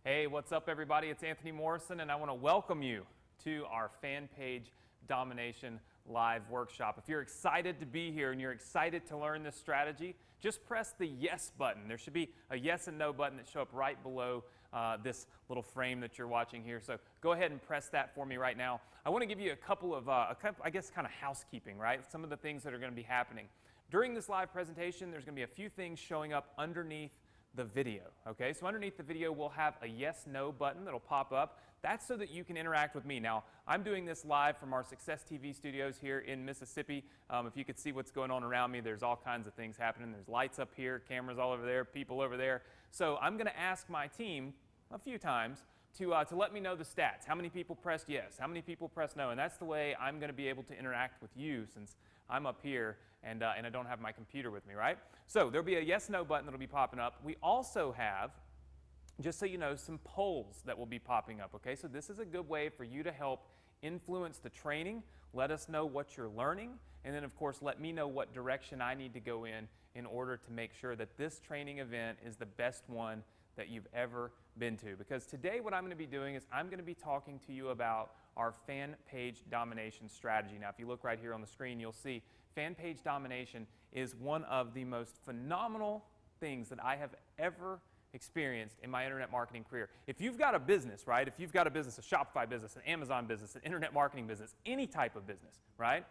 Hey, what's up everybody? It's Anthony Morrison and I want to welcome you to our Fan Page Domination live workshop. If you're excited to be here and you're excited to learn this strategy, just press the yes button. There should be a yes and no button that show up right below this little frame that you're watching here. So go ahead and press that for me right now. I want to give you a couple of, I guess, kind of housekeeping, right? Some of the things that are going to be happening. During this live presentation, there's going to be a few things showing up underneath the video, okay? So underneath the video, we'll have a yes-no button that'll pop up. That's so that you can interact with me. Now, I'm doing this live from our Success TV studios here in Mississippi. If you could see what's going on around me, there's all kinds of things happening. There's lights up here, cameras all over there, people over there. So I'm going to ask my team a few times to let me know the stats. How many people pressed yes? How many people pressed no? And that's the way I'm going to be able to interact with you since I'm up here and I don't have my computer with me, right? So there'll be a yes-no button that'll be popping up. We also have, just so you know, some polls that will be popping up, okay? So this is a good way for you to help influence the training, let us know what you're learning, and then of course let me know what direction I need to go in order to make sure that this training event is the best one that you've ever been to. Because today what I'm going to be doing is I'm going to be talking to you about our fan page domination strategy. Now if you look right here on the screen, you'll see fan page domination is one of the most phenomenal things that I have ever experienced in my internet marketing career. If you've got a business, right? If you've got a business, a Shopify business, an Amazon business, an internet marketing business, any type of business, right?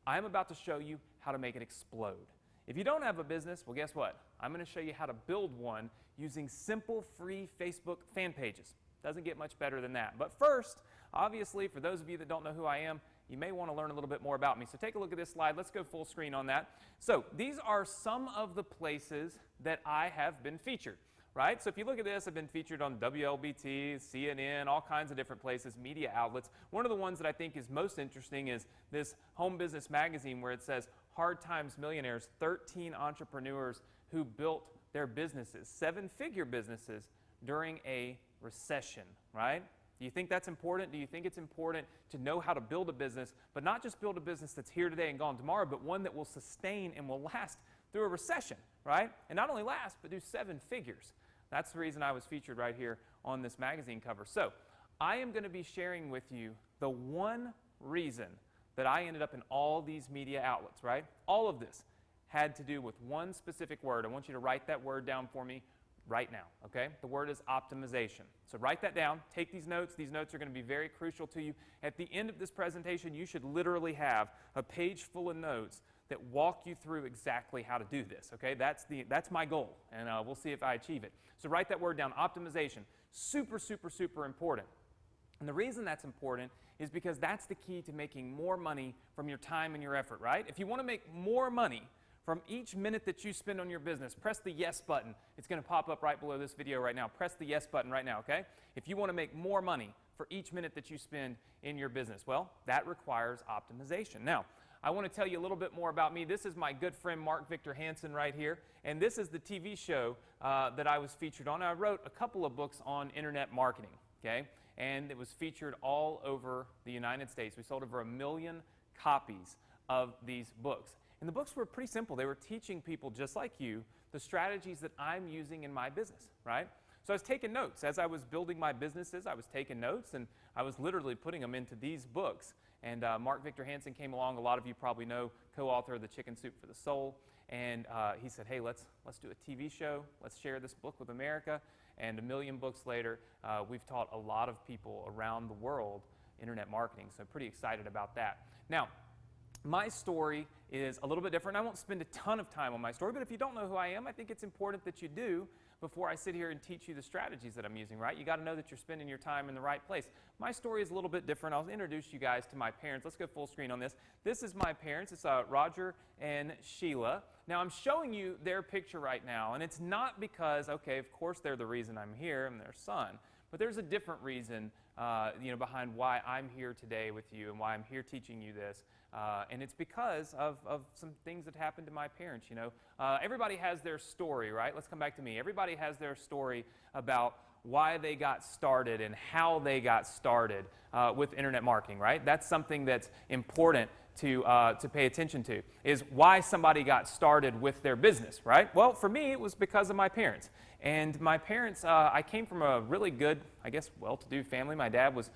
I'm about to show you how to make it explode. If you don't have a business, well, guess what? I'm going to show you how to build one using simple, free Facebook fan pages. Doesn't get much better than that. But first, obviously, for those of you that don't know who I am, you may want to learn a little bit more about me. So take a look at this slide. Let's go full screen on that. So these are some of the places that I have been featured, right? So if you look at this, I've been featured on WLBT, CNN, all kinds of different places, media outlets. One of the ones that I think is most interesting is this Home Business Magazine where it says, Hard Times Millionaires, 13 entrepreneurs who built their businesses, 7-figure businesses, during a recession, right? Do you think that's important? Do you think it's important to know how to build a business, but not just build a business that's here today and gone tomorrow, but one that will sustain and will last through a recession, right? And not only last, but do 7 figures. That's the reason I was featured right here on this magazine cover. So I am going to be sharing with you the one reason that I ended up in all these media outlets, right? All of this had to do with one specific word. I want you to write that word down for me right now, okay? The word is optimization. So write that down, take these notes. These notes are going to be very crucial to you. At the end of this presentation, you should literally have a page full of notes that walk you through exactly how to do this, okay? That's my goal, and we'll see if I achieve it. So write that word down, optimization. Super, super, super important. And the reason that's important is because that's the key to making more money from your time and your effort, right? If you want to make more money from each minute that you spend on your business, press the yes button. It's going to pop up right below this video right now. Press the yes button right now, okay? If you want to make more money for each minute that you spend in your business, well, that requires optimization. Now, I want to tell you a little bit more about me. This is my good friend Mark Victor Hansen right here, and this is the TV show that I was featured on. I wrote a couple of books on internet marketing, okay? And it was featured all over the United States. We sold over 1 million copies of these books. And the books were pretty simple. They were teaching people just like you the strategies that I'm using in my business, right? So I was taking notes. As I was building my businesses, I was taking notes, and I was literally putting them into these books. And Mark Victor Hansen came along. A lot of you probably know, co-author of The Chicken Soup for the Soul. And he said, hey, let's do a TV show. Let's share this book with America. And 1 million books later, we've taught a lot of people around the world internet marketing. So I'm pretty excited about that. Now, my story is a little bit different. I won't spend a ton of time on my story, but if you don't know who I am, I think it's important that you do before I sit here and teach you the strategies that I'm using, right? You got to know that you're spending your time in the right place. My story is a little bit different. I'll introduce you guys to my parents. Let's go full screen on this. This is my parents. It's Roger and Sheila. Now, I'm showing you their picture right now, and it's not because, okay, of course they're the reason I'm here. I'm their son. But there's a different reason behind why I'm here today with you and why I'm here teaching you this. And it's because of some things that happened to my parents, Everybody has their story, right? Let's come back to me. Everybody has their story about why they got started and how they got started with internet marketing, right? That's something that's important to pay attention to is why somebody got started with their business, right? Well, for me, it was because of my parents. And my parents, I came from a really good, I guess, well-to-do family. My dad was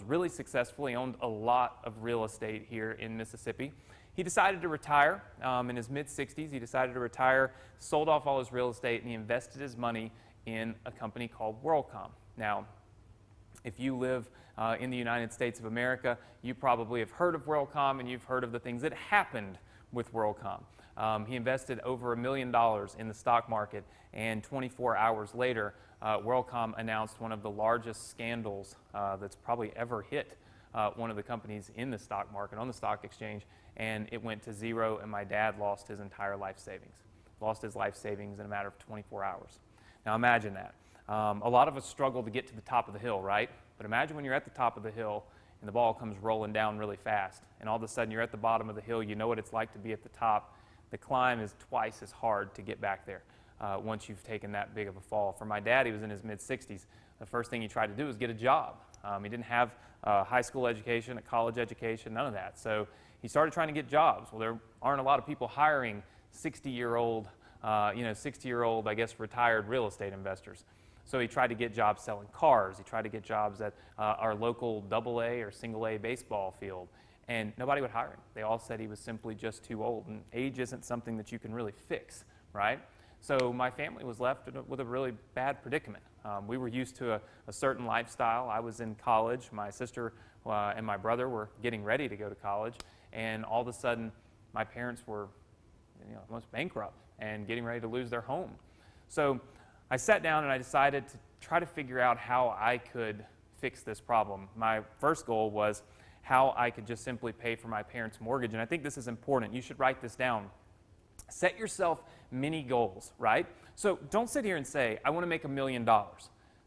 really successful. He owned a lot of real estate here in Mississippi. He decided to retire in his mid-60s. He decided to retire, sold off all his real estate, and he invested his money in a company called WorldCom. Now, if you live in the United States of America, you probably have heard of WorldCom and you've heard of the things that happened with WorldCom. He invested over $1 million in the stock market, and 24 hours later, WorldCom announced one of the largest scandals that's probably ever hit one of the companies in the stock market, on the stock exchange, and it went to zero, and my dad lost his entire life savings. Lost his life savings in a matter of 24 hours. Now imagine that. A lot of us struggle to get to the top of the hill, right? But imagine when you're at the top of the hill and the ball comes rolling down really fast, and all of a sudden you're at the bottom of the hill. You know what it's like to be at the top. The climb is twice as hard to get back there once you've taken that big of a fall. For my dad, he was in his mid-60s. The first thing he tried to do was get a job. He didn't have a high school education, a college education, none of that. So he started trying to get jobs. Well, there aren't a lot of people hiring 60-year-old, I guess, retired real estate investors. So he tried to get jobs selling cars. He tried to get jobs at our local AA or single A baseball field. And nobody would hire him. They all said he was simply just too old. And age isn't something that you can really fix, right? So my family was left with a really bad predicament. We were used to a certain lifestyle. I was in college. My sister and my brother were getting ready to go to college. And all of a sudden, my parents were almost bankrupt and getting ready to lose their home. So I sat down and I decided to try to figure out how I could fix this problem. My first goal was how I could just simply pay for my parents' mortgage. And I think this is important. You should write this down. Set yourself mini goals, right? So don't sit here and say, I want to make $1 million.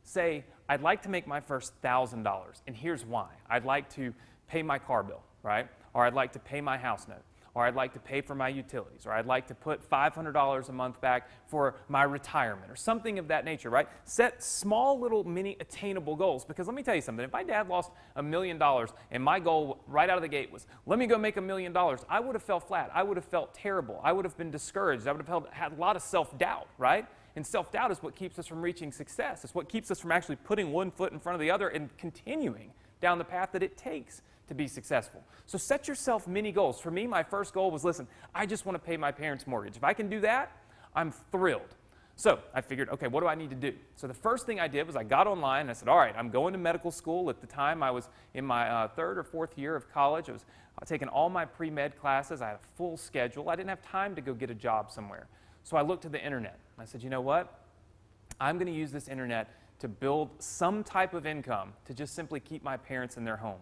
Say, I'd like to make my first $1,000, and here's why. I'd like to pay my car bill, right? Or I'd like to pay my house note. Or I'd like to pay for my utilities, or I'd like to put $500 a month back for my retirement, or something of that nature, right? Set small little mini attainable goals, because let me tell you something. If my dad lost $1 million and my goal right out of the gate was, let me go make $1 million, I would have felt flat. I would have felt terrible. I would have been discouraged. I would have had a lot of self-doubt, right? And self-doubt is what keeps us from reaching success. It's what keeps us from actually putting one foot in front of the other and continuing down the path that it takes to be successful. So set yourself mini goals. For me, my first goal was, listen, I just want to pay my parents' mortgage. If I can do that, I'm thrilled. So I figured, okay, what do I need to do? So the first thing I did was I got online and I said, all right, I'm going to medical school. At the time, I was in my third or fourth year of college. I was taking all my pre-med classes. I had a full schedule. I didn't have time to go get a job somewhere. So I looked to the internet. I said, you know what? I'm going to use this internet to build some type of income to just simply keep my parents in their home.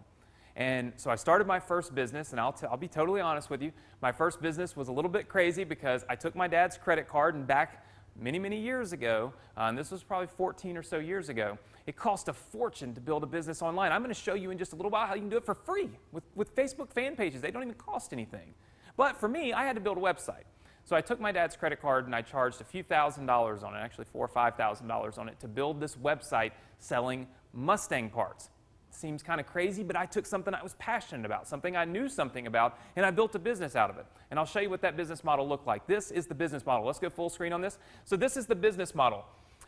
And so I started my first business, and I'll be totally honest with you. My first business was a little bit crazy because I took my dad's credit card, and back many, many years ago, and this was probably 14 or so years ago, it cost a fortune to build a business online. I'm going to show you in just a little while how you can do it for free with Facebook fan pages. They don't even cost anything. But for me, I had to build a website. So I took my dad's credit card and I charged a few $1,000s on it, actually $4,000 or $5,000 on it, to build this website selling Mustang parts. Seems kind of crazy, but I took something I was passionate about, something I knew something about, and I built a business out of it. And I'll show you what that business model looked like. This is the business model. Let's go full screen on this. So this is the business model.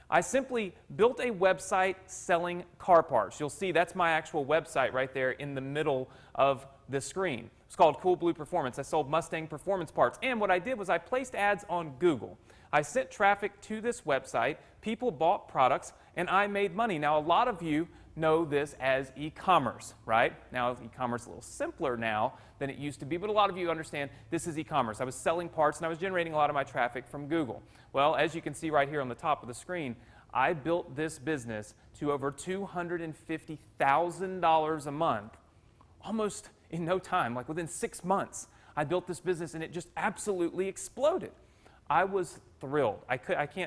I simply built a website selling car parts. You'll see that's my actual website right there in the middle of the screen. It's called Cool Blue Performance. I sold Mustang performance parts. And what I did was I placed ads on Google. I sent traffic to this website. People bought products, and I made money. Now, a lot of you know this as e-commerce, right? Now, e-commerce is a little simpler now than it used to be, but a lot of you understand this is e-commerce. I was selling parts, and I was generating a lot of my traffic from Google. Well, as you can see right here on the top of the screen, I built this business to over $250,000 a month, almost in no time, like within 6 months. I built this business, and it just absolutely exploded. I was thrilled. I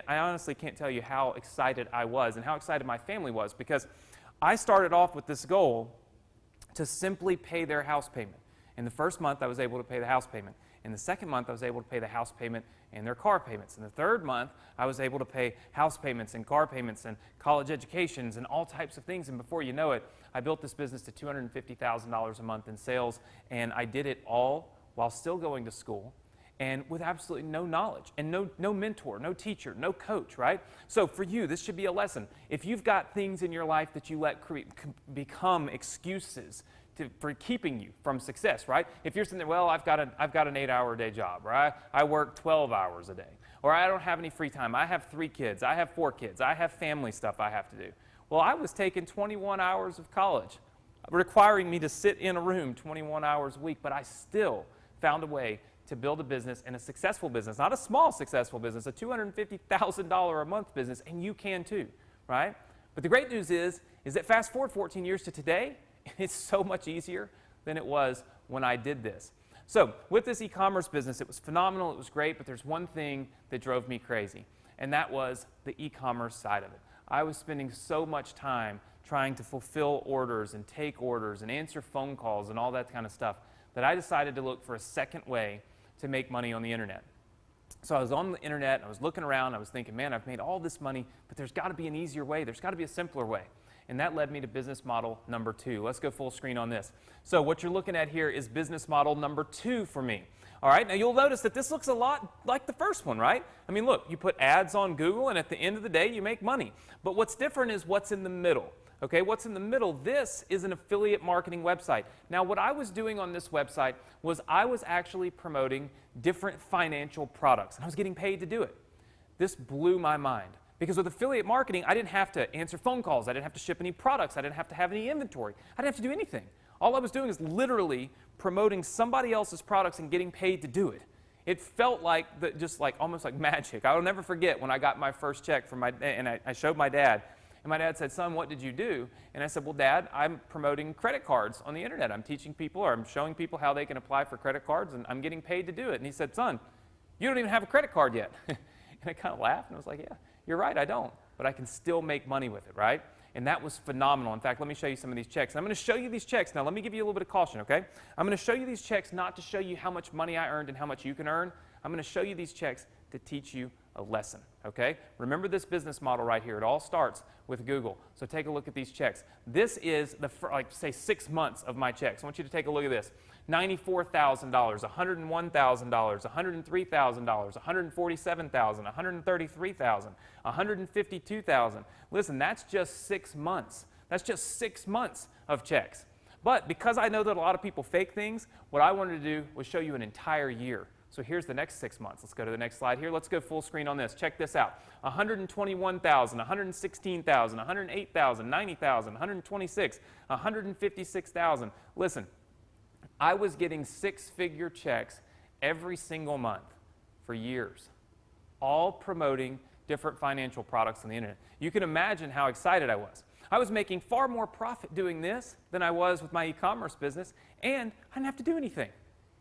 honestly can't tell you how excited I was and how excited my family was, because I started off with this goal to simply pay their house payment. In the first month, I was able to pay the house payment. In the second month, I was able to pay the house payment and their car payments. In the third month, I was able to pay house payments and car payments and college educations and all types of things. And before you know it, I built this business to $250,000 a month in sales, and I did it all while still going to school and with absolutely no knowledge and no mentor, no teacher, no coach, right? So for you, this should be a lesson. If you've got things in your life that you let become excuses for keeping you from success, right? If you're sitting there, well, I've got an 8-hour-a-day job, or I work 12 hours a day, or I don't have any free time. I have 3 kids. I have 4 kids. I have family stuff I have to do. Well, I was taking 21 hours of college, requiring me to sit in a room 21 hours a week, but I still found a way to build a business, and a successful business, not a small successful business, a $250,000 a month business, and you can too, right? But the great news is that fast forward 14 years to today, it's so much easier than it was when I did this. So with this e-commerce business, it was phenomenal, it was great, but there's one thing that drove me crazy, and that was the e-commerce side of it. I was spending so much time trying to fulfill orders and take orders and answer phone calls and all that kind of stuff that I decided to look for a second way to make money on the internet. So I was on the internet, I was looking around, I was thinking, man, I've made all this money, but there's got to be an easier way, there's got to be a simpler way. And that led me to business model number 2. Let's go full screen on this. So what you're looking at here is business model number 2 for me. All right, now you'll notice that this looks a lot like the first one, right? I mean, look, you put ads on Google, and at the end of the day, you make money. But what's different is what's in the middle. Okay, what's in the middle? This is an affiliate marketing website. Now, what I was doing on this website was I was actually promoting different financial products, and I was getting paid to do it. This blew my mind, because with affiliate marketing, I didn't have to answer phone calls, I didn't have to ship any products, I didn't have to have any inventory, I didn't have to do anything. All I was doing is literally promoting somebody else's products and getting paid to do it. It felt like, almost like magic. I will never forget when I got my first check from and I showed my dad. And my dad said, son, what did you do? And I said, well, Dad, I'm promoting credit cards on the internet. I'm teaching people, or I'm showing people how they can apply for credit cards, and I'm getting paid to do it. And he said, son, you don't even have a credit card yet. And I kind of laughed, and I was like, yeah, you're right, I don't. But I can still make money with it, right? And that was phenomenal. In fact, let me show you some of these checks. And I'm going to show you these checks. Now, let me give you a little bit of caution, okay? I'm going to show you these checks not to show you how much money I earned and how much you can earn. I'm going to show you these checks to teach you a lesson, okay? Remember this business model right here. It all starts with Google. So take a look at these checks. This is say 6 months of my checks. I want you to take a look at this. $94,000, $101,000, $103,000, $147,000, $133,000, $152,000. Listen, that's just 6 months. That's just 6 months of checks. But because I know that a lot of people fake things, what I wanted to do was show you an entire year. So here's the next 6 months. Let's go to the next slide here. Let's go full screen on this. Check this out. 121,000, 116,000, 108,000, 90,000, 126, 156,000. Listen, I was getting 6-figure checks every single month for years, all promoting different financial products on the internet. You can imagine how excited I was. I was making far more profit doing this than I was with my e-commerce business, and I didn't have to do anything.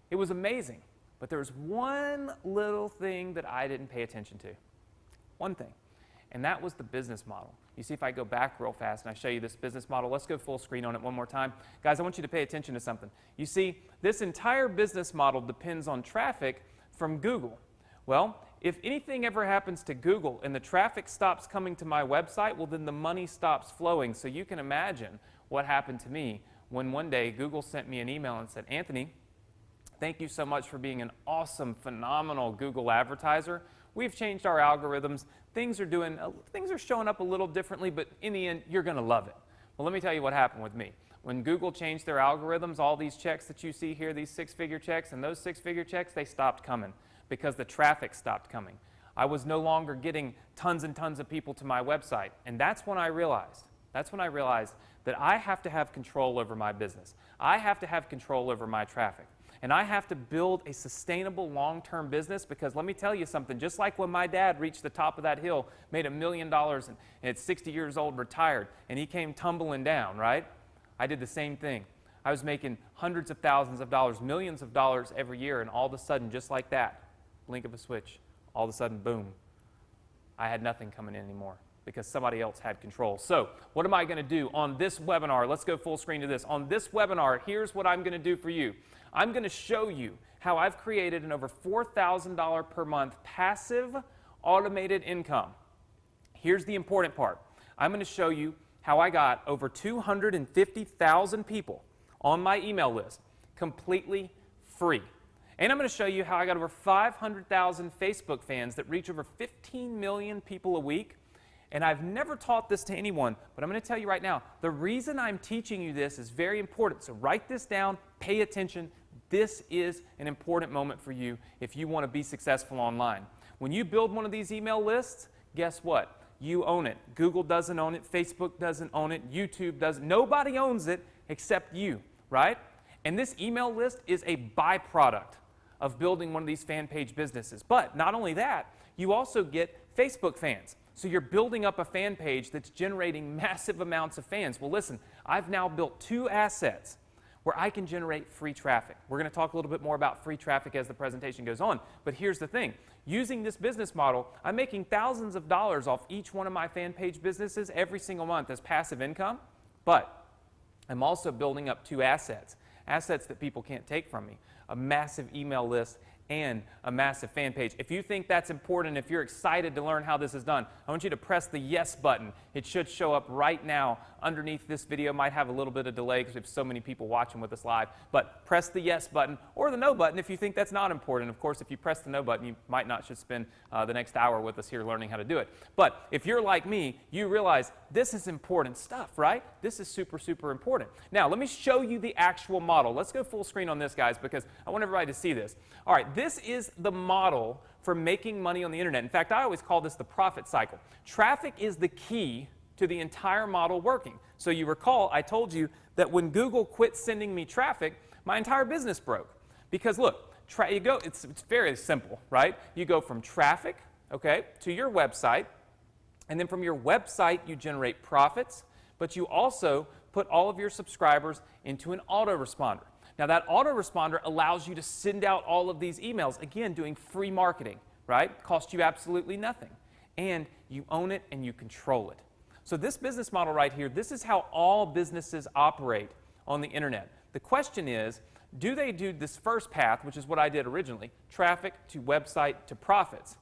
It was amazing. But there was one little thing that I didn't pay attention to. One thing. And that was the business model. You see, if I go back real fast and I show you this business model, let's go full screen on it one more time. Guys, I want you to pay attention to something. You see, this entire business model depends on traffic from Google. Well, if anything ever happens to Google and the traffic stops coming to my website, well, then the money stops flowing. So you can imagine what happened to me when one day Google sent me an email and said, Anthony, thank you so much for being an awesome, phenomenal Google advertiser. We've changed our algorithms. Things are showing up a little differently, but in the end, you're going to love it. Well, let me tell you what happened with me. When Google changed their algorithms, all these checks that you see here, these 6-figure checks, and those 6-figure checks, they stopped coming because the traffic stopped coming. I was no longer getting tons and tons of people to my website, and that's when I realized that I have to have control over my business. I have to have control over my traffic. And I have to build a sustainable long-term business, because let me tell you something, just like when my dad reached the top of that hill, made $1 million and at 60 years old retired, and he came tumbling down, right? I did the same thing. I was making hundreds of thousands of dollars, millions of dollars every year, and all of a sudden, just like that, blink of a switch, all of a sudden, boom, I had nothing coming in anymore. because somebody else had control. So what am I going to do on this webinar? Let's go full screen to this. On this webinar, here's what I'm going to do for you. I'm going to show you how I've created an over $4,000 per month passive automated income. Here's the important part. I'm going to show you how I got over 250,000 people on my email list completely free. And I'm going to show you how I got over 500,000 Facebook fans that reach over 15 million people a week. And I've never taught this to anyone, but I'm going to tell you right now, the reason I'm teaching you this is very important. So write this down, pay attention. This is an important moment for you if you want to be successful online. When you build one of these email lists, guess what? You own it. Google doesn't own it. Facebook doesn't own it. YouTube doesn't. Nobody owns it except you, right? And this email list is a byproduct of building one of these fan page businesses. But not only that, you also get Facebook fans. So you're building up a fan page that's generating massive amounts of fans. Well, listen, I've now built 2 assets where I can generate free traffic. We're going to talk a little bit more about free traffic as the presentation goes on. But here's the thing. Using this business model, I'm making thousands of dollars off each one of my fan page businesses every single month as passive income. But I'm also building up 2 assets that people can't take from me, a massive email list and a massive fan page. If you think that's important, if you're excited to learn how this is done, I want you to press the yes button. It should show up right now underneath this video. Might have a little bit of delay because we have so many people watching with us live, but press the yes button or the no button if you think that's not important. Of course, if you press the no button, you might not should spend the next hour with us here learning how to do it. But if you're like me, you realize this is important stuff, right? This is super, super important. Now, let me show you the actual model. Let's go full screen on this, guys, because I want everybody to see this. All right, this is the model for making money on the internet. In fact, I always call this the profit cycle. Traffic is the key to the entire model working. So you recall, I told you that when Google quit sending me traffic, my entire business broke. Because look, it's very simple, right? You go from traffic, okay, to your website, and then from your website you generate profits, but you also put all of your subscribers into an autoresponder. Now that autoresponder allows you to send out all of these emails, again, doing free marketing, right? Costs you absolutely nothing. And you own it and you control it. So this business model right here, this is how all businesses operate on the internet. The question is, do they do this first path, which is what I did originally, traffic to website to profits?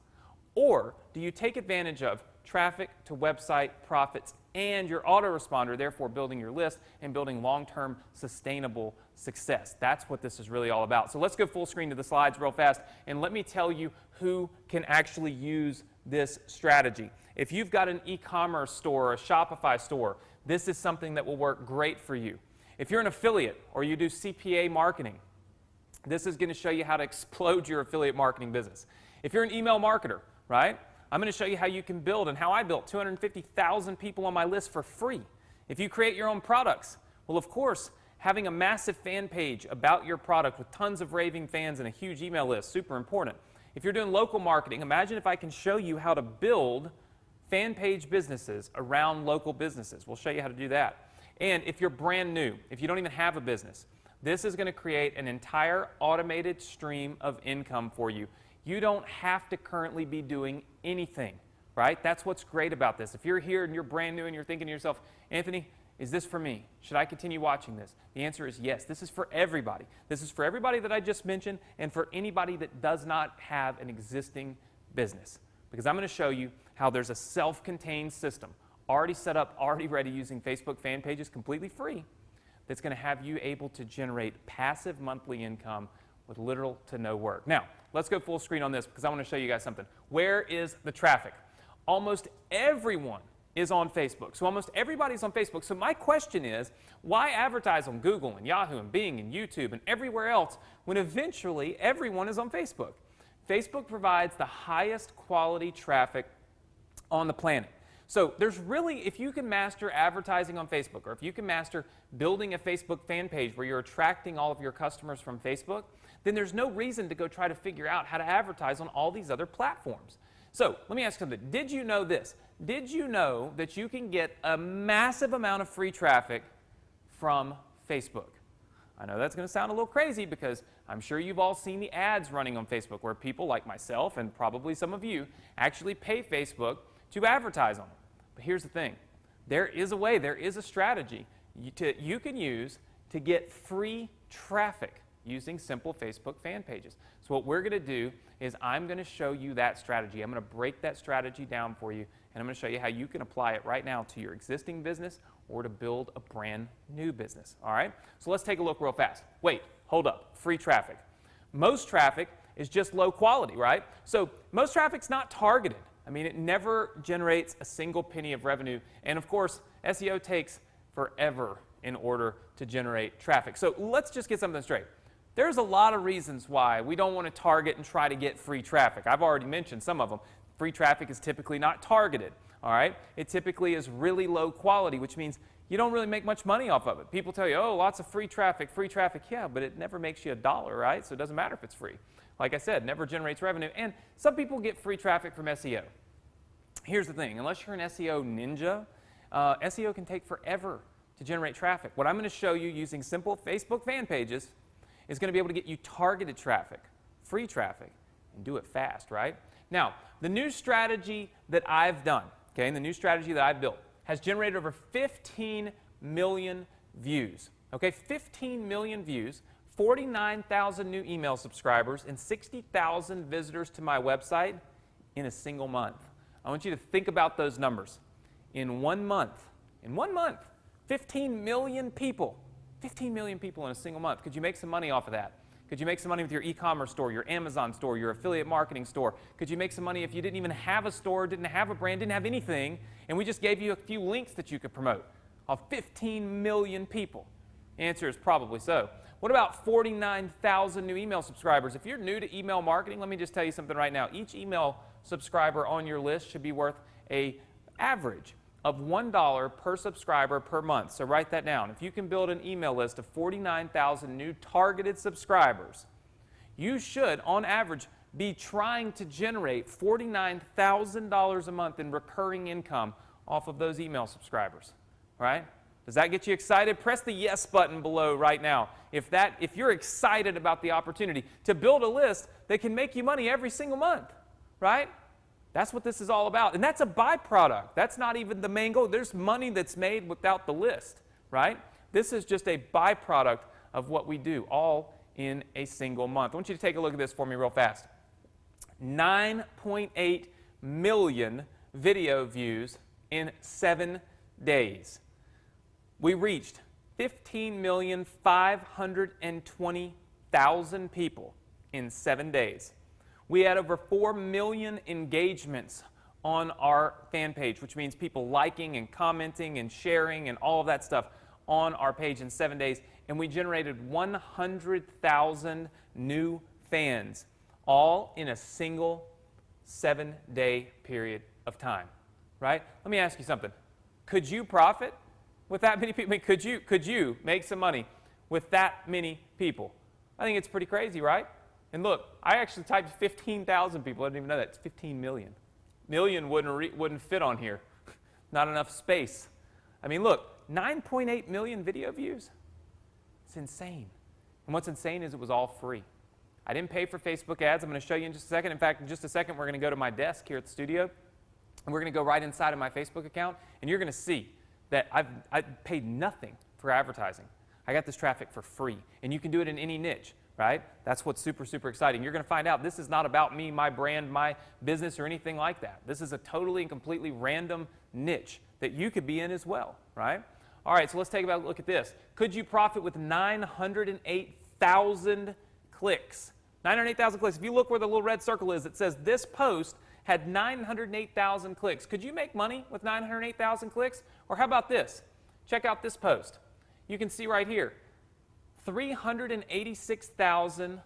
Or do you take advantage of traffic to website, profits, and your autoresponder, therefore building your list and building long-term sustainable success? That's what this is really all about. So let's go full screen to the slides real fast, and let me tell you who can actually use this strategy. If you've got an e-commerce store or a Shopify store, this is something that will work great for you. If you're an affiliate or you do CPA marketing, this is going to show you how to explode your affiliate marketing business. If you're an email marketer, right? I'm going to show you how you can build and how I built 250,000 people on my list for free. If you create your own products, well, of course, having a massive fan page about your product with tons of raving fans and a huge email list, super important. If you're doing local marketing, imagine if I can show you how to build fan page businesses around local businesses. We'll show you how to do that. And if you're brand new, if you don't even have a business, this is going to create an entire automated stream of income for you. You don't have to currently be doing anything, right? That's what's great about this. If you're here and you're brand new and you're thinking to yourself, Anthony, is this for me? Should I continue watching this? The answer is yes. This is for everybody. This is for everybody that I just mentioned and for anybody that does not have an existing business. Because I'm going to show you how there's a self-contained system already set up, already ready using Facebook fan pages completely free that's going to have you able to generate passive monthly income with little to no work. Now, let's go full screen on this because I want to show you guys something. Where is the traffic? Almost everyone is on Facebook. So almost everybody's on Facebook. So my question is, why advertise on Google and Yahoo and Bing and YouTube and everywhere else when eventually everyone is on Facebook? Facebook provides the highest quality traffic on the planet. So there's really, if you can master advertising on Facebook, or if you can master building a Facebook fan page where you're attracting all of your customers from Facebook, then there's no reason to go try to figure out how to advertise on all these other platforms. So let me ask you something. Did you know this? Did you know that you can get a massive amount of free traffic from Facebook? I know that's going to sound a little crazy because I'm sure you've all seen the ads running on Facebook where people like myself and probably some of you actually pay Facebook to advertise on them. But here's the thing. There is a way, there is a strategy you can use to get free traffic using simple Facebook fan pages. So what we're going to do is I'm going to show you that strategy. I'm going to break that strategy down for you, and I'm going to show you how you can apply it right now to your existing business or to build a brand new business. All right? So let's take a look real fast. Wait, hold up. Free traffic. Most traffic is just low quality, right? So most traffic's not targeted. I mean, it never generates a single penny of revenue. And of course, SEO takes forever in order to generate traffic. So let's just get something straight. There's a lot of reasons why we don't want to target and try to get free traffic. I've already mentioned some of them. Free traffic is typically not targeted, all right? It typically is really low quality, which means you don't really make much money off of it. People tell you, oh, lots of free traffic. Yeah, but it never makes you a dollar, right? So it doesn't matter if it's free. Like I said, never generates revenue. And some people get free traffic from SEO. Here's the thing. Unless you're an SEO ninja, SEO can take forever to generate traffic. What I'm going to show you using simple Facebook fan pages is going to be able to get you targeted traffic, free traffic, and do it fast, right? Now, the new strategy that I've done, okay, and the new strategy that I've built has generated over 15 million views, okay? 15 million views, 49,000 new email subscribers, and 60,000 visitors to my website in a single month. I want you to think about those numbers. In 1 month, 15 million people. 15 million people in a single month. Could you make some money off of that? Could you make some money with your e-commerce store, your Amazon store, your affiliate marketing store? Could you make some money if you didn't even have a store, didn't have a brand, didn't have anything, and we just gave you a few links that you could promote? Of 15 million people? The answer is probably so. What about 49,000 new email subscribers? If you're new to email marketing, let me just tell you something right now. Each email subscriber on your list should be worth an average of $1 per subscriber per month. So write that down. If you can build an email list of 49,000 new targeted subscribers, you should, on average, be trying to generate $49,000 a month in recurring income off of those email subscribers, right? Does that get you excited? Press the yes button below right now if you're excited about the opportunity to build a list that can make you money every single month, right? That's what this is all about. And that's a byproduct. That's not even the main goal. There's money that's made without the list, right? This is just a byproduct of what we do, all in a single month. I want you to take a look at this for me real fast. 9.8 million video views in 7 days. We reached 15,520,000 people in 7 days. We had over 4 million engagements on our fan page, which means people liking and commenting and sharing and all of that stuff on our page in 7 days. And we generated 100,000 new fans, all in a single 7-day period of time, right? Let me ask you something. Could you profit with that many people? I mean, could you make some money with that many people? I think it's pretty crazy, right? And look, I actually typed 15,000 people. I didn't even know that. It's 15 million. Million wouldn't fit on here. Not enough space. I mean, look, 9.8 million video views. It's insane. And what's insane is it was all free. I didn't pay for Facebook ads. I'm going to show you in just a second. In fact, in just a second, we're going to go to my desk here at the studio, and we're going to go right inside of my Facebook account, and you're going to see that I've paid nothing for advertising. I got this traffic for free, and you can do it in any niche. Right? That's what's super, super exciting. You're going to find out this is not about me, my brand, my business, or anything like that. This is a totally and completely random niche that you could be in as well, right? All right, so let's take a look at this. Could you profit with 908,000 clicks? 908,000 clicks. If you look where the little red circle is, it says this post had 908,000 clicks. Could you make money with 908,000 clicks? Or how about this? Check out this post. You can see right here. 386,000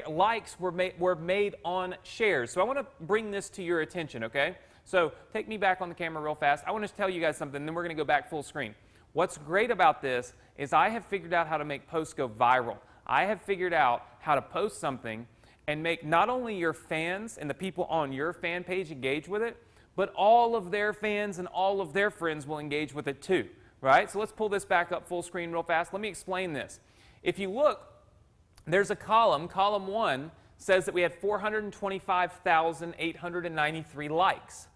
likes were made on shares. So I want to bring this to your attention, okay? So take me back on the camera real fast. I want to tell you guys something, and then we're going to go back full screen. What's great about this is I have figured out how to make posts go viral. I have figured out how to post something and make not only your fans and the people on your fan page engage with it, but all of their fans and all of their friends will engage with it too. Right? So let's pull this back up full screen real fast. Let me explain this. If you look, there's a column. Column 1 says that we had 425,893 likes.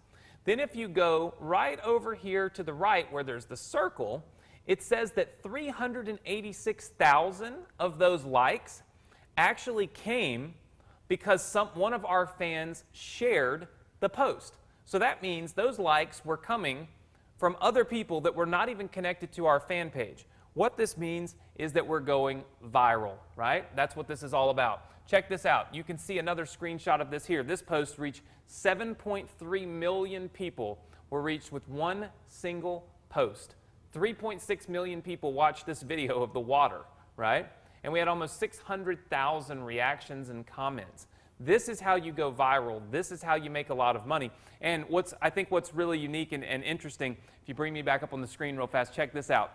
Then if you go right over here to the right where there's the circle, it says that 386,000 of those likes actually came because one of our fans shared the post. So that means those likes were coming from other people that were not even connected to our fan page. What this means is that we're going viral, right? That's what this is all about. Check this out. You can see another screenshot of this here. This post reached 7.3 million people were reached with one single post. 3.6 million people watched this video of the water, right? And we had almost 600,000 reactions and comments. This is how you go viral. This is how you make a lot of money. And I think what's really unique and interesting, if you bring me back up on the screen real fast, check this out.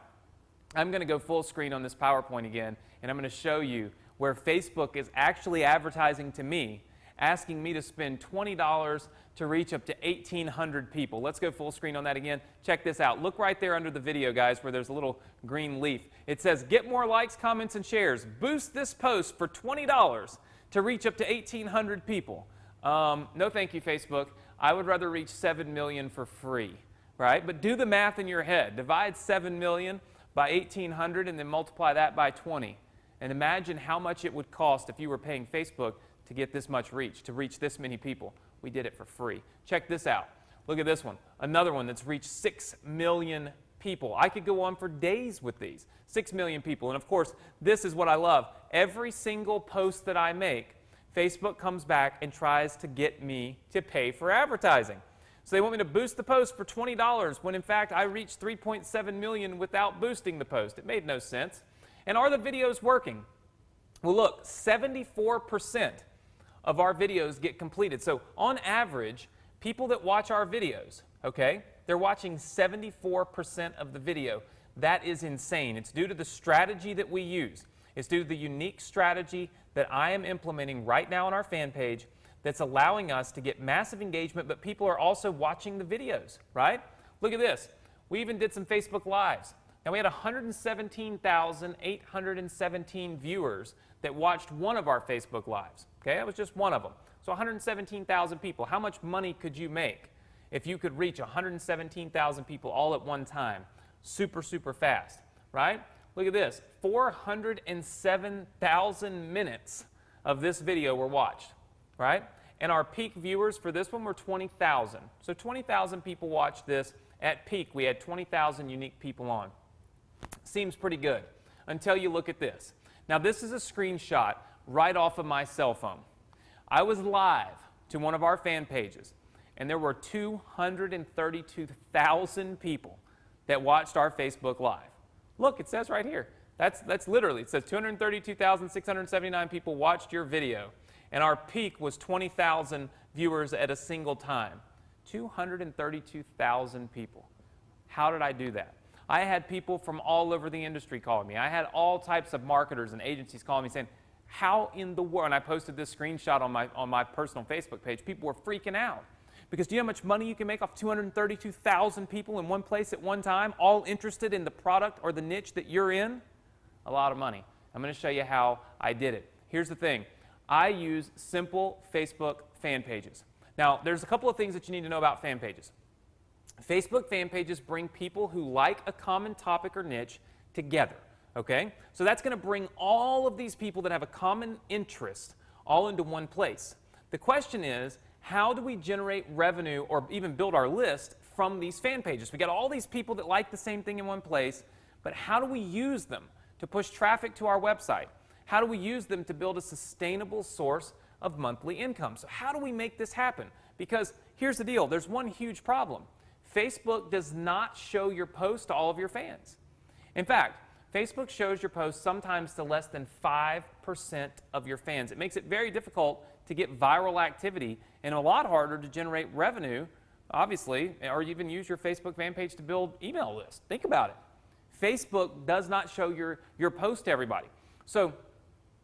I'm going to go full screen on this PowerPoint again, and I'm going to show you where Facebook is actually advertising to me, asking me to spend $20 to reach up to 1,800 people. Let's go full screen on that again. Check this out. Look right there under the video, guys, where there's a little green leaf. It says, get more likes, comments, and shares. Boost this post for $20 to reach up to 1,800 people. No thank you, Facebook. I would rather reach 7 million for free, right? But do the math in your head. Divide 7 million by 1,800 and then multiply that by 20. And imagine how much it would cost if you were paying Facebook to get this much reach, to reach this many people. We did it for free. Check this out. Look at this one. Another one that's reached 6 million people. I could go on for days with these. 6 million people. And of course, this is what I love. Every single post that I make, Facebook comes back and tries to get me to pay for advertising. So they want me to boost the post for $20 when in fact I reached 3.7 million without boosting the post. It made no sense. And are the videos working? Well, look, 74% of our videos get completed. So on average, people that watch our videos, okay, they're watching 74% of the video. That is insane. It's due to the strategy that we use. It's due to the unique strategy that I am implementing right now on our fan page that's allowing us to get massive engagement, but people are also watching the videos, right? Look at this. We even did some Facebook Lives. Now, we had 117,817 viewers that watched one of our Facebook Lives. Okay, that was just one of them. So 117,000 people. How much money could you make if you could reach 117,000 people all at one time? Super, super fast, right? Look at this. 407,000 minutes of this video were watched, right? And our peak viewers for this one were 20,000. So 20,000 people watched this. At peak, we had 20,000 unique people on. Seems pretty good until you look at this. Now, this is a screenshot right off of my cell phone. I was live to one of our fan pages, and there were 232,000 people that watched our Facebook Live. Look, it says right here. That's literally, it says 232,679 people watched your video, and our peak was 20,000 viewers at a single time. 232,000 people. How did I do that? I had people from all over the industry calling me. I had all types of marketers and agencies calling me saying, how in the world, and I posted this screenshot on my personal Facebook page, people were freaking out. Because do you know how much money you can make off 232,000 people in one place at one time, all interested in the product or the niche that you're in? A lot of money. I'm going to show you how I did it. Here's the thing. I use simple Facebook fan pages. Now, there's a couple of things that you need to know about fan pages. Facebook fan pages bring people who like a common topic or niche together, okay? So that's going to bring all of these people that have a common interest all into one place. The question is, how do we generate revenue or even build our list from these fan pages? We got all these people that like the same thing in one place, but how do we use them to push traffic to our website? How do we use them to build a sustainable source of monthly income? So how do we make this happen? Because here's the deal, there's one huge problem. Facebook does not show your post to all of your fans. In fact, Facebook shows your posts sometimes to less than 5% of your fans. It makes it very difficult to get viral activity and a lot harder to generate revenue, obviously, or even use your Facebook fan page to build email lists. Think about it. Facebook does not show your post to everybody. So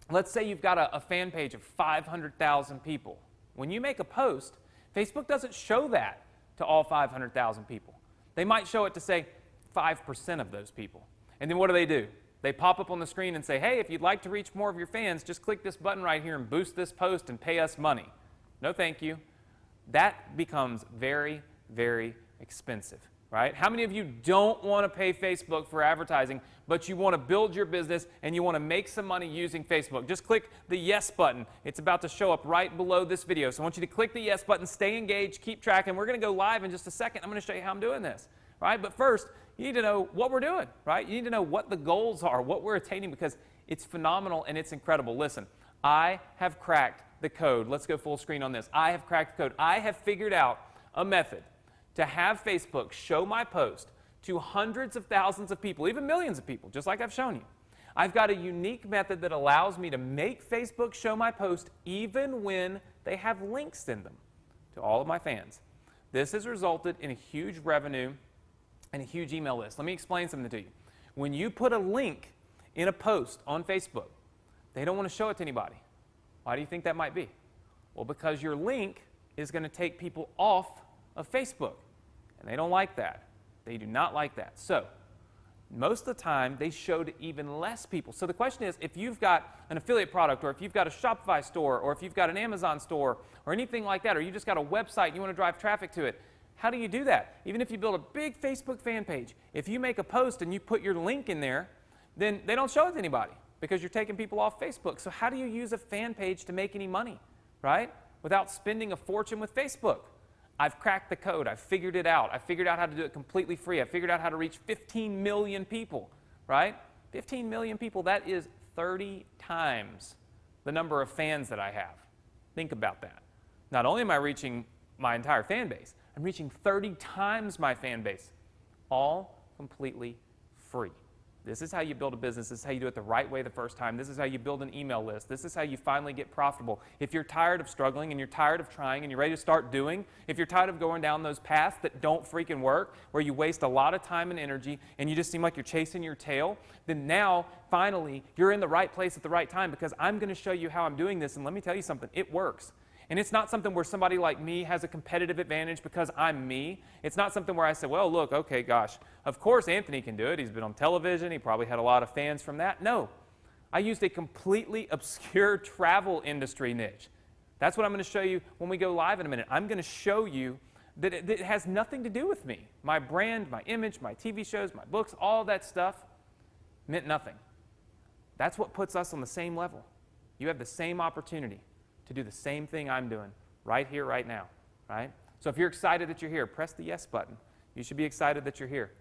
let's say you've got a fan page of 500,000 people. When you make a post, Facebook doesn't show that to all 500,000 people. They might show it to, say, 5% of those people. And then what do? They pop up on the screen and say, hey, if you'd like to reach more of your fans, just click this button right here and boost this post and pay us money. No, thank you. That becomes very, very expensive, right? How many of you don't want to pay Facebook for advertising, but you want to build your business and you want to make some money using Facebook? Just click the yes button. It's about to show up right below this video. So I want you to click the yes button, stay engaged, keep tracking. We're going to go live in just a second. I'm going to show you how I'm doing this, right? But first, you need to know what we're doing, right? You need to know what the goals are, what we're attaining, because it's phenomenal and it's incredible. Listen, I have cracked the code. Let's go full screen on this. I have cracked the code. I have figured out a method to have Facebook show my post to hundreds of thousands of people, even millions of people, just like I've shown you. I've got a unique method that allows me to make Facebook show my post even when they have links in them to all of my fans. This has resulted in a huge revenue and a huge email list. Let me explain something to you. When you put a link in a post on Facebook, they don't want to show it to anybody. Why do you think that might be? Well, because your link is going to take people off of Facebook, and they don't like that. They do not like that. So most of the time, they show to even less people. So the question is, if you've got an affiliate product, or if you've got a Shopify store, or if you've got an Amazon store, or anything like that, or you just got a website and you want to drive traffic to it, how do you do that? Even if you build a big Facebook fan page, if you make a post and you put your link in there, then they don't show it to anybody because you're taking people off Facebook. So how do you use a fan page to make any money, right? Without spending a fortune with Facebook. I've cracked the code. I've figured it out. I figured out how to do it completely free. I figured out how to reach 15 million people, right? 15 million people, that is 30 times the number of fans that I have. Think about that. Not only am I reaching my entire fan base, I'm reaching 30 times my fan base, all completely free. This is how you build a business. This is how you do it the right way the first time. This is how you build an email list. This is how you finally get profitable. If you're tired of struggling and you're tired of trying and you're ready to start doing, if you're tired of going down those paths that don't freaking work, where you waste a lot of time and energy and you just seem like you're chasing your tail, then now, finally, you're in the right place at the right time, because I'm going to show you how I'm doing this. And let me tell you something, it works. And it's not something where somebody like me has a competitive advantage because I'm me. It's not something where I say, well, look, okay, gosh, of course Anthony can do it. He's been on television. He probably had a lot of fans from that. No, I used a completely obscure travel industry niche. That's what I'm going to show you when we go live in a minute. I'm going to show you that it has nothing to do with me. My brand, my image, my TV shows, my books, all that stuff meant nothing. That's what puts us on the same level. You have the same opportunity to do the same thing I'm doing right here, right now, right? So if you're excited that you're here, press the yes button. You should be excited that you're here.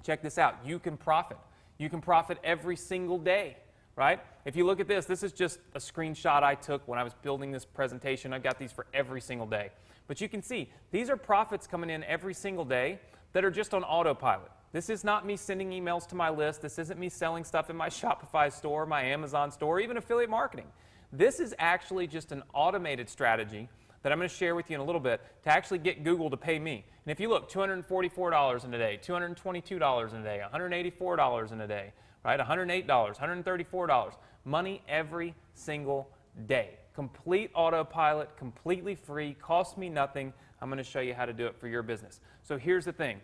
Check this out. You can profit. You can profit every single day, right? If you look at this, this is just a screenshot I took when I was building this presentation. I've got these for every single day. But you can see, these are profits coming in every single day that are just on autopilot. This is not me sending emails to my list. This isn't me selling stuff in my Shopify store, my Amazon store, even affiliate marketing. This is actually just an automated strategy that I'm going to share with you in a little bit to actually get Google to pay me. And if you look, $244 in a day, $222 in a day, $184 in a day, right? $108, $134, money every single day. Complete autopilot, completely free, costs me nothing. I'm going to show you how to do it for your business. So here's the thing.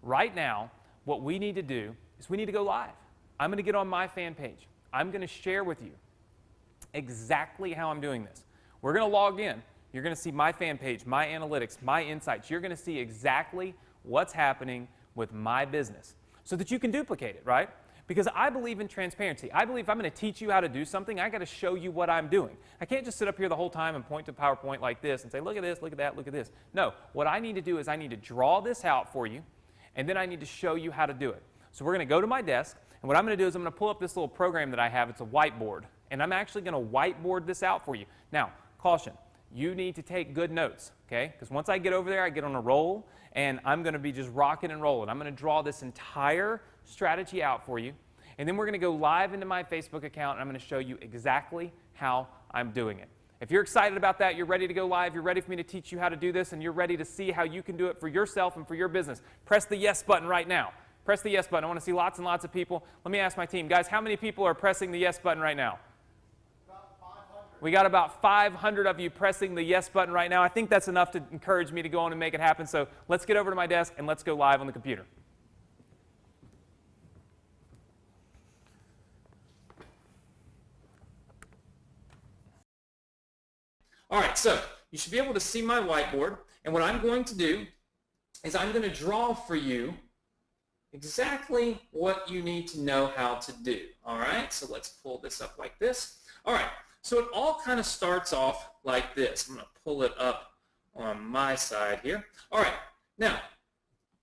Right now, what we need to do is we need to go live. I'm going to get on my fan page. I'm going to share with you exactly how I'm doing this. We're going to log in. You're going to see my fan page, my analytics, my insights. You're going to see exactly what's happening with my business so that you can duplicate it, right? Because I believe in transparency. I believe if I'm going to teach you how to do something, I got to show you what I'm doing. I can't just sit up here the whole time and point to PowerPoint like this and say, look at this, look at that, look at this. No, what I need to do is I need to draw this out for you, and then I need to show you how to do it. So we're going to go to my desk, and what I'm going to do is I'm going to pull up this little program that I have. It's a whiteboard. And I'm actually going to whiteboard this out for you. Now, caution, you need to take good notes, okay? Because once I get over there, I get on a roll, and I'm going to be just rocking and rolling. I'm going to draw this entire strategy out for you, and then we're going to go live into my Facebook account, and I'm going to show you exactly how I'm doing it. If you're excited about that, you're ready to go live, you're ready for me to teach you how to do this, and you're ready to see how you can do it for yourself and for your business, press the yes button right now. Press the yes button. I want to see lots and lots of people. Let me ask my team. Guys, how many people are pressing the yes button right now? We got about 500 of you pressing the yes button right now. I think that's enough to encourage me to go on and make it happen. So let's get over to my desk and let's go live on the computer. All right, so you should be able to see my whiteboard. And what I'm going to do is I'm going to draw for you exactly what you need to know how to do. All right, so let's pull this up like this. All right, so it all kind of starts off like this. I'm going to pull it up on my side here. All right, now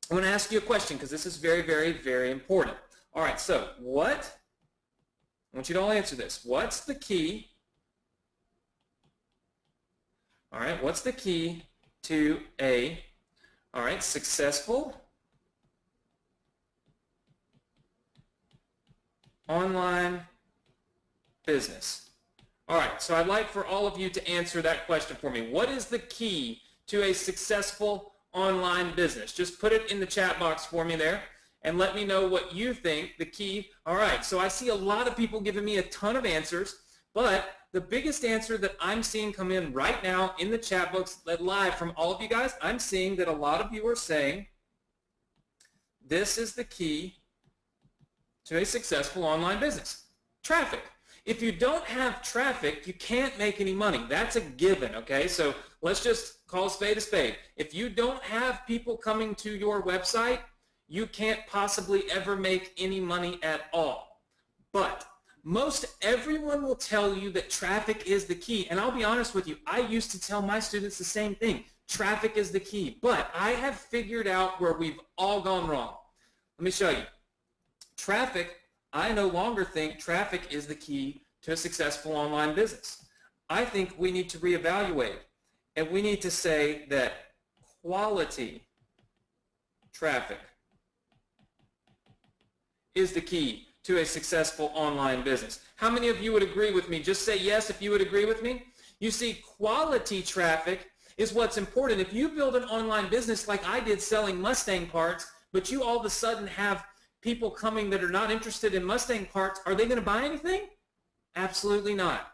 I'm going to ask you a question because this is very, very, very important. All right, so I want you to all answer this. What's the key? All right, what's the key to a, all right, successful online business? All right, so I'd like for all of you to answer that question for me. What is the key to a successful online business? Just put it in the chat box for me there and let me know what you think the key. All right, so I see a lot of people giving me a ton of answers, but the biggest answer that I'm seeing come in right now in the chat box live from all of you guys, I'm seeing that a lot of you are saying this is the key to a successful online business. Traffic. If you don't have traffic, you can't make any money. That's a given, okay? So let's just call a spade a spade. If you don't have people coming to your website, you can't possibly ever make any money at all. But most everyone will tell you that traffic is the key. And I'll be honest with you, I used to tell my students the same thing. Traffic is the key. But I have figured out where we've all gone wrong. Let me show you. Traffic, I no longer think traffic is the key to a successful online business. I think we need to reevaluate, and we need to say that quality traffic is the key to a successful online business. How many of you would agree with me? Just say yes if you would agree with me. You see, quality traffic is what's important. If you build an online business like I did selling Mustang parts, but you all of a sudden have people coming that are not interested in Mustang parts, are they going to buy anything? Absolutely not.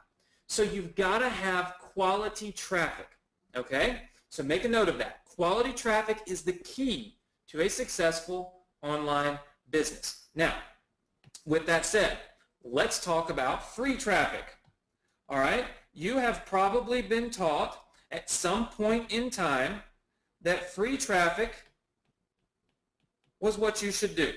So you've got to have quality traffic, okay? So make a note of that. Quality traffic is the key to a successful online business. Now, with that said, let's talk about free traffic. All right? You have probably been taught at some point in time that free traffic was what you should do.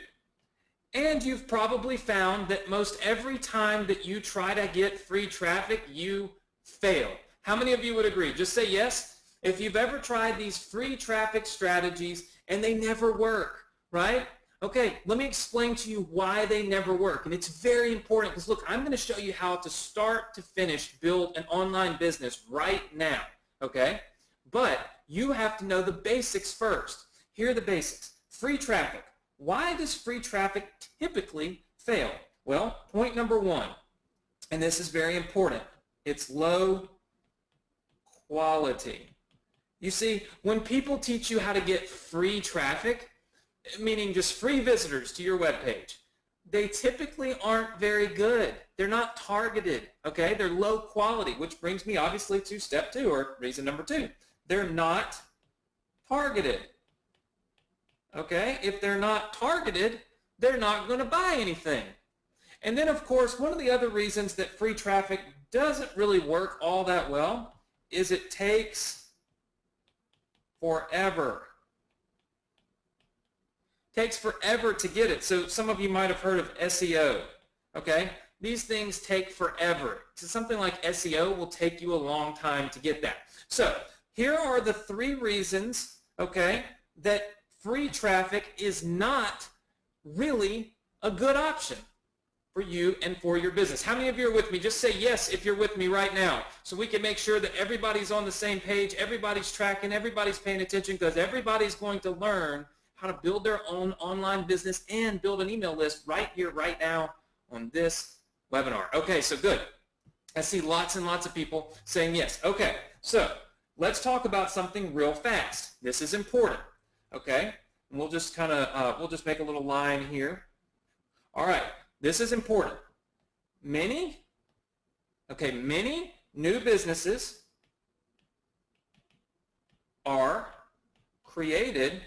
And you've probably found that most every time that you try to get free traffic, you fail. How many of you would agree? Just say yes if you've ever tried these free traffic strategies and they never work, right? Okay, let me explain to you why they never work. And it's very important because, look, I'm going to show you how to start to finish build an online business right now, okay? But you have to know the basics first. Here are the basics. Free traffic. Why does free traffic typically fail? Well, point number one, and this is very important, it's low quality. You see, when people teach you how to get free traffic, meaning just free visitors to your webpage, they typically aren't very good. They're not targeted, okay? They're low quality, which brings me obviously to step two, or reason number two. They're not targeted. Okay, if they're not targeted, they're not going to buy anything. And then, of course, one of the other reasons that free traffic doesn't really work all that well is it takes forever. It takes forever to get it. So some of you might have heard of SEO. Okay, these things take forever. So something like SEO will take you a long time to get that. So here are the three reasons, okay, that free traffic is not really a good option for you and for your business. How many of you are with me? Just say yes if you're with me right now so we can make sure that everybody's on the same page, everybody's tracking, everybody's paying attention, because everybody's going to learn how to build their own online business and build an email list right here, right now on this webinar. Okay, so good. I see lots and lots of people saying yes. Okay, so let's talk about something real fast. This is important. Okay, and we'll just kind of, we'll just make a little line here. All right, this is important. Many new businesses are created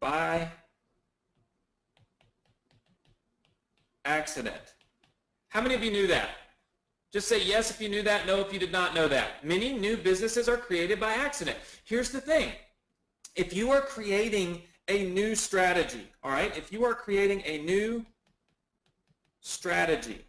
by accident. How many of you knew that? Just say yes if you knew that, no if you did not know that. Many new businesses are created by accident. Here's the thing. if you are creating a new strategy, all right, if you are creating a new strategy,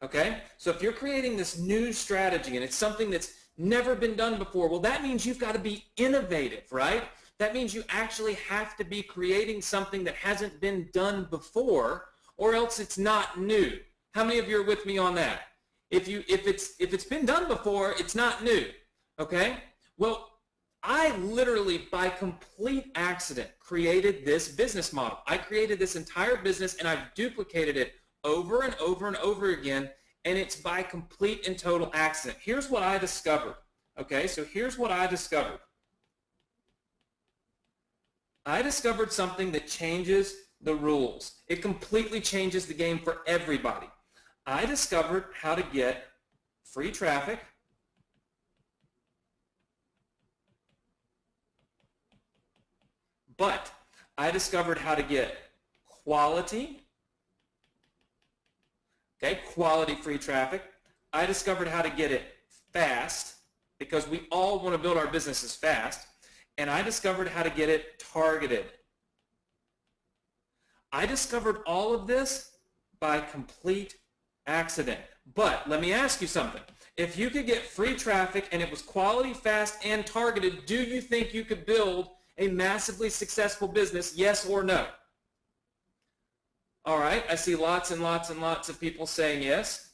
okay, so if you're creating this new strategy and it's something that's never been done before, well, that means you've got to be innovative, right? That means you actually have to be creating something that hasn't been done before, or else it's not new. How many of you are with me on that? If it's been done before, it's not new. Okay? Well, I literally, by complete accident, created this business model. I created this entire business and I've duplicated it over and over and over again, and it's by complete and total accident. Here's what I discovered. Okay? So here's what I discovered. I discovered something that changes the rules. It completely changes the game for everybody. I discovered how to get free traffic, but I discovered how to get quality, okay, quality free traffic. I discovered how to get it fast, because we all want to build our businesses fast. And I discovered how to get it targeted. I discovered all of this by complete accident. But let me ask you something. If you could get free traffic and it was quality, fast, and targeted, do you think you could build a massively successful business, yes or no? All right, I see lots and lots and lots of people saying yes.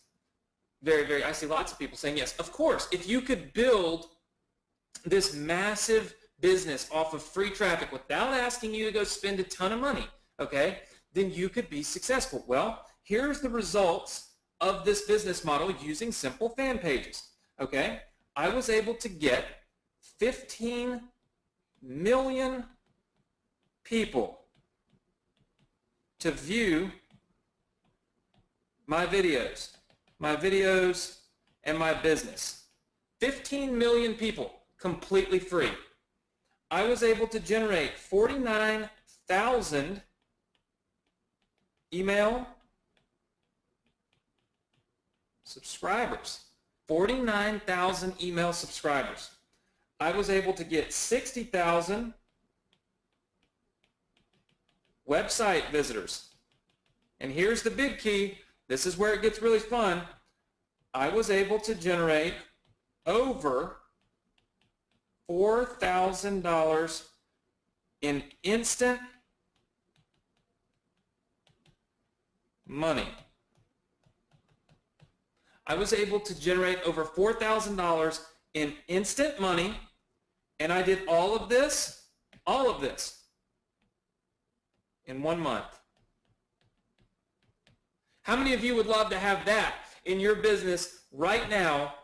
I see lots of people saying yes. Of course, if you could build this massive business off of free traffic without asking you to go spend a ton of money, okay, then you could be successful. Well, here's the results of this business model using simple fan pages, okay? I was able to get 15 million people to view my videos and my business. 15 million people completely free. I was able to generate 49,000 email subscribers. 49,000 email subscribers. I was able to get 60,000 website visitors. And here's the big key. This is where it gets really fun. I was able to generate over $4,000 in instant money. I was able to generate over $4,000 in instant money, and I did all of this in 1 month. How many of you would love to have that in your business right now?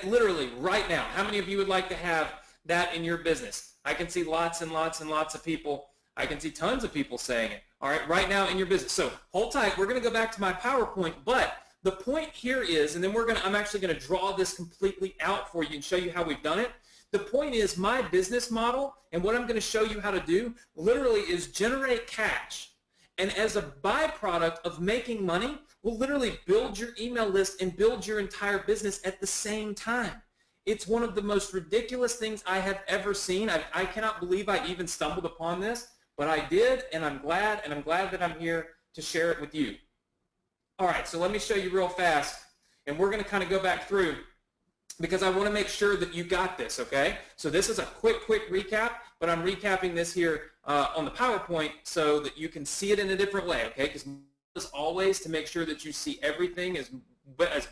Literally right now. How many of you would like to have that in your business? I can see lots and lots and lots of people. I can see tons of people saying it. All right, right now in your business. So hold tight. We're going to go back to my PowerPoint, but the point here is, and then I'm actually going to draw this completely out for you and show you how we've done it. The point is, my business model and what I'm going to show you how to do literally is generate cash. And as a byproduct of making money, we'll literally build your email list and build your entire business at the same time. It's one of the most ridiculous things I have ever seen. I cannot believe I even stumbled upon this, but I did, and I'm glad that I'm here to share it with you. All right, so let me show you real fast, and we're going to kind of go back through because I want to make sure that you got this, okay? So this is a quick recap, but I'm recapping this here on the PowerPoint so that you can see it in a different way, okay? Because as always, to make sure that you see everything as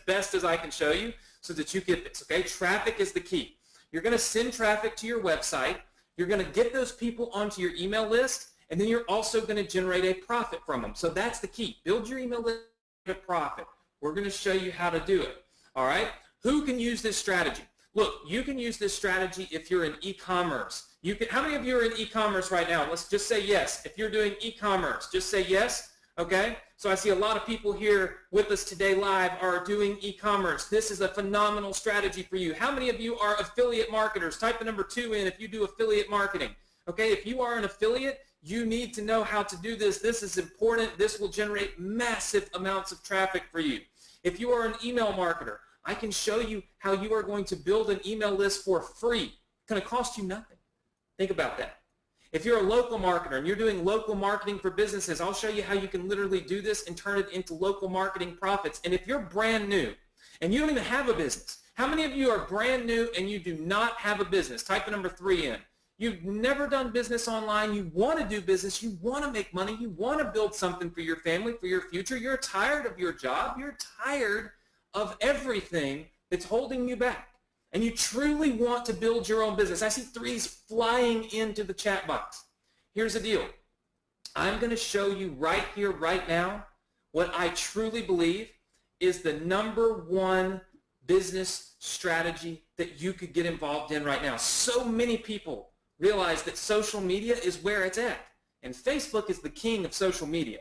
best as I can show you so that you get this, okay? Traffic is the key. You're going to send traffic to your website. You're going to get those people onto your email list, and then you're also going to generate a profit from them. So that's the key. Build your email list, a profit. We're going to show you how to do it, all right? Who can use this strategy? Look, you can use this strategy if you're in e-commerce. How many of you are in e-commerce right now? Let's just say yes. If you're doing e-commerce, just say yes. Okay, so I see a lot of people here with us today live are doing e-commerce. This is a phenomenal strategy for you. How many of you are affiliate marketers? Type the number 2 in if you do affiliate marketing. Okay, if you are an affiliate, you need to know how to do this. This is important. This will generate massive amounts of traffic for you. If you are an email marketer, I can show you how you are going to build an email list for free. It's going to cost you nothing. Think about that. If you're a local marketer and you're doing local marketing for businesses, I'll show you how you can literally do this and turn it into local marketing profits. And if you're brand new and you don't even have a business, how many of you are brand new and you do not have a business? Type the number 3 in. You've never done business online. You want to do business. You want to make money. You want to build something for your family, for your future. You're tired of your job. You're tired of everything that's holding you back. And you truly want to build your own business. I see 3s flying into the chat box. Here's the deal. I'm going to show you right here, right now, what I truly believe is the #1 business strategy that you could get involved in right now. So many people realize that social media is where it's at. And Facebook is the king of social media.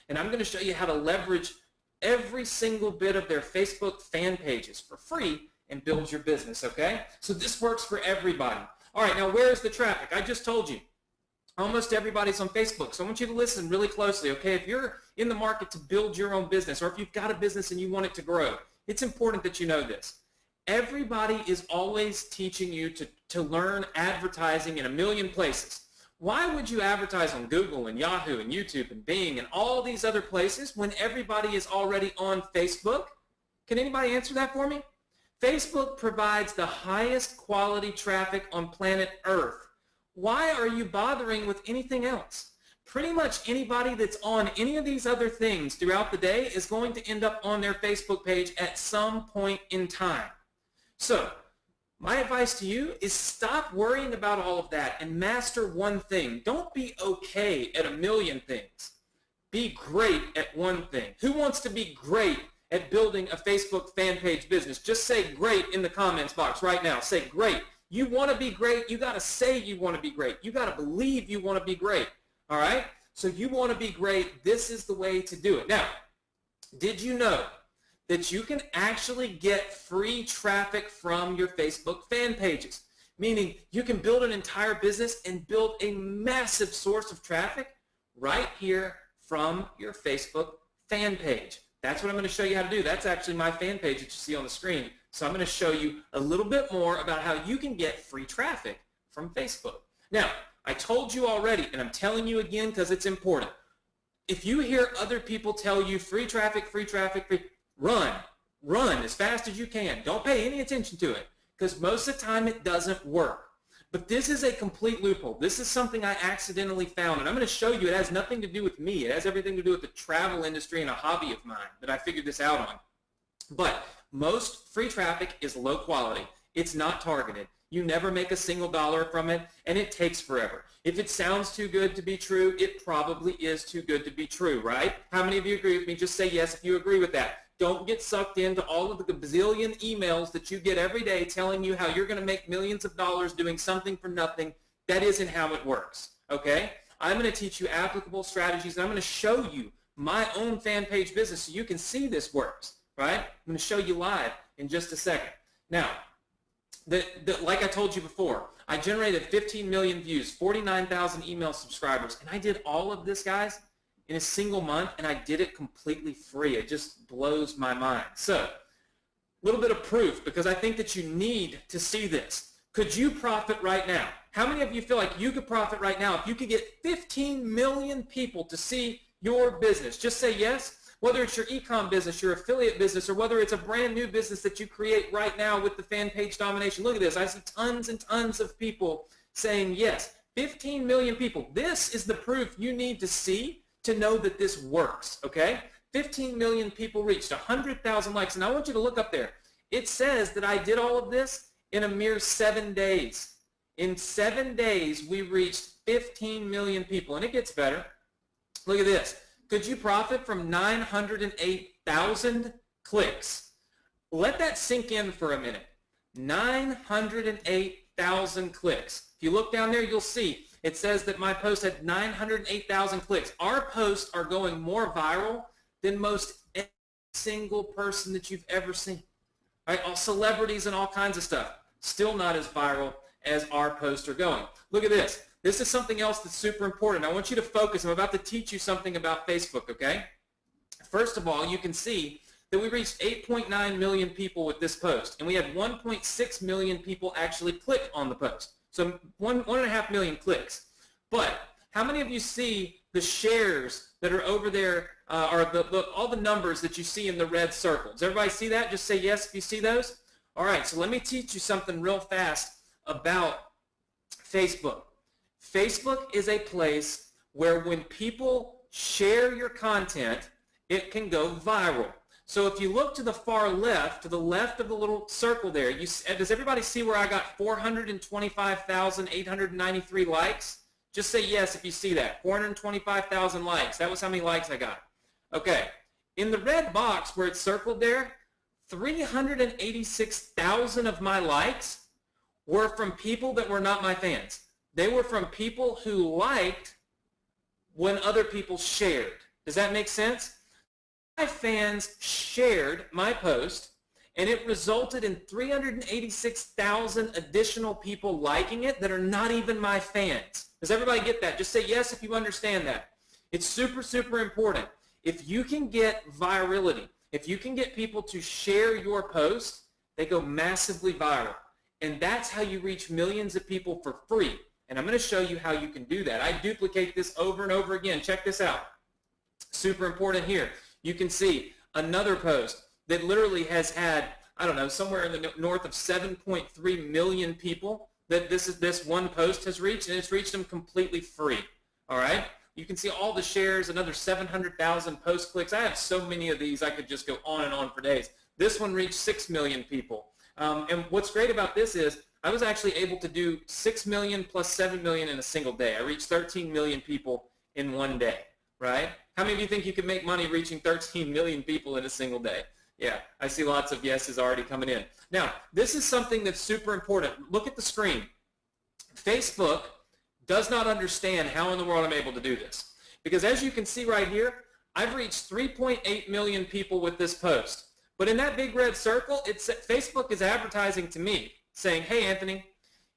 And I'm going to show you how to leverage every single bit of their Facebook fan pages for free and build your business, okay? So this works for everybody. All right, now where's the traffic? I just told you. Almost everybody's on Facebook. So I want you to listen really closely, okay? If you're in the market to build your own business, or if you've got a business and you want it to grow, it's important that you know this. Everybody is always teaching you to learn advertising in a million places. Why would you advertise on Google and Yahoo and YouTube and Bing and all these other places when everybody is already on Facebook? Can anybody answer that for me? Facebook provides the highest quality traffic on planet Earth. Why are you bothering with anything else? Pretty much anybody that's on any of these other things throughout the day is going to end up on their Facebook page at some point in time. So, my advice to you is stop worrying about all of that and master one thing. Don't be okay at a million things. Be great at one thing. Who wants to be great at building a Facebook fan page business? Just say great in the comments box right now. Say great. You want to be great, you got to say you want to be great. You got to believe you want to be great. All right? So you want to be great. This is the way to do it. Now, did you know that you can actually get free traffic from your Facebook fan pages? Meaning you can build an entire business and build a massive source of traffic right here from your Facebook fan page. That's what I'm going to show you how to do. That's actually my fan page that you see on the screen. So I'm going to show you a little bit more about how you can get free traffic from Facebook. Now, I told you already, and I'm telling you again because it's important. If you hear other people tell you free traffic, run as fast as you can. Don't pay any attention to it because most of the time it doesn't work. But this is a complete loophole. This is something I accidentally found, and I'm going to show you it has nothing to do with me. It has everything to do with the travel industry and a hobby of mine that I figured this out on. But most free traffic is low quality. It's not targeted. You never make a single dollar from it, and it takes forever. If it sounds too good to be true, it probably is too good to be true, right? How many of you agree with me? Just say yes if you agree with that. Don't get sucked into all of the bazillion emails that you get every day telling you how you're going to make millions of dollars doing something for nothing. That isn't how it works, okay? I'm going to teach you applicable strategies, and I'm going to show you my own fan page business so you can see this works, right? I'm going to show you live in just a second. Now, like I told you before, I generated 15 million views, 49,000 email subscribers, and I did all of this, guys, in a single month, and I did it completely free. It just blows my mind. So, a little bit of proof, because I think that you need to see this. Could you profit right now? How many of you feel like you could profit right now if you could get 15 million people to see your business? Just say yes. Whether it's your e-com business, your affiliate business, or whether it's a brand new business that you create right now with the fan page domination. Look at this. I see tons and tons of people saying yes. 15 million people. This is the proof you need to see to know that this works, okay? 15 million people reached, 100,000 likes. And I want you to look up there. It says that I did all of this in a mere 7 days. In 7 days, we reached 15 million people. And it gets better. Look at this. Could you profit from 908,000 clicks? Let that sink in for a minute. 908,000 clicks. If you look down there, you'll see it says that my post had 908,000 clicks. Our posts are going more viral than most every single person that you've ever seen. All right, all celebrities and all kinds of stuff. Still not as viral as our posts are going. Look at this. This is something else that's super important. I want you to focus. I'm about to teach you something about Facebook, okay? First of all, you can see that we reached 8.9 million people with this post, and we had 1.6 million people actually click on the post. So 1.5 million clicks. But how many of you see the shares that are over there, or all the numbers that you see in the red circle? Does everybody see that? Just say yes if you see those. All right, so let me teach you something real fast about Facebook. Facebook is a place where when people share your content, it can go viral. So if you look to the far left, to the left of the little circle there, does everybody see where I got 425,893 likes? Just say yes if you see that. 425,000 likes. That was how many likes I got. Okay. In the red box where it's circled there, 386,000 of my likes were from people that were not my fans. They were from people who liked when other people shared. Does that make sense? My fans shared my post, and it resulted in 386,000 additional people liking it that are not even my fans. Does everybody get that? Just say yes if you understand that. It's super, super important. If you can get virality, if you can get people to share your post, they go massively viral. And that's how you reach millions of people for free. And I'm going to show you how you can do that. I duplicate this over and over again. Check this out. Super important here. You can see another post that literally has had, I don't know, somewhere in the north of 7.3 million people that this one post has reached, and it's reached them completely free. All right? You can see all the shares, another 700,000 post clicks. I have so many of these, I could just go on and on for days. This one reached 6 million people. And what's great about this is I was actually able to do 6 million plus 7 million in a single day. I reached 13 million people in one day, right? How many of you think you could make money reaching 13 million people in a single day? Yeah, I see lots of yeses already coming in. Now, this is something that's super important. Look at the screen. Facebook does not understand how in the world I'm able to do this. Because as you can see right here, I've reached 3.8 million people with this post. But in that big red circle, Facebook is advertising to me, saying, hey, Anthony,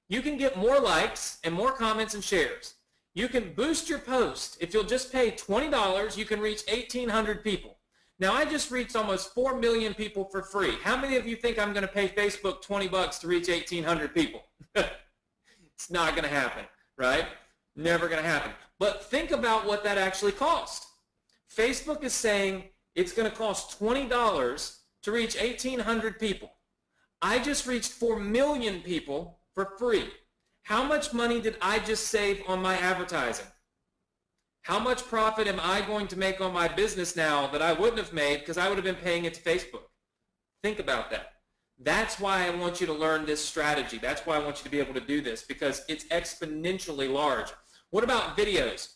you can get more likes and more comments and shares. You can boost your post. If you'll just pay $20, you can reach 1,800 people. Now, I just reached almost 4 million people for free. How many of you think I'm going to pay Facebook $20 to reach 1,800 people? It's not going to happen, right? Never going to happen. But think about what that actually cost. Facebook is saying it's going to cost $20 to reach 1,800 people. I just reached 4 million people for free. How much money did I just save on my advertising? How much profit am I going to make on my business now that I wouldn't have made because I would have been paying it to Facebook? Think about that. That's why I want you to learn this strategy. That's why I want you to be able to do this, because it's exponentially large. What about videos?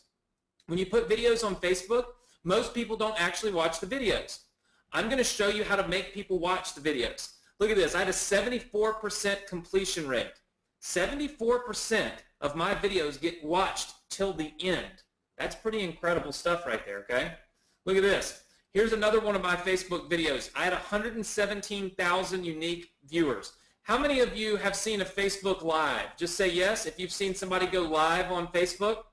When you put videos on Facebook, most people don't actually watch the videos. I'm going to show you how to make people watch the videos. Look at this. I had a 74% completion rate. 74% of my videos get watched till the end. That's pretty incredible stuff right there, okay? Look at this. Here's another one of my Facebook videos. I had 117,000 unique viewers. How many of you have seen a Facebook Live? Just say yes if you've seen somebody go live on Facebook.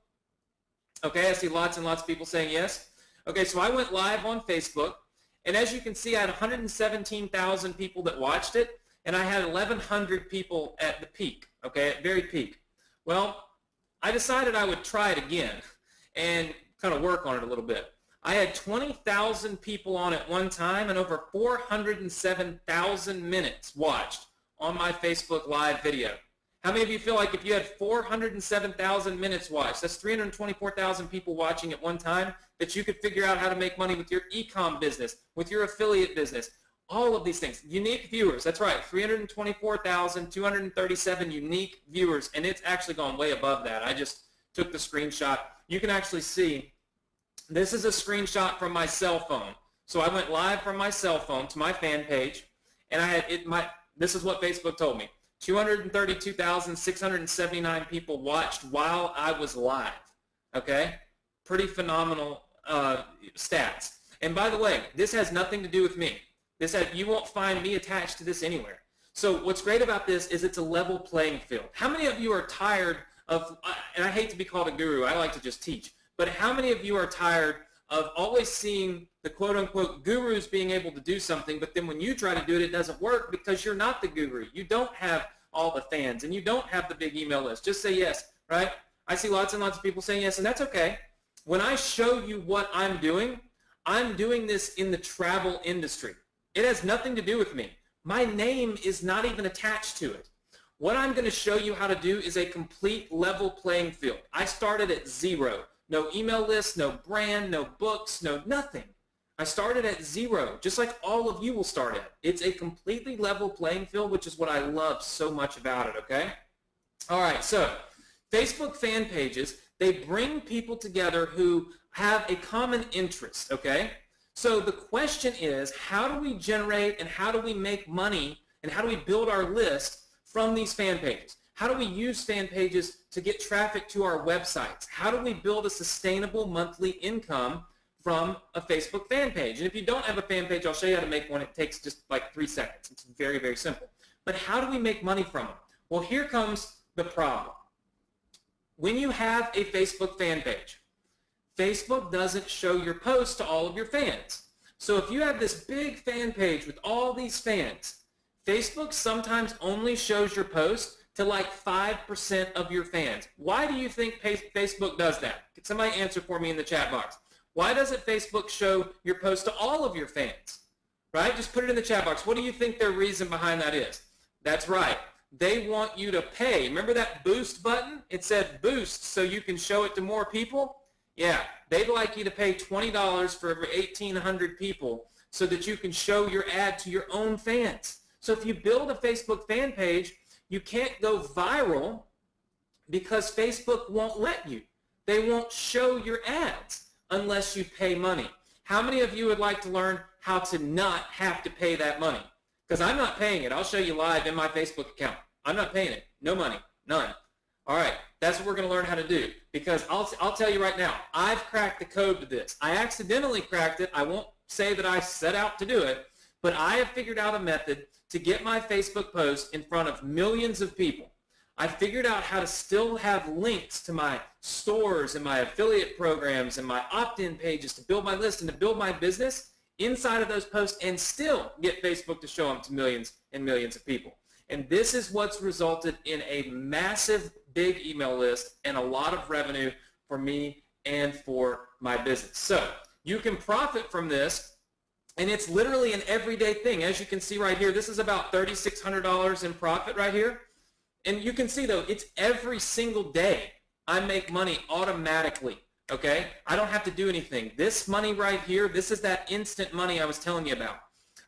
Okay, I see lots and lots of people saying yes. Okay, so I went live on Facebook, and as you can see, I had 117,000 people that watched it, and I had 1,100 people at the peak, okay, at very peak. Well, I decided I would try it again and kind of work on it a little bit. I had 20,000 people on at one time and over 407,000 minutes watched on my Facebook Live video. How many of you feel like if you had 407,000 minutes watched, that's 324,000 people watching at one time, that you could figure out how to make money with your e-com business, with your affiliate business, all of these things. Unique viewers, that's right, 324,237 unique viewers, and it's actually gone way above that. I just took the screenshot. You can actually see, this is a screenshot from my cell phone. So I went live from my cell phone to my fan page, and I had this is what Facebook told me. 232,679 people watched while I was live, okay? Pretty phenomenal stats. And by the way, this has nothing to do with me. You won't find me attached to this anywhere. So what's great about this is it's a level playing field. How many of you are tired of, and I hate to be called a guru, I like to just teach, but how many of you are tired of always seeing the quote-unquote gurus being able to do something, but then when you try to do it, it doesn't work because you're not the guru. You don't have all all the fans and you don't have the big email list, just say yes, right? I see lots and lots of people saying yes, and that's okay. When I show you what I'm doing this in the travel industry. It has nothing to do with me. My name is not even attached to it. What I'm going to show you how to do is a complete level playing field. I started at zero. No email list, no brand, no books, no nothing. I started at zero, just like all of you will start at. It's a completely level playing field, which is what I love so much about it, okay? All right, so Facebook fan pages, they bring people together who have a common interest, okay? So the question is, how do we generate and how do we make money and how do we build our list from these fan pages? How do we use fan pages to get traffic to our websites? How do we build a sustainable monthly income from a Facebook fan page? And if you don't have a fan page, I'll show you how to make one. It takes just like 3 seconds. It's very, very simple. But how do we make money from them? Well, here comes the problem. When you have a Facebook fan page, Facebook doesn't show your posts to all of your fans. So if you have this big fan page with all these fans, Facebook sometimes only shows your post to like 5% of your fans. Why do you think Facebook does that? Can somebody answer for me in the chat box? Why doesn't Facebook show your post to all of your fans? Right? Just put it in the chat box. What do you think their reason behind that is? That's right. They want you to pay. Remember that boost button? It said boost so you can show it to more people? Yeah, they'd like you to pay $20 for every 1,800 people so that you can show your ad to your own fans. So if you build a Facebook fan page, you can't go viral because Facebook won't let you. They won't show your ads unless you pay money. How many of you would like to learn how to not have to pay that money? Because I'm not paying it. I'll show you live in my Facebook account. I'm not paying it. No money. None. All right. That's what we're going to learn how to do. Because I'll tell you right now, I've cracked the code to this. I accidentally cracked it. I won't say that I set out to do it. But I have figured out a method to get my Facebook post in front of millions of people. I figured out how to still have links to my stores and my affiliate programs and my opt-in pages to build my list and to build my business inside of those posts and still get Facebook to show them to millions and millions of people. And this is what's resulted in a massive big email list and a lot of revenue for me and for my business. So you can profit from this, and it's literally an everyday thing. As you can see right here, this is about $3,600 in profit right here. And you can see, though, it's every single day I make money automatically, okay? I don't have to do anything. This money right here, this is that instant money I was telling you about.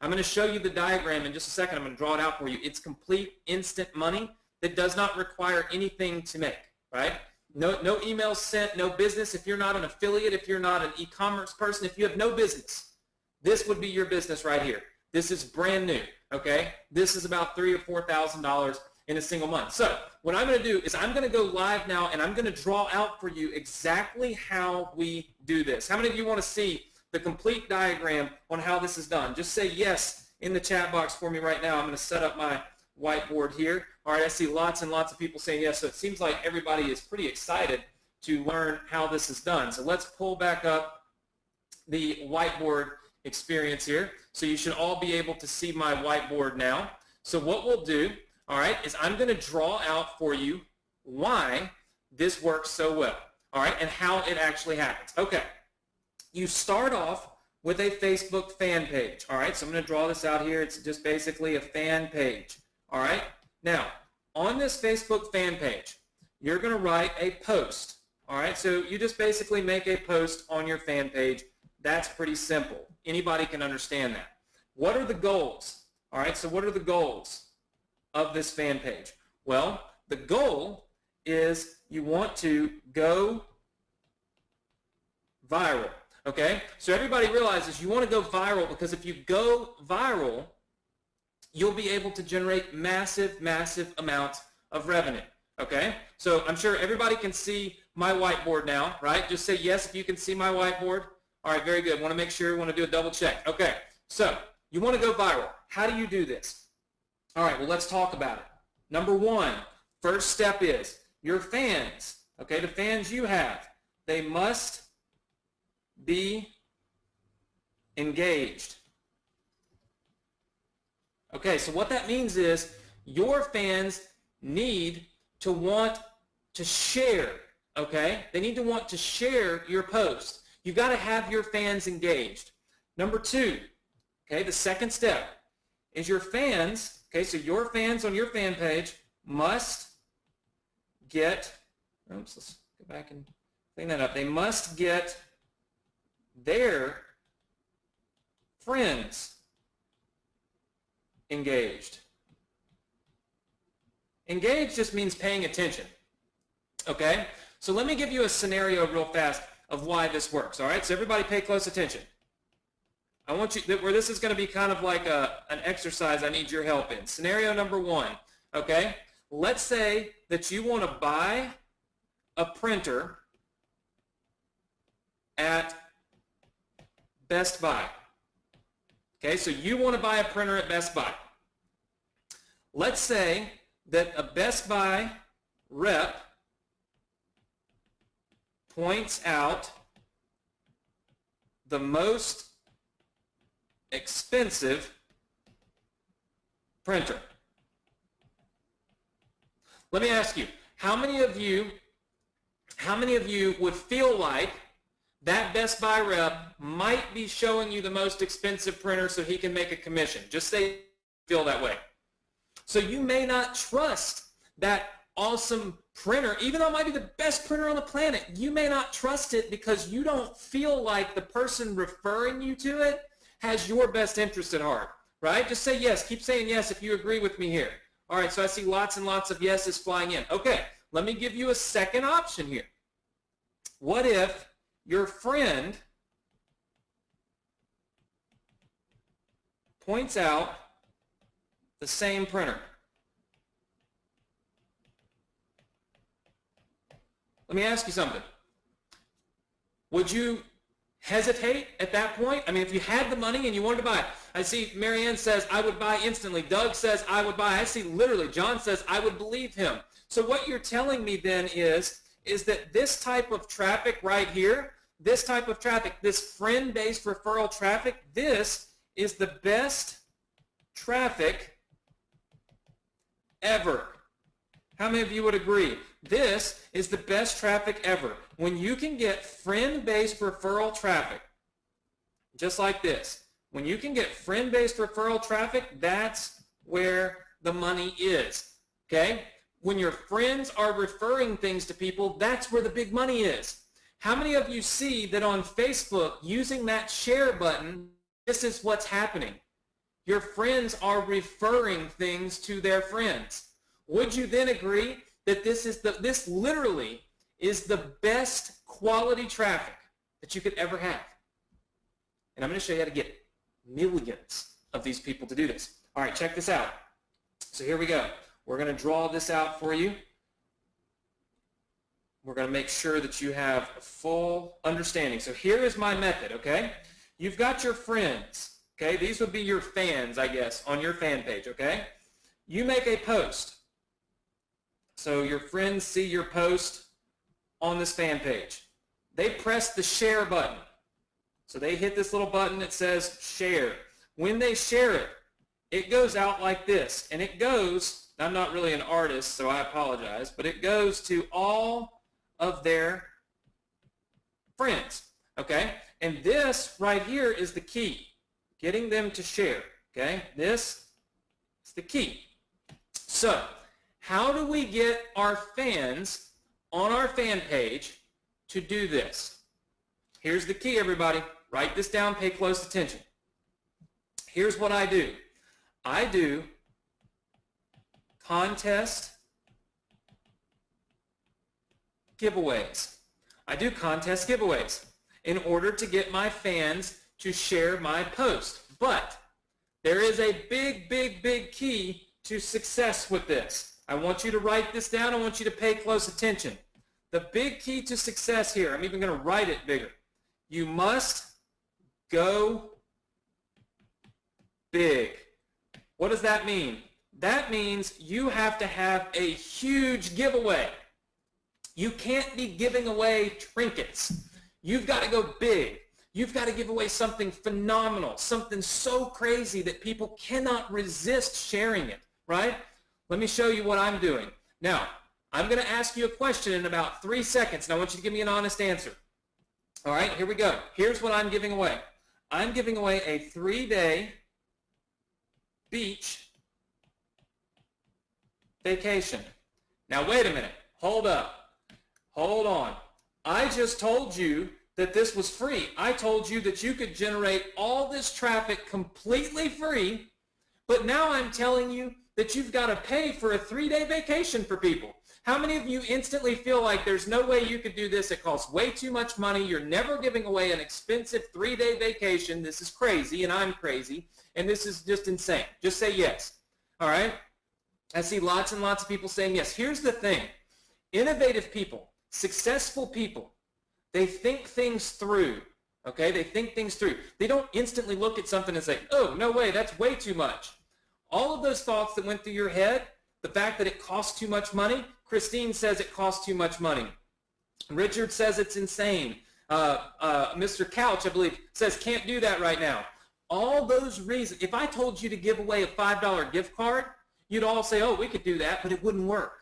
I'm going to show you the diagram in just a second. I'm going to draw it out for you. It's complete instant money that does not require anything to make, right? No emails sent, no business. If you're not an affiliate, if you're not an e-commerce person, if you have no business, this would be your business right here. This is brand new, okay? This is about $3,000 or $4,000 in a single month. So what I'm going to do is I'm going to go live now, and I'm going to draw out for you exactly how we do this. How many of you want to see the complete diagram on how this is done? Just say yes in the chat box for me right now. I'm going to set up my whiteboard here. All right, I see lots and lots of people saying yes, so it seems like everybody is pretty excited to learn how this is done. So let's pull back up the whiteboard experience here. So you should all be able to see my whiteboard now. So what we'll do, all right, is I'm going to draw out for you why this works so well, all right, and how it actually happens. Okay, you start off with a Facebook fan page, all right, so I'm going to draw this out here. It's just basically a fan page, all right. Now, on this Facebook fan page, you're going to write a post, all right, so you just basically make a post on your fan page. That's pretty simple. Anybody can understand that. What are the goals? All right, so what are the goals of this fan page? Well, the goal is you want to go viral, okay? So everybody realizes you want to go viral because if you go viral, you'll be able to generate massive, massive amounts of revenue, okay? So I'm sure everybody can see my whiteboard now, right? Just say yes if you can see my whiteboard. All right, very good. Want to make sure, want to do a double check. Okay, so you want to go viral. How do you do this? All right, well, let's talk about it. Number one, first step is your fans, okay, the fans you have, they must be engaged. Okay, so what that means is your fans need to want to share, okay? They need to want to share your post. You've got to have your fans engaged. Number 2, okay, the second step is your fans, okay, so your fans on your fan page must get, oops, let's go back and clean that up. They must get their friends engaged. Engaged just means paying attention, okay? So let me give you a scenario real fast of why this works, all right? So everybody pay close attention. I want you, where this is going to be kind of like an exercise I need your help in. Scenario number 1, okay? Let's say that you want to buy a printer at Best Buy. Okay, so you want to buy a printer at Best Buy. Let's say that a Best Buy rep points out the most expensive printer. Let me ask you, how many of you would feel like that Best Buy rep might be showing you the most expensive printer so he can make a commission? Just say you feel that way. So you may not trust that awesome printer, even though it might be the best printer on the planet. You may not trust it because you don't feel like the person referring you to it has your best interest at heart, right? Just say yes. Keep saying yes if you agree with me here. All right, so I see lots and lots of yeses flying in. Okay, let me give you a second option here. What if your friend points out the same printer? Let me ask you something. Would you hesitate at that point? I mean, if you had the money and you wanted to buy it. I see Marianne says, I would buy instantly. Doug says, I would buy. I see literally, John says, I would believe him. So what you're telling me then is that this type of traffic right here, this type of traffic, this friend-based referral traffic, this is the best traffic ever. How many of you would agree? This is the best traffic ever. When you can get friend-based referral traffic, just like this, when you can get friend-based referral traffic, that's where the money is, okay? When your friends are referring things to people, that's where the big money is. How many of you see that on Facebook, using that share button, this is what's happening? Your friends are referring things to their friends. Would you then agree that this literally is the best quality traffic that you could ever have? And I'm going to show you how to get millions of these people to do this. All right, check this out. So here we go. We're going to draw this out for you. We're going to make sure that you have a full understanding. So here is my method, okay? You've got your friends, okay? These would be your fans, I guess, on your fan page, okay? You make a post. So your friends see your post on this fan page. They press the share button. So they hit this little button that says share. When they share it, it goes out like this. And it goes, I'm not really an artist, so I apologize, but it goes to all of their friends, okay? And this right here is the key, getting them to share, okay? This is the key. So how do we get our fans on our fan page to do this? Here's the key, everybody. Write this down, pay close attention. Here's what I do. I do contest giveaways. I do contest giveaways in order to get my fans to share my post. But there is a big, big, big key to success with this. I want you to write this down. I want you to pay close attention. The big key to success here, I'm even going to write it bigger. You must go big. What does that mean? That means you have to have a huge giveaway. You can't be giving away trinkets. You've got to go big. You've got to give away something phenomenal, something so crazy that people cannot resist sharing it, right? Let me show you what I'm doing. Now, I'm going to ask you a question in about 3 seconds, and I want you to give me an honest answer. All right, here we go. Here's what I'm giving away. I'm giving away a 3-day beach vacation. Now, wait a minute. Hold up. Hold on. I just told you that this was free. I told you that you could generate all this traffic completely free, but now I'm telling you that you've got to pay for a 3-day vacation for people. How many of you instantly feel like there's no way you could do this? It costs way too much money. You're never giving away an expensive 3-day vacation. This is crazy, and I'm crazy, and this is just insane. Just say yes. All right? I see lots and lots of people saying yes. Here's the thing. Innovative people, successful people, they think things through, okay? They think things through. They don't instantly look at something and say, oh, no way, that's way too much. All of those thoughts that went through your head, the fact that it costs too much money, Christine says it costs too much money. Richard says it's insane. Mr. Couch, I believe, says can't do that right now. All those reasons, if I told you to give away a $5 gift card, you'd all say, oh, we could do that, but it wouldn't work.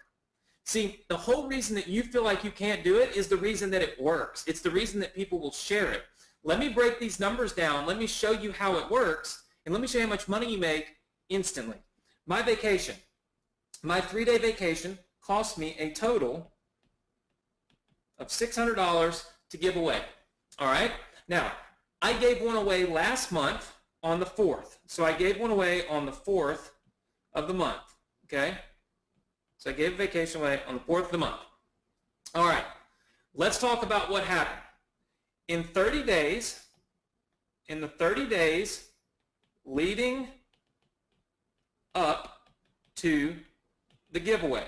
See, the whole reason that you feel like you can't do it is the reason that it works. It's the reason that people will share it. Let me break these numbers down. Let me show you how it works, and let me show you how much money you make instantly. My vacation, my 3-day vacation cost me a total of $600 to give away. All right? Now, I gave one away last month on the 4th. So I gave one away on the 4th of the month. Okay? So I gave a vacation away on the 4th of the month. All right. Let's talk about what happened. In 30 days, in the 30 days leading up to the giveaway.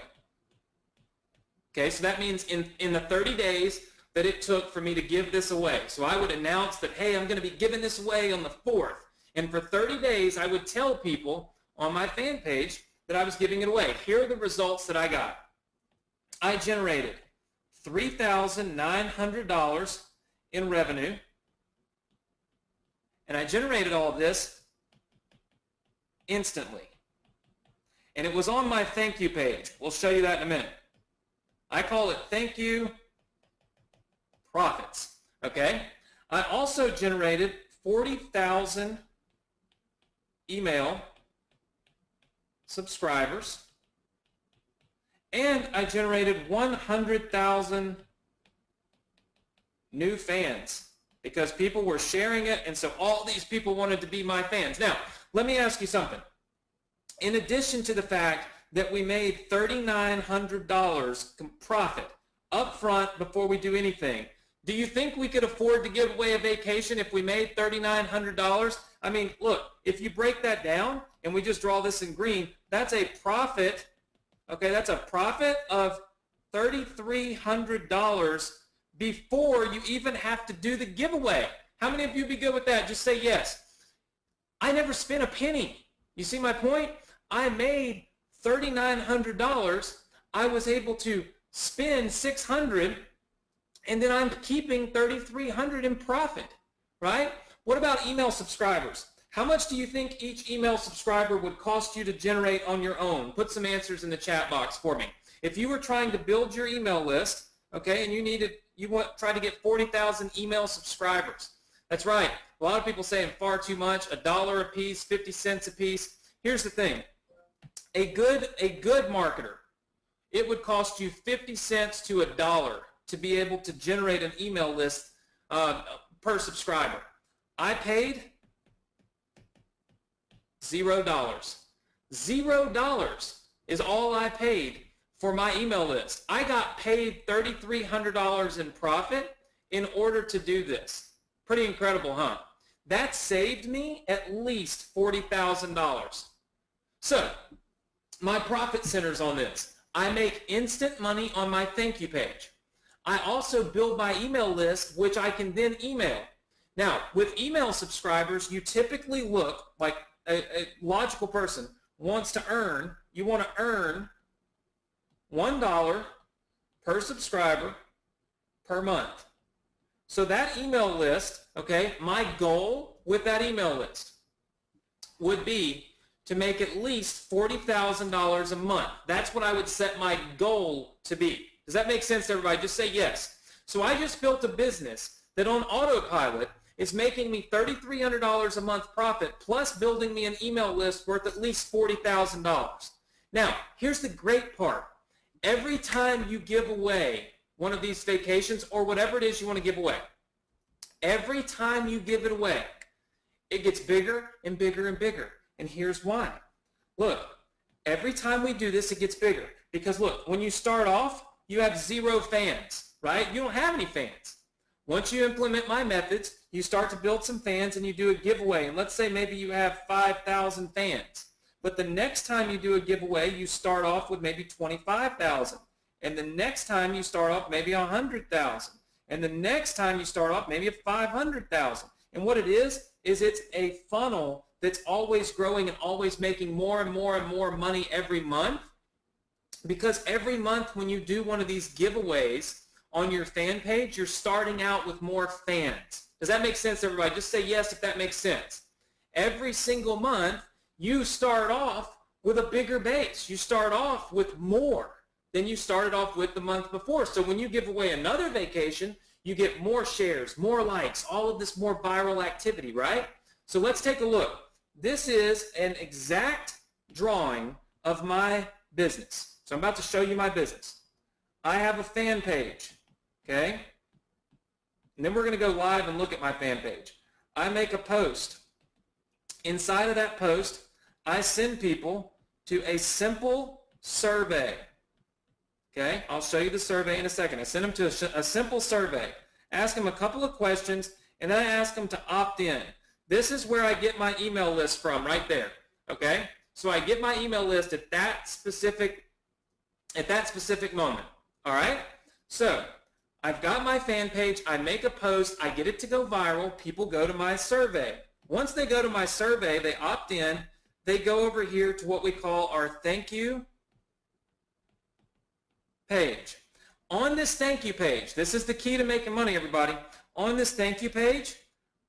Okay, so that means in the 30 days that it took for me to give this away. So I would announce that, hey, I'm going to be giving this away on the 4th. And for 30 days, I would tell people on my fan page that I was giving it away. Here are the results that I got. I generated $3,900 in revenue. And I generated all of this instantly. And it was on my thank you page. We'll show you that in a minute. I call it thank you profits. Okay? I also generated 40,000 email subscribers. And I generated 100,000 new fans because people were sharing it, and so all these people wanted to be my fans. Now, let me ask you something. In addition to the fact that we made $3,900 profit up front before we do anything, do you think we could afford to give away a vacation if we made $3,900? I mean, look, if you break that down and we just draw this in green, that's a profit, okay, that's a profit of $3,300 before you even have to do the giveaway. How many of you would be good with that? Just say yes. I never spent a penny. You see my point? I made $3,900. I was able to spend $600, and then I'm keeping $3,300 in profit, right? What about email subscribers? How much do you think each email subscriber would cost you to generate on your own? Put some answers in the chat box for me. If you were trying to build your email list, okay, and try to get 40,000 email subscribers. That's right. A lot of people saying far too much, $1 a piece, 50 cents a piece. Here's the thing. A good marketer, it would cost you 50 cents to $1 to be able to generate an email list per subscriber. I paid $0. $0 is all I paid for my email list. I got paid $3,300 in profit in order to do this. Pretty incredible, huh? That saved me at least $40,000. So, my profit centers on this. I make instant money on my thank you page. I also build my email list, which I can then email. Now, with email subscribers, you typically look like a logical person wants to earn, you want to earn $1 per subscriber per month. So that email list, okay, my goal with that email list would be to make at least $40,000 a month. That's what I would set my goal to be. Does that make sense to everybody? Just say yes. So I just built a business that on autopilot is making me $3,300 a month profit plus building me an email list worth at least $40,000. Now, here's the great part. Every time you give away one of these vacations or whatever it is you want to give away, every time you give it away, it gets bigger and bigger and bigger. And here's why. Look, every time we do this, it gets bigger. Because look, when you start off, you have 0 fans, right? You don't have any fans. Once you implement my methods, you start to build some fans and you do a giveaway. And let's say maybe you have 5,000 fans. But the next time you do a giveaway, you start off with maybe 25,000. And the next time you start off maybe 100,000. And the next time you start off maybe 500,000. And what it is it's a funnel that's always growing and always making more and more and more money every month. Because every month when you do one of these giveaways on your fan page, you're starting out with more fans. Does that make sense, everybody? Just say yes if that makes sense. Every single month, you start off with a bigger base. You start off with more than you started off with the month before. So when you give away another vacation, you get more shares, more likes, all of this more viral activity, right? So let's take a look. This is an exact drawing of my business. So I'm about to show you my business. I have a fan page, okay? And then we're going to go live and look at my fan page. I make a post. Inside of that post, I send people to a simple survey. Okay, I'll show you the survey in a second. I send them to a simple survey. Ask them a couple of questions, and then I ask them to opt in. This is where I get my email list from, right there. Okay, so I get my email list at that specific moment. All right, so I've got my fan page. I make a post. I get it to go viral. People go to my survey. Once they go to my survey, they opt in. They go over here to what we call our thank you page. On this thank you page, this is the key to making money, everybody. On this thank you page,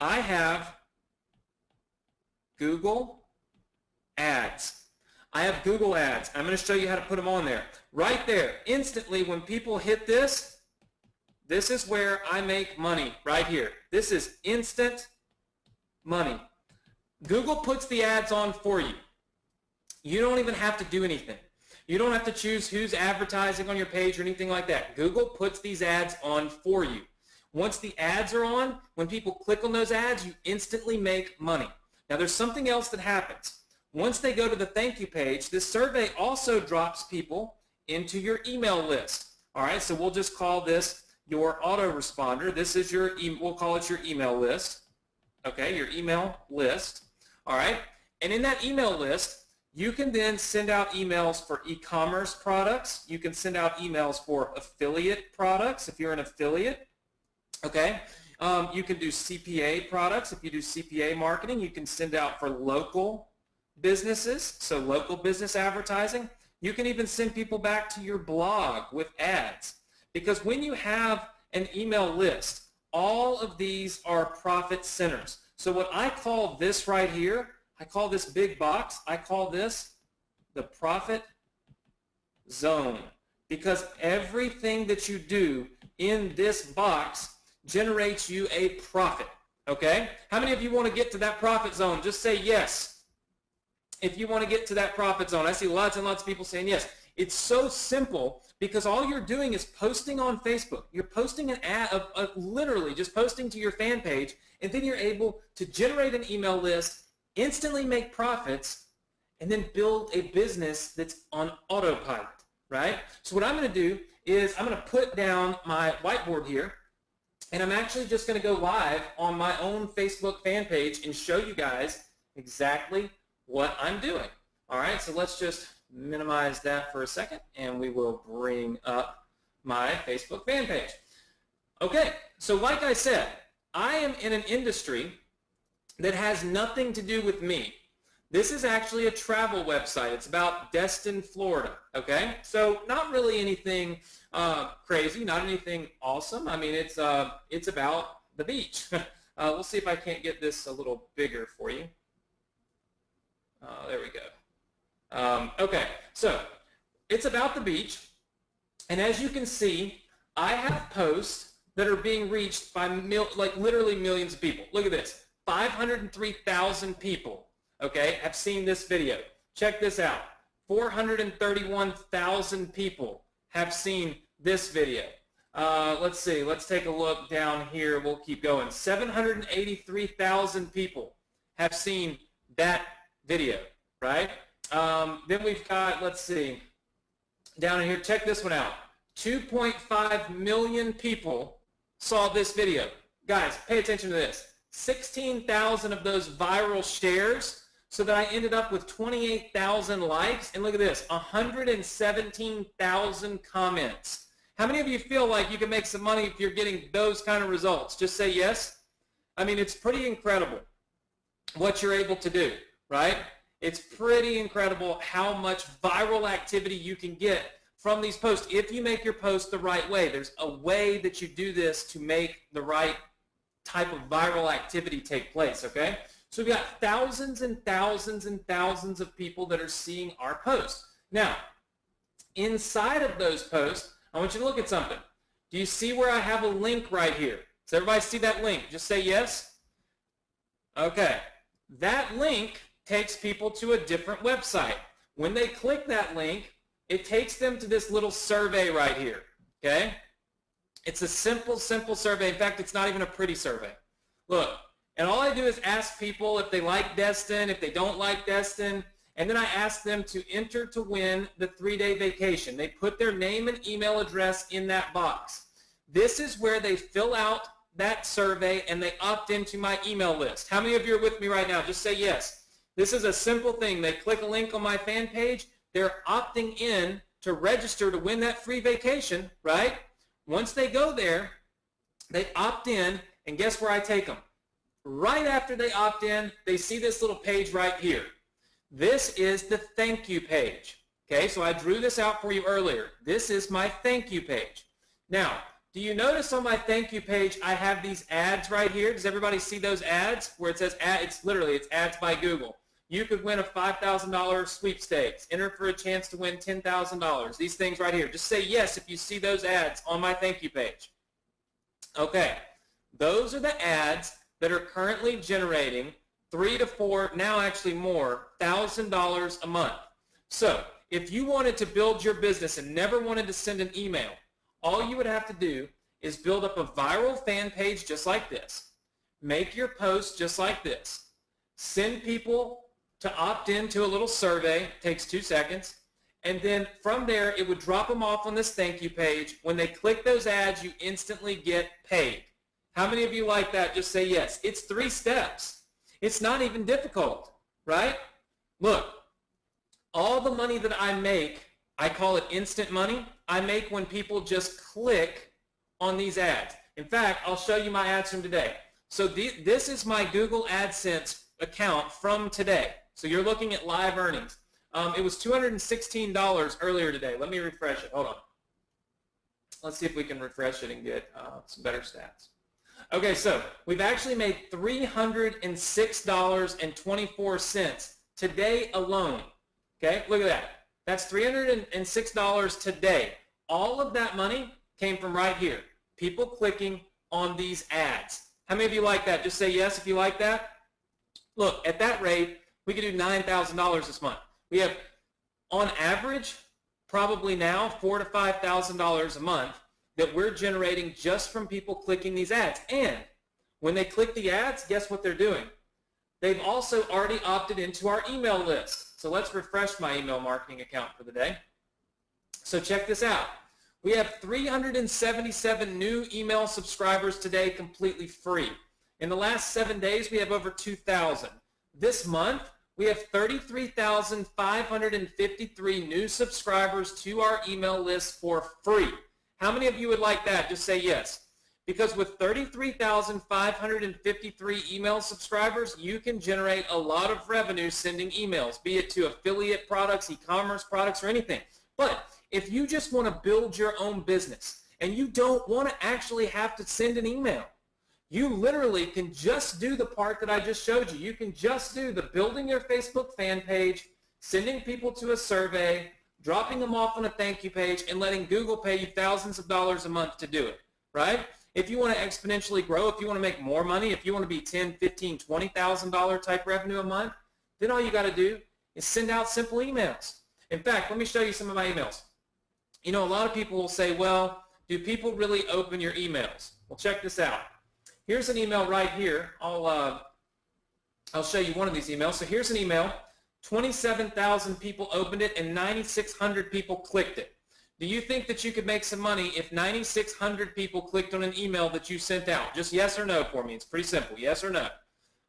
I have Google Ads. I have Google Ads. I'm going to show you how to put them on there. Right there, instantly when people hit this, this is where I make money right here. This is instant money. Google puts the ads on for you. You don't even have to do anything. You don't have to choose who's advertising on your page or anything like that. Google puts these ads on for you. Once the ads are on, when people click on those ads, you instantly make money. Now there's something else that happens. Once they go to the thank you page, this survey also drops people into your email list. All right, so we'll just call this your autoresponder. This is your, we'll call it your email list. Okay, your email list. All right, and in that email list, you can then send out emails for e-commerce products. You can send out emails for affiliate products if you're an affiliate. Okay, you can do CPA products. If you do CPA marketing, you can send out for local businesses, so local business advertising. You can even send people back to your blog with ads. Because when you have an email list, all of these are profit centers. So what I call this right here, I call this big box, I call this the profit zone. Because everything that you do in this box generates you a profit. Okay? How many of you want to get to that profit zone? Just say yes. If you want to get to that profit zone. I see lots and lots of people saying yes. It's so simple because all you're doing is posting on Facebook. You're posting an ad of literally just posting to your fan page, and then you're able to generate an email list, instantly make profits, and then build a business that's on autopilot, right? So what I'm going to do is I'm going to put down my whiteboard here, and I'm actually just going to go live on my own Facebook fan page and show you guys exactly what I'm doing. All right, so let's just minimize that for a second, and we will bring up my Facebook fan page. Okay, so like I said, I am in an industry that has nothing to do with me. This is actually a travel website. It's about Destin, Florida, okay? So not really anything crazy, not anything awesome. I mean, it's about the beach. We'll see if I can't get this a little bigger for you. There we go. Okay, so it's about the beach. And as you can see, I have posts that are being reached by literally millions of people. Look at this. 503,000 people, okay, have seen this video. Check this out. 431,000 people have seen this video. Let's see. Let's take a look down here. We'll keep going. 783,000 people have seen that video, right? Then we've got, let's see, down in here, check this one out. 2.5 million people saw this video. Guys, pay attention to this. 16,000 of those viral shares, so that I ended up with 28,000 likes. And look at this, 117,000 comments. How many of you feel like you can make some money if you're getting those kind of results? Just say yes. I mean, it's pretty incredible what you're able to do, right? It's pretty incredible how much viral activity you can get from these posts if you make your post the right way. There's a way that you do this to make the right type of viral activity take place, okay? So we've got thousands and thousands and thousands of people that are seeing our posts. Now, inside of those posts, I want you to look at something. Do you see where I have a link right here? Does everybody see that link? Just say yes. Okay. That link takes people to a different website. When they click that link, it takes them to this little survey right here, okay? It's a simple survey. In fact, it's not even a pretty survey. Look, and all I do is ask people if they like Destin, if they don't like Destin, and then I ask them to enter to win the 3-day vacation. They put their name and email address in that box. This is where they fill out that survey and they opt into my email list. How many of you are with me right now? Just say yes. This is a simple thing. They click a link on my fan page. They're opting in to register to win that free vacation, right? Once they go there, they opt in, and guess where I take them? Right after they opt in, they see this little page right here. This is the thank you page. Okay, so I drew this out for you earlier. This is my thank you page. Now, do you notice on my thank you page I have these ads right here? Does everybody see those ads where it says it's ads by Google? You could win a $5,000 sweepstakes. Enter for a chance to win $10,000. These things right here. Just say yes if you see those ads on my thank you page. Okay, those are the ads that are currently generating $3,000 to $4,000, now actually more, $1,000 a month. So if you wanted to build your business and never wanted to send an email, all you would have to do is build up a viral fan page just like this. Make your post just like this. Send people to opt into a little survey. It takes 2 seconds. And then from there, it would drop them off on this thank you page. When they click those ads, you instantly get paid. How many of you like that? Just say yes. It's 3 steps. It's not even difficult, right? Look, all the money that I make, I call it instant money, I make when people just click on these ads. In fact, I'll show you my ads from today. So this is my Google AdSense account from today. So you're looking at live earnings. It was $216 earlier today. Let me refresh it. Hold on. Let's see if we can refresh it and get some better stats. Okay, so we've actually made $306.24 today alone. Okay, look at that. That's $306 today. All of that money came from right here. People clicking on these ads. How many of you like that? Just say yes if you like that. Look, at that rate, we could do $9,000 this month. We have, on average, probably now $4,000 to $5,000 a month that we're generating just from people clicking these ads. And when they click the ads, guess what they're doing? They've also already opted into our email list. So let's refresh my email marketing account for the day. So check this out. We have 377 new email subscribers today completely free. In the last 7 days, we have over 2,000. This month, we have 33,553 new subscribers to our email list for free. How many of you would like that? Just say yes. Because with 33,553 email subscribers, you can generate a lot of revenue sending emails, be it to affiliate products, e-commerce products, or anything. But if you just want to build your own business and you don't want to actually have to send an email, You literally can just do the part that I just showed you. You can just do the building your Facebook fan page, sending people to a survey, dropping them off on a thank you page, and letting Google pay you thousands of dollars a month to do it, right? If you want to exponentially grow, if you want to make more money, if you want to be $10, $15, $20,000 type revenue a month, then all you got to do is send out simple emails. In fact, let me show you some of my emails. You know, a lot of people will say, well, do people really open your emails? Well, check this out. Here's an email right here. I'll show you one of these emails. So here's an email. 27,000 people opened it and 9,600 people clicked it. Do you think that you could make some money if 9,600 people clicked on an email that you sent out? Just yes or no for me. It's pretty simple. Yes or no.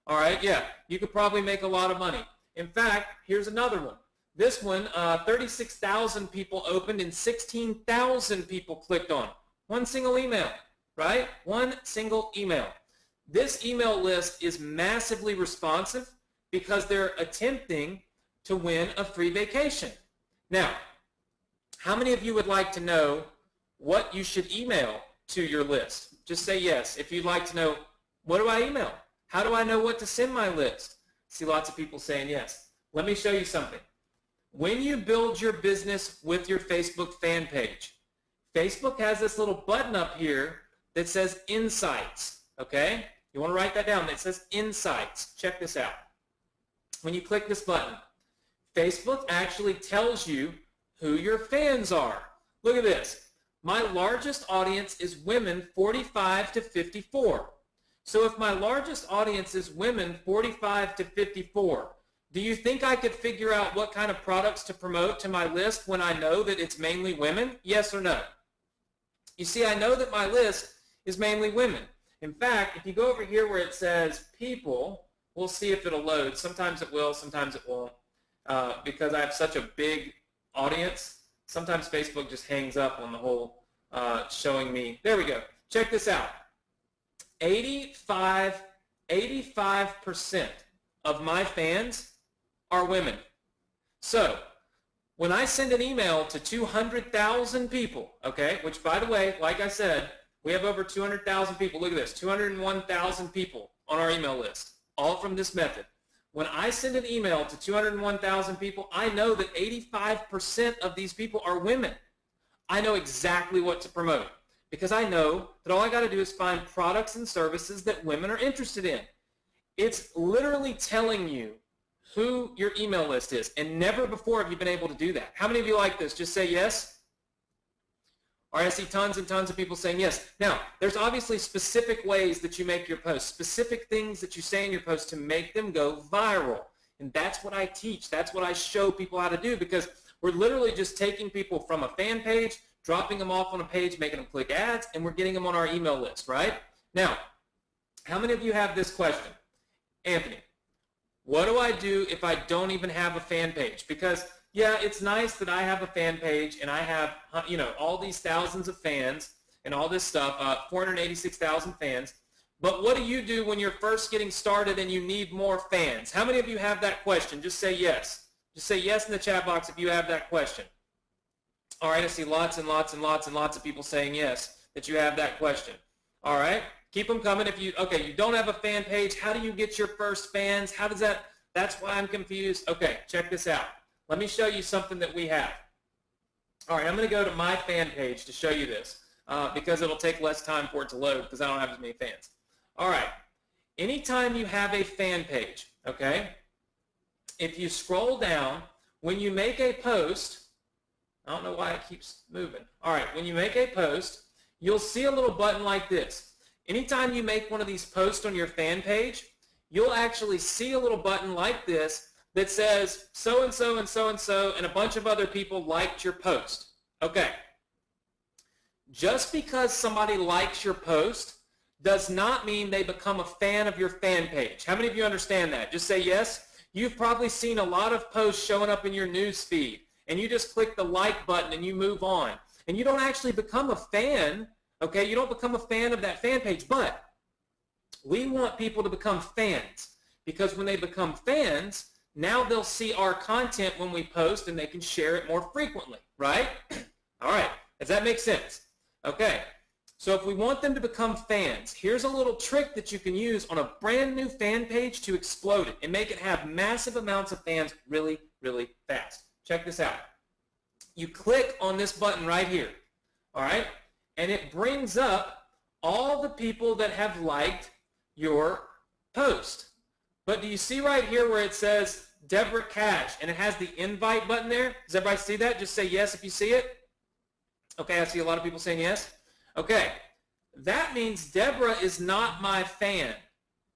All right, yeah. You could probably make a lot of money. In fact, here's another one. This one, 36,000 people opened and 16,000 people clicked on. One single email, right? One single email. This email list is massively responsive because they're attempting to win a free vacation. Now, how many of you would like to know what you should email to your list? Just say yes. If you'd like to know, what do I email? How do I know what to send my list? See lots of people saying yes. Let me show you something. When you build your business with your Facebook fan page, Facebook has this little button up here that says Insights, okay? You want to write that down. It says Insights. Check this out. When you click this button, Facebook actually tells you who your fans are. Look at this. My largest audience is women 45 to 54. So if my largest audience is women 45 to 54, do you think I could figure out what kind of products to promote to my list when I know that it's mainly women? Yes or no? You see, I know that my list is mainly women. In fact, if you go over here where it says people, we'll see if it'll load. Sometimes it will, sometimes it won't. Because I have such a big audience, sometimes Facebook just hangs up on the whole showing me. There we go. Check this out. 85% of my fans are women. So when I send an email to 200,000 people, okay, which by the way, like I said, we have over 200,000 people. Look at this, 201,000 people on our email list, all from this method. When I send an email to 201,000 people, I know that 85% of these people are women. I know exactly what to promote because I know that all I got to do is find products and services that women are interested in. It's literally telling you who your email list is, and never before have you been able to do that. How many of you like this? Just say yes. All right, I see tons and tons of people saying yes. Now, there's obviously specific ways that you make your posts, specific things that you say in your posts to make them go viral. And that's what I teach. That's what I show people how to do because we're literally just taking people from a fan page, dropping them off on a page, making them click ads, and we're getting them on our email list, right? Now, how many of you have this question? Anthony, what do I do if I don't even have a fan page? Because yeah, it's nice that I have a fan page and I have, you know, all these thousands of fans and all this stuff, 486,000 fans. But what do you do when you're first getting started and you need more fans? How many of you have that question? Just say yes. Just say yes in the chat box if you have that question. All right, I see lots and lots and lots and lots of people saying yes, that you have that question. All right, keep them coming. If you, okay, you don't have a fan page, how do you get your first fans? How does that, that's why I'm confused. Okay, check this out. Let me show you something that we have. All right, I'm going to go to my fan page to show you this because it'll take less time for it to load because I don't have as many fans. All right, anytime you have a fan page, okay, if you scroll down, when you make a post, I don't know why it keeps moving. All right, when you make a post, you'll see a little button like this. Anytime you make one of these posts on your fan page, you'll actually see a little button like this that says so-and-so and so-and-so and a bunch of other people liked your post. Okay. Just because somebody likes your post does not mean they become a fan of your fan page. How many of you understand that? Just say yes. You've probably seen a lot of posts showing up in your news feed, and you just click the like button and you move on. And you don't actually become a fan, okay? You don't become a fan of that fan page, but we want people to become fans because when they become fans, now they'll see our content when we post and they can share it more frequently, right? All right, does that make sense? Okay, So if we want them to become fans, here's a little trick that you can use on a brand new fan page to explode it and make it have massive amounts of fans really, really fast. Check this out. You click on this button right here, all right? And it brings up all the people that have liked your post. But do you see right here where it says Deborah Cash and it has the invite button there? Does everybody see that? Just say yes if you see it. Okay, I see a lot of people saying yes. Okay, that means Deborah is not my fan.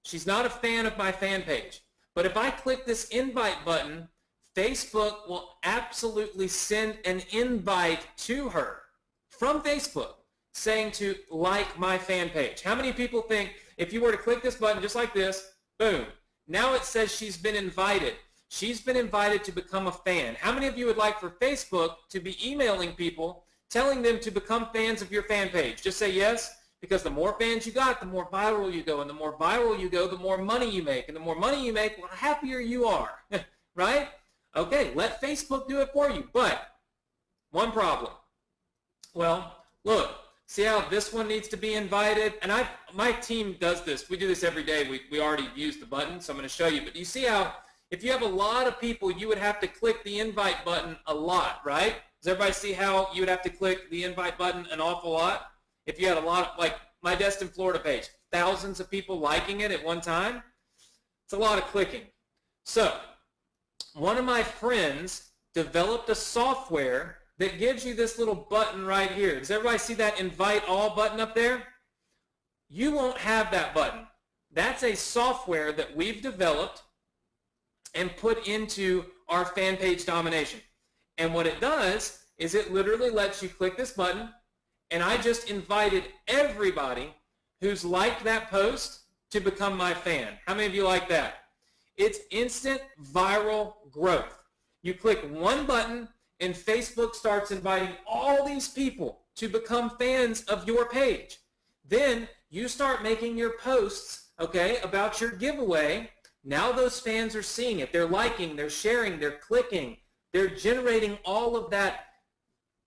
She's not a fan of my fan page. But if I click this invite button, Facebook will absolutely send an invite to her from Facebook saying to like my fan page. How many people think if you were to click this button just like this, boom, now it says she's been invited. She's been invited to become a fan. How many of you would like for Facebook to be emailing people telling them to become fans of your fan page? Just say yes, because the more fans you got, the more viral you go, and the more viral you go, the more money you make, and the more money you make, the happier you are, right? Okay, let Facebook do it for you, but one problem. Well, look, see how this one needs to be invited? And my team does this. We do this every day. We already used the button, so I'm going to show you. But you see how if you have a lot of people, you would have to click the invite button a lot, right? Does everybody see how you would have to click the invite button an awful lot? If you had a lot of, like my Destin, Florida page, thousands of people liking it at one time, it's a lot of clicking. So one of my friends developed a software that gives you this little button right here. Does everybody see that invite all button up there? You won't have that button. That's a software that we've developed and put into our fan page domination. And what it does is it literally lets you click this button, and I just invited everybody who's liked that post to become my fan. How many of you like that? It's instant viral growth. You click one button, and Facebook starts inviting all these people to become fans of your page. Then you start making your posts, okay, about your giveaway. Now those fans are seeing it. They're liking, they're sharing, they're clicking. They're generating all of that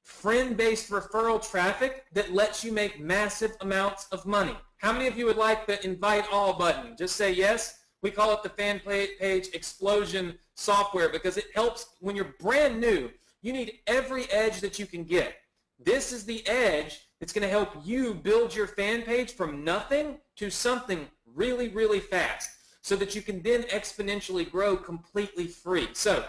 friend-based referral traffic that lets you make massive amounts of money. How many of you would like the invite all button? Just say yes. We call it the fan page explosion software because it helps when you're brand new. You need every edge that you can get. This is the edge that's going to help you build your fan page from nothing to something really, really fast so that you can then exponentially grow completely free. So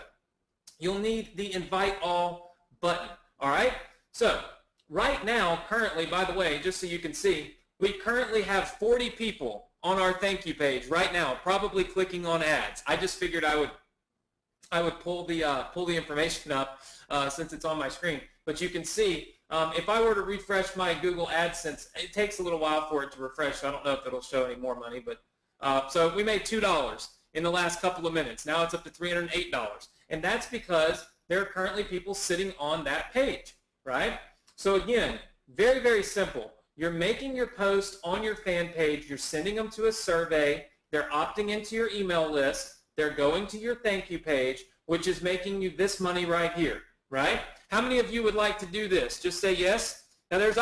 you'll need the invite all button, all right? So right now, currently, by the way, just so you can see, we currently have 40 people on our thank you page right now, probably clicking on ads. I just figured I would pull the information up since it's on my screen. But you can see, if I were to refresh my Google AdSense, it takes a little while for it to refresh. So I don't know if it'll show any more money, but so we made $2 in the last couple of minutes. Now it's up to $308. And that's because there are currently people sitting on that page, right? So again, very, very simple. You're making your post on your fan page. You're sending them to a survey. They're opting into your email list. They're going to your thank you page, which is making you this money right here, right? How many of you would like to do this? Just say yes. Now there's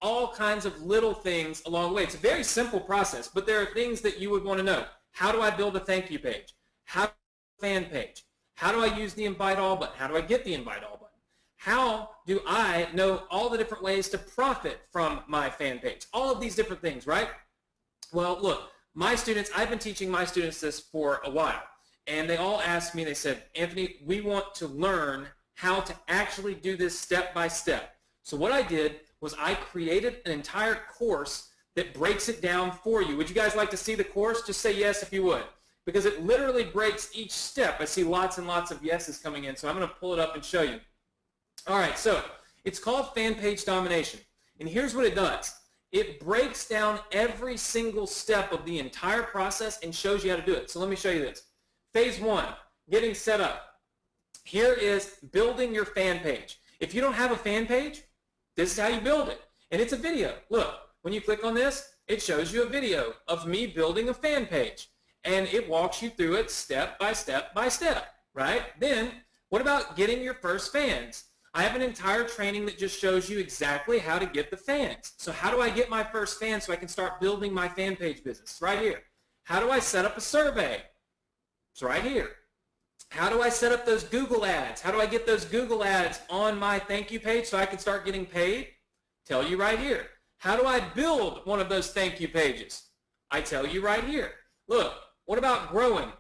all kinds of little things along the way. It's a very simple process, but there are things that you would want to know. How do I build a thank you page? How do I fan page? How do I use the invite all button? How do I get the invite all button? How do I know all the different ways to profit from my fan page? All of these different things, right? Well, look, my students, I've been teaching my students this for a while, and they all asked me, they said, Anthony, we want to learn how to actually do this step by step. So what I did was I created an entire course that breaks it down for you. Would you guys like to see the course? Just say yes if you would, because it literally breaks each step. I see lots and lots of yeses coming in, so I'm going to pull it up and show you. All right, so it's called Fan Page Domination, and here's what it does. It breaks down every single step of the entire process and shows you how to do it. So let me show you this. Phase 1, getting set up. Here is building your fan page. If you don't have a fan page, this is how you build it, and it's a video. Look, when you click on this, it shows you a video of me building a fan page, and it walks you through it step by step by step, right? Then, what about getting your first fans? I have an entire training that just shows you exactly how to get the fans. So how do I get my first fan so I can start building my fan page business? Right here. How do I set up a survey? It's right here. How do I set up those Google ads? How do I get those Google ads on my thank you page so I can start getting paid? Tell you right here. How do I build one of those thank you pages? I tell you right here. Look, what about growing?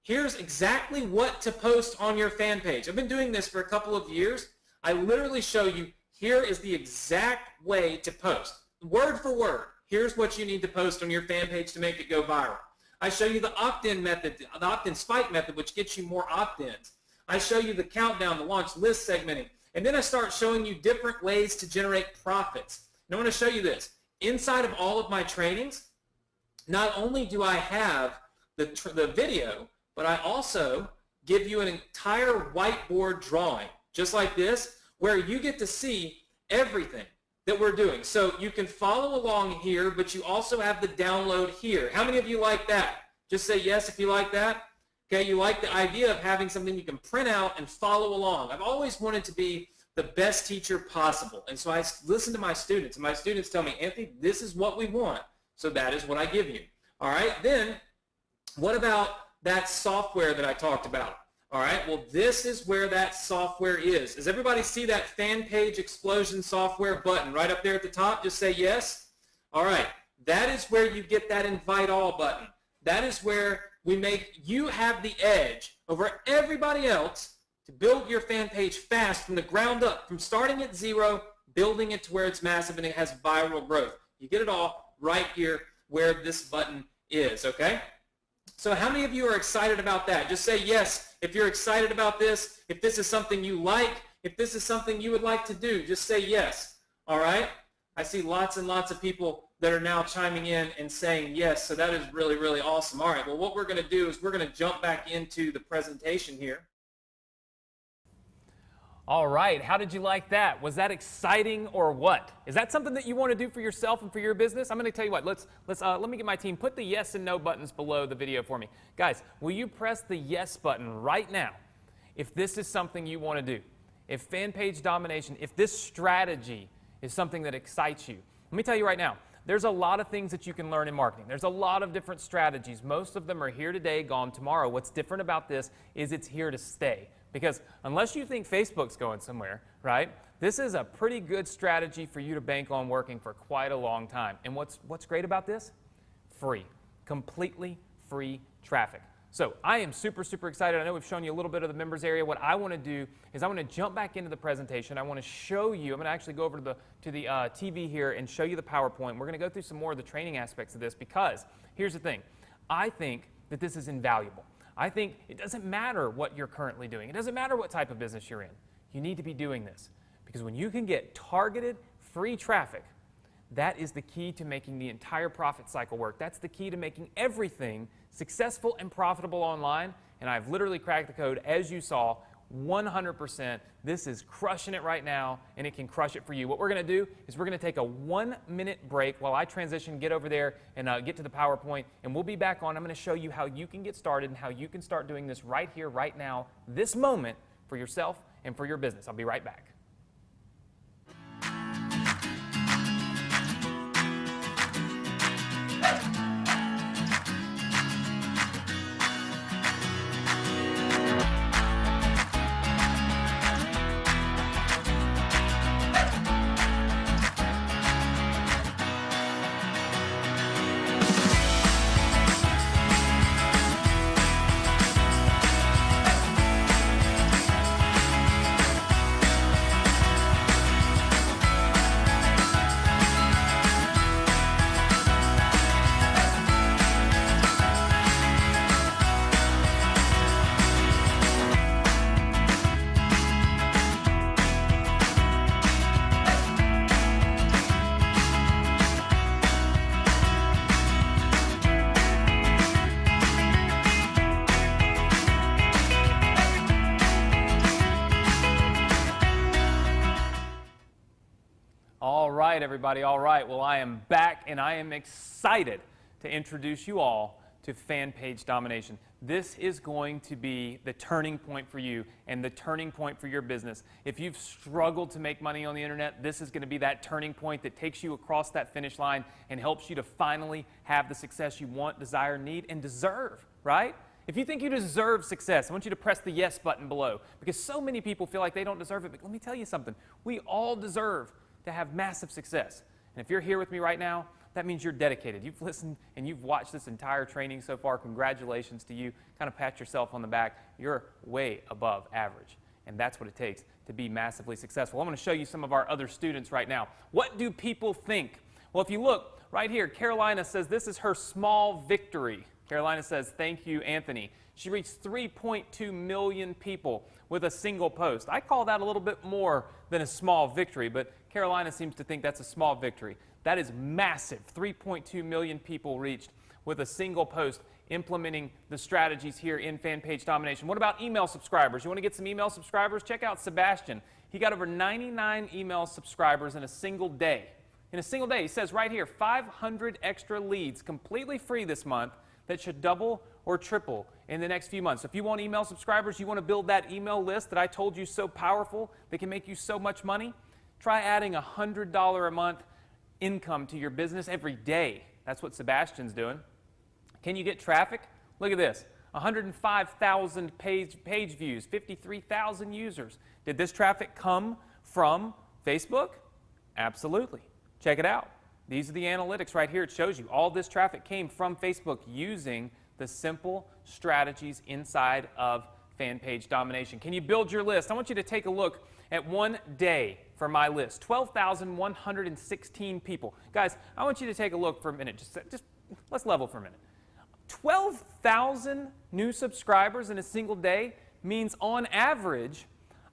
Here's exactly what to post on your fan page. I've been doing this for a couple of years. I literally show you, here is the exact way to post. Word for word, here's what you need to post on your fan page to make it go viral. I show you the opt-in method, the opt-in spike method, which gets you more opt-ins. I show you the countdown, the launch list segmenting. And then I start showing you different ways to generate profits. And I want to show you this. Inside of all of my trainings, not only do I have the video, but I also give you an entire whiteboard drawing, just like this, where you get to see everything that we're doing. So you can follow along here, but you also have the download here. How many of you like that? Just say yes if you like that. Okay, you like the idea of having something you can print out and follow along. I've always wanted to be the best teacher possible. And so I listen to my students, and my students tell me, Anthony, this is what we want, so that is what I give you. All right, then what about that software that I talked about? All right, well, this is where that software is. Does everybody see that fan page explosion software button right up there at the top? Just say yes. All right, that is where you get that invite all button. That is where we make you have the edge over everybody else to build your fan page fast from the ground up, from starting at zero, building it to where it's massive and it has viral growth. You get it all right here where this button is, okay? So how many of you are excited about that? Just say yes if you're excited about this, if this is something you like, if this is something you would like to do, just say yes, all right? I see lots and lots of people that are now chiming in and saying yes, so that is really, really awesome. All right, well, what we're going to do is we're going to jump back into the presentation here. All right, how did you like that? Was that exciting or what? Is that something that you want to do for yourself and for your business? I'm going to tell you what, let me get my team, put the yes and no buttons below the video for me. Guys, will you press the yes button right now if this is something you want to do? If fan page domination, if this strategy is something that excites you. Let me tell you right now, there's a lot of things that you can learn in marketing. There's a lot of different strategies. Most of them are here today, gone tomorrow. What's different about this is it's here to stay. Because unless you think Facebook's going somewhere, right, this is a pretty good strategy for you to bank on working for quite a long time. And what's great about this? Free. Completely free traffic. So I am super, super excited. I know we've shown you a little bit of the members area. What I want to do is I want to jump back into the presentation. I want to show you, I'm going to actually go over to the TV here and show you the PowerPoint. We're going to go through some more of the training aspects of this because here's the thing. I think that this is invaluable. I think it doesn't matter what you're currently doing. It doesn't matter what type of business you're in. You need to be doing this because when you can get targeted free traffic, that is the key to making the entire profit cycle work. That's the key to making everything successful and profitable online. And I've literally cracked the code, as you saw, 100%. This is crushing it right now, and it can crush it for you. What we're going to do is we're going to take a 1-minute break while I transition, get over there, and get to the PowerPoint, and we'll be back on. I'm going to show you how you can get started and how you can start doing this right here, right now, this moment for yourself and for your business. I'll be right back. All right, everybody. All right. Well, I am back, and I am excited to introduce you all to fan page domination. This is going to be the turning point for you and the turning point for your business. If you've struggled to make money on the internet, this is going to be that turning point that takes you across that finish line and helps you to finally have the success you want, desire, need, and deserve, right? If you think you deserve success, I want you to press the yes button below, because so many people feel like they don't deserve it. But let me tell you something. We all deserve to have massive success. And if you're here with me right now, that means you're dedicated. You've listened and you've watched this entire training so far. Congratulations to you. Kind of pat yourself on the back. You're way above average. And that's what it takes to be massively successful. I'm going to show you some of our other students right now. What do people think? Well, if you look right here, Carolina says this is her small victory. Carolina says, thank you, Anthony. She reached 3.2 million people with a single post. I call that a little bit more than a small victory, but Carolina seems to think that's a small victory. That is massive. 3.2 million people reached with a single post implementing the strategies here in fan page domination. What about email subscribers? You want to get some email subscribers? Check out Sebastian. He got over 99 email subscribers in a single day. In a single day, he says right here, 500 extra leads completely free this month that should double or triple in the next few months. So if you want email subscribers, you want to build that email list that I told you is so powerful that can make you so much money, try adding $100 a month income to your business every day. That's what Sebastian's doing. Can you get traffic? Look at this. 105,000 page views, 53,000 users. Did this traffic come from Facebook? Absolutely. Check it out. These are the analytics right here. It shows you all this traffic came from Facebook using the simple strategies inside of fan page domination. Can you build your list? I want you to take a look at one day for my list. 12,116 people. Guys, I want you to take a look for a minute. Just let's level for a minute. 12,000 new subscribers in a single day means on average,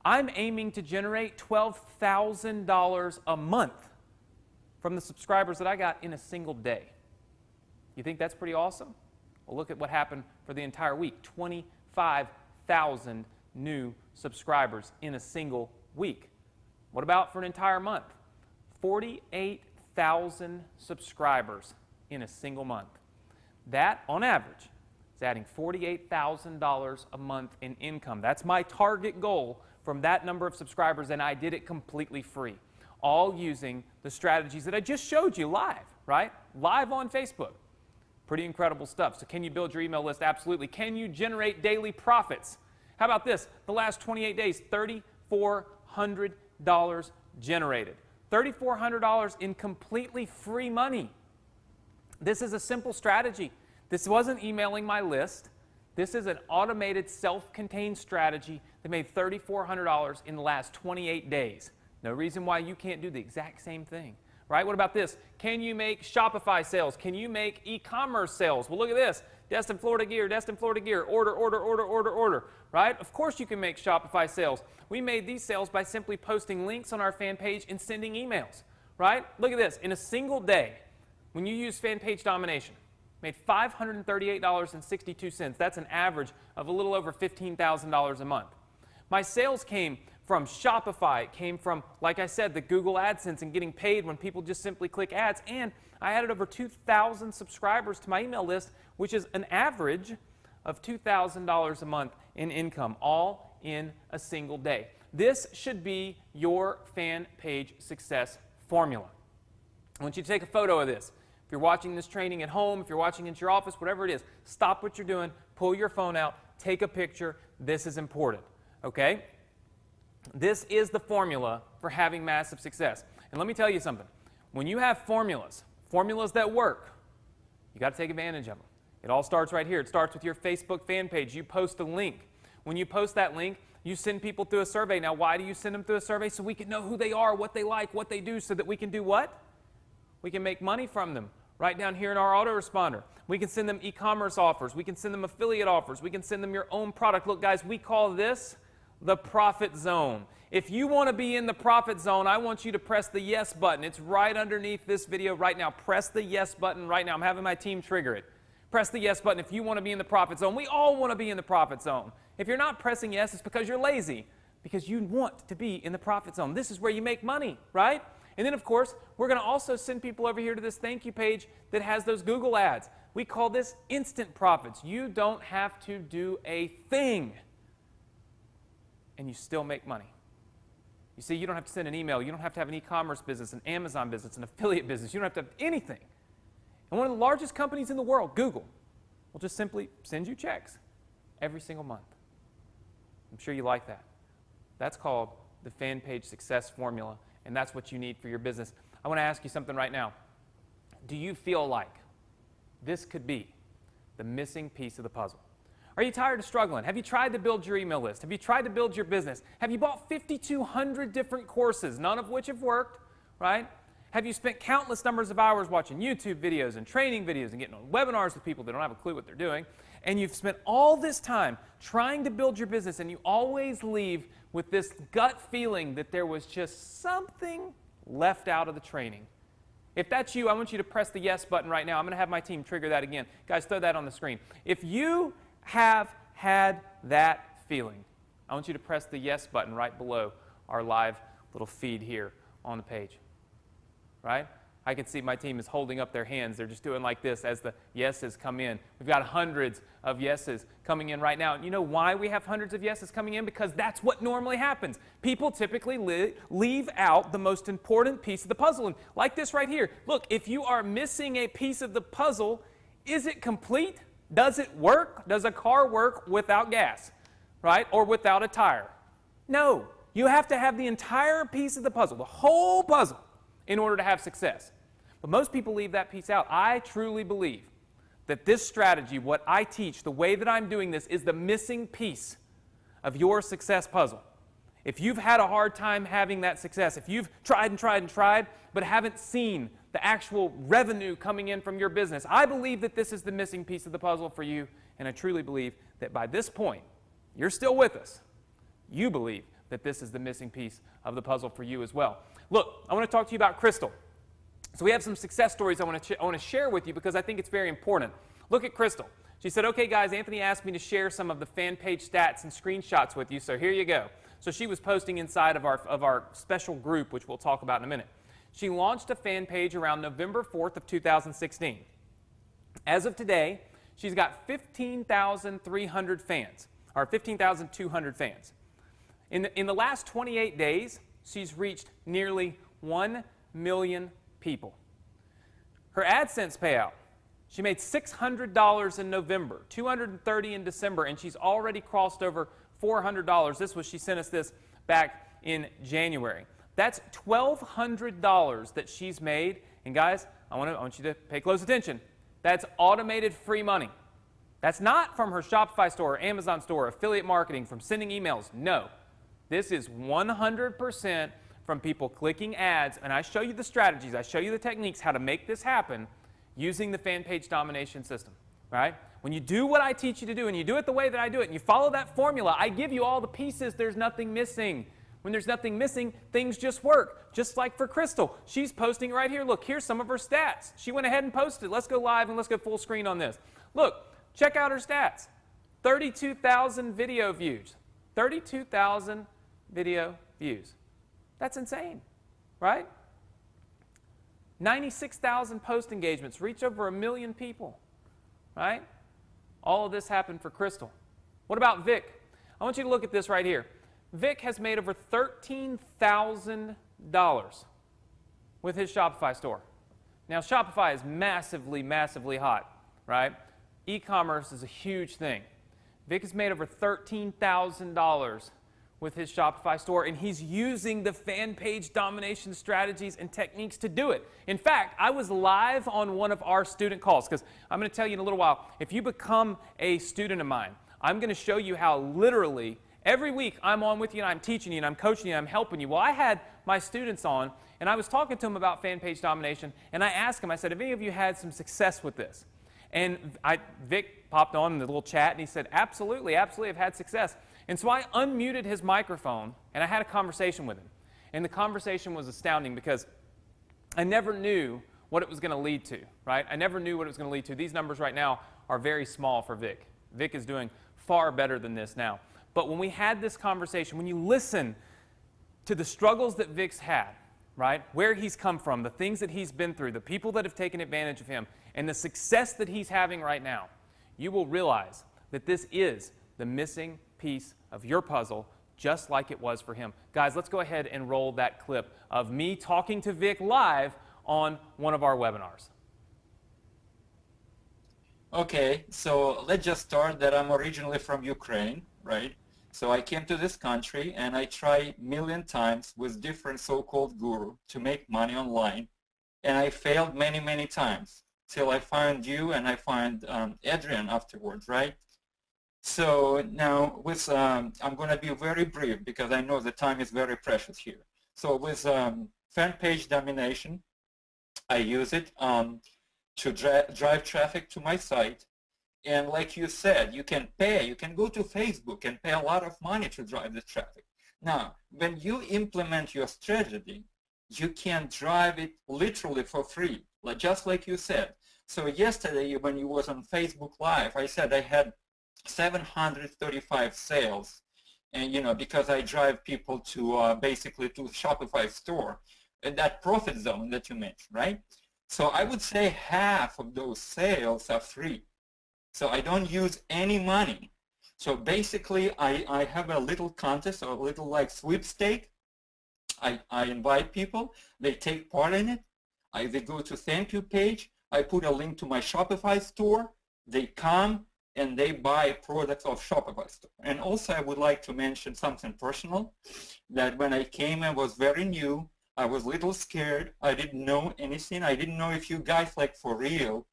I'm aiming to generate $12,000 a month from the subscribers that I got in a single day. You think that's pretty awesome? Well, look at what happened for the entire week. 25,000 new subscribers in a single week. What about for an entire month? 48,000 subscribers in a single month. That, on average, is adding $48,000 a month in income. That's my target goal from that number of subscribers, and I did it completely free. All using the strategies that I just showed you live, right? Live on Facebook. Pretty incredible stuff. So can you build your email list? Absolutely. Can you generate daily profits? How about this? The last 28 days, $3,400 generated. $3,400 in completely free money. This is a simple strategy. This wasn't emailing my list. This is an automated, self-contained strategy that made $3,400 in the last 28 days. No reason why you can't do the exact same thing, right? What about this? Can you make Shopify sales? Can you make e-commerce sales? Well, look at this. Destin, Florida gear, Destin, Florida gear. Order, order, order, order, order, right? Of course you can make Shopify sales. We made these sales by simply posting links on our fan page and sending emails, right? Look at this. In a single day, when you use fan page domination, made $538.62. That's an average of a little over $15,000 a month. My sales came from Shopify. It came from, like I said, the Google AdSense and getting paid when people just simply click ads. And I added over 2,000 subscribers to my email list, which is an average of $2,000 a month in income, all in a single day. This should be your fan page success formula. I want you to take a photo of this. If you're watching this training at home, if you're watching at your office, whatever it is, stop what you're doing, pull your phone out, take a picture. This is important, okay? This is the formula for having massive success. And let me tell you something. When you have formulas that work, you got to take advantage of them. It all starts right here. It starts with your Facebook fan page. You post a link. When you post that link, you send people through a survey. Now, why do you send them through a survey? So we can know who they are, what they like, what they do, so that we can do what? We can make money from them. Right down here in our autoresponder. We can send them e-commerce offers. We can send them affiliate offers. We can send them your own product. Look, guys, we call this the profit zone. If you want to be in the profit zone, I want you to press the yes button. It's right underneath this video right now. Press the yes button right now. I'm having my team trigger it. Press the yes button if you want to be in the profit zone. We all want to be in the profit zone. If you're not pressing yes, it's because you're lazy, because you want to be in the profit zone. This is where you make money, right? And then, of course, we're going to also send people over here to this thank you page that has those Google ads. We call this instant profits. You don't have to do a thing, and you still make money. You see, you don't have to send an email. You don't have to have an e-commerce business, an Amazon business, an affiliate business. You don't have to have anything. And one of the largest companies in the world, Google, will just simply send you checks every single month. I'm sure you like that. That's called the fan page success formula, and that's what you need for your business. I want to ask you something right now. Do you feel like this could be the missing piece of the puzzle? Are you tired of struggling? Have you tried to build your email list? Have you tried to build your business? Have you bought 5,200 different courses, none of which have worked, right? Have you spent countless numbers of hours watching YouTube videos and training videos and getting on webinars with people that don't have a clue what they're doing? And you've spent all this time trying to build your business, and you always leave with this gut feeling that there was just something left out of the training. If that's you, I want you to press the yes button right now. I'm going to have my team trigger that again. Guys, throw that on the screen. If you have had that feeling, I want you to press the yes button right below our live little feed here on the page. Right? I can see my team is holding up their hands. They're just doing like this as the yeses come in. We've got hundreds of yeses coming in right now. And you know why we have hundreds of yeses coming in? Because that's what normally happens. People typically leave out the most important piece of the puzzle. And like this right here, look, if you are missing a piece of the puzzle, is it complete? Does it work? Does a car work without gas, right? Or without a tire? No. You have to have the entire piece of the puzzle, the whole puzzle, in order to have success. But most people leave that piece out. I truly believe that this strategy, what I teach, the way that I'm doing this, is the missing piece of your success puzzle. If you've had a hard time having that success, if you've tried and tried and tried, but haven't seen the actual revenue coming in from your business, I believe that this is the missing piece of the puzzle for you, and I truly believe that by this point, you're still with us. You believe that this is the missing piece of the puzzle for you as well. Look, I want to talk to you about Crystal. So we have some success stories I want to share with you because I think it's very important. Look at Crystal. She said, okay, guys, Anthony asked me to share some of the fan page stats and screenshots with you, so here you go. So she was posting inside of our special group, which we'll talk about in a minute. She launched a fan page around November 4th of 2016. As of today, she's got 15,300 fans, or 15,200 fans. In the last 28 days, she's reached nearly 1 million people. Her AdSense payout, she made $600 in November, $230 in December, and she's already crossed over $400. She sent us this back in January. That's $1,200 that she's made. And guys, I want you to pay close attention. That's automated free money. That's not from her Shopify store, or Amazon store, affiliate marketing, from sending emails. No. This is 100% from people clicking ads, and I show you the strategies, I show you the techniques, how to make this happen using the fan page domination system, right? When you do what I teach you to do, and you do it the way that I do it, and you follow that formula, I give you all the pieces, there's nothing missing. When there's nothing missing, things just work. Just like for Crystal, she's posting right here. Look, here's some of her stats. She went ahead and posted. Let's go live and let's go full screen on this. Look, check out her stats. 32,000 video views. 32,000 video views. That's insane, right? 96,000 post engagements, reach over 1 million people, right? All of this happened for Crystal. What about Vic? I want you to look at this right here. Vic has made over $13,000 with his Shopify store. Now, Shopify is massively, massively hot, right? E-commerce is a huge thing. Vic has made over $13,000 with his Shopify store, and he's using the fan page domination strategies and techniques to do it. In fact, I was live on one of our student calls, because I'm going to tell you in a little while, if you become a student of mine, I'm going to show you how literally every week I'm on with you and I'm teaching you and I'm coaching you and I'm helping you. Well, I had my students on and I was talking to them about fan page domination, and I asked them, I said, have any of you had some success with this? And Vic popped on in the little chat and he said, absolutely, absolutely, I've had success. And so I unmuted his microphone and I had a conversation with him. And the conversation was astounding because I never knew what it was going to lead to, right? I never knew what it was going to lead to. These numbers right now are very small for Vic. Vic is doing far better than this now. But when we had this conversation, when you listen to the struggles that Vic's had, right? Where he's come from, the things that he's been through, the people that have taken advantage of him, and the success that he's having right now, you will realize that this is the missing piece of your puzzle, just like it was for him. Guys, let's go ahead and roll that clip of me talking to Vic live on one of our webinars. Okay, so let's just start that I'm originally from Ukraine, right? So I came to this country and I tried million times with different so-called guru to make money online. And I failed many, many times till I found you and I find Adrian afterwards, right? So now with, I'm going to be very brief because I know the time is very precious here. So with fan page domination, I use it to drive traffic to my site. And like you said, you can pay, you can go to Facebook and pay a lot of money to drive the traffic. Now, when you implement your strategy, you can drive it literally for free, just like you said. So yesterday when you was on Facebook Live, I said I had 735 sales, and because I drive people to basically to Shopify store, and that profit zone that you mentioned, right? So I would say half of those sales are free. So I don't use any money. So basically, I have a little contest or a little like sweepstake. I invite people. They take part in it. They go to thank you page. I put a link to my Shopify store. They come and they buy products of Shopify store. And also I would like to mention something personal, that when I came and was very new, I was a little scared. I didn't know anything. I didn't know if you guys like for real.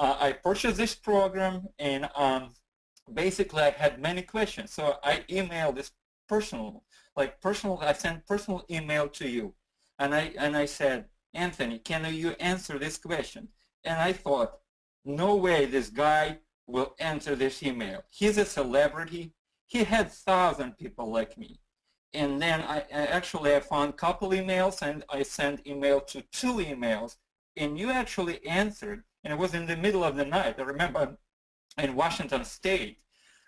I purchased this program and basically I had many questions. So I emailed this I sent personal email to you. And I said, Anthony, can you answer this question? And I thought, no way this guy will answer this email. He's a celebrity. He had 1,000 people like me. And then I found a couple emails and I sent email to 2 emails. And you actually answered. And it was in the middle of the night. I remember in Washington State.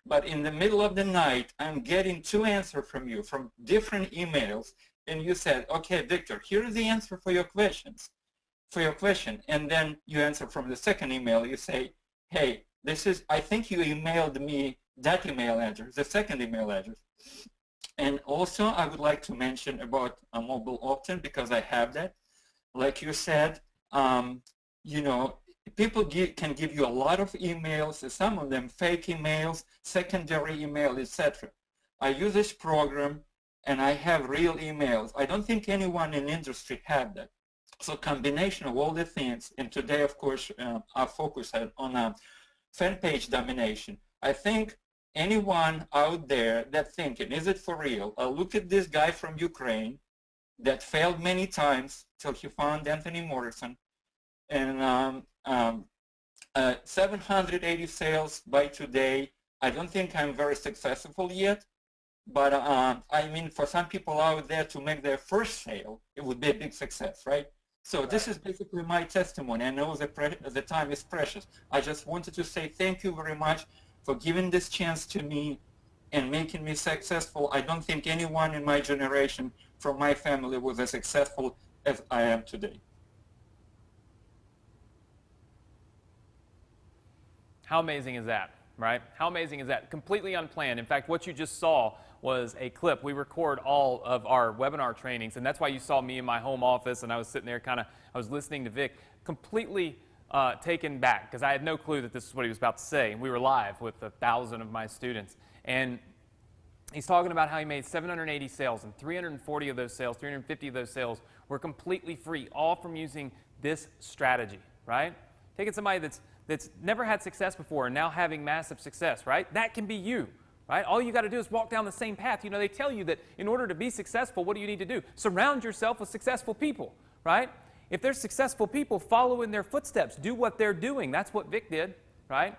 But in the middle of the night, I'm getting 2 answers from you from different emails. And you said, okay, Victor, here is the answer for your question. And then you answer from the second email. You say, hey, I think you emailed me that email address, the second email address. And also, I would like to mention about a mobile opt-in because I have that. Like you said, people can give you a lot of emails, some of them fake emails, secondary email, etc. I use this program and I have real emails. I don't think anyone in industry have that. So combination of all the things, and today, of course, our focus on fan page domination. I think anyone out there that thinking, is it for real? Look at this guy from Ukraine that failed many times till he found Anthony Morrison. And 780 sales by today. I don't think I'm very successful yet, but I mean, for some people out there to make their first sale, it would be a big success, right? So this is basically my testimony. I know the time is precious. I just wanted to say thank you very much for giving this chance to me and making me successful. I don't think anyone in my generation from my family was as successful as I am today. How amazing is that, right? How amazing is that? Completely unplanned. In fact, what you just saw was a clip. We record all of our webinar trainings, and that's why you saw me in my home office, and I was sitting there I was listening to Vic, completely taken back, because I had no clue that this is what he was about to say. And we were live with 1,000 of my students. And he's talking about how he made 780 sales, and 340 of those sales, 350 of those sales were completely free, all from using this strategy, right? Taking somebody that's never had success before and now having massive success, right? That can be you, right? All you got to do is walk down the same path. They tell you that in order to be successful, what do you need to do? Surround yourself with successful people, right? If there's successful people, follow in their footsteps. Do what they're doing. That's what Vic did, right?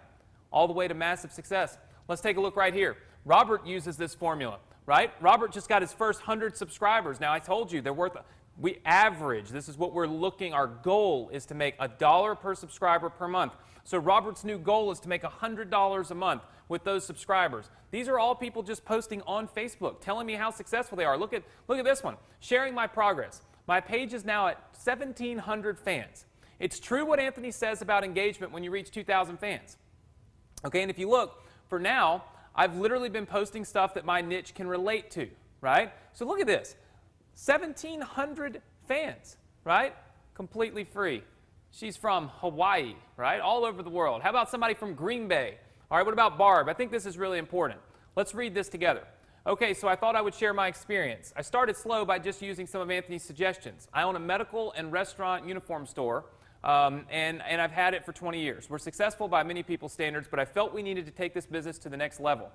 All the way to massive success. Let's take a look right here. Robert uses this formula, right? Robert just got his first 100 subscribers. Now, I told you they're worth, we average, this is what we're looking, our goal is to make $1 per subscriber per month. So Robert's new goal is to make $100 a month with those subscribers. These are all people just posting on Facebook, telling me how successful they are. Look at this one, sharing my progress. My page is now at 1,700 fans. It's true what Anthony says about engagement when you reach 2,000 fans. Okay, and if you look, for now, I've literally been posting stuff that my niche can relate to, right? So look at this, 1,700 fans, right? Completely free. She's from Hawaii, right? All over the world. How about somebody from Green Bay? All right, what about Barb? I think this is really important. Let's read this together. Okay, so I thought I would share my experience. I started slow by just using some of Anthony's suggestions. I own a medical and restaurant uniform store, and I've had it for 20 years. We're successful by many people's standards, but I felt we needed to take this business to the next level.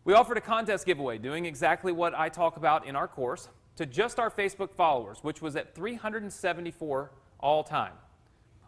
We offered a contest giveaway, doing exactly what I talk about in our course, to just our Facebook followers, which was at 374 all time.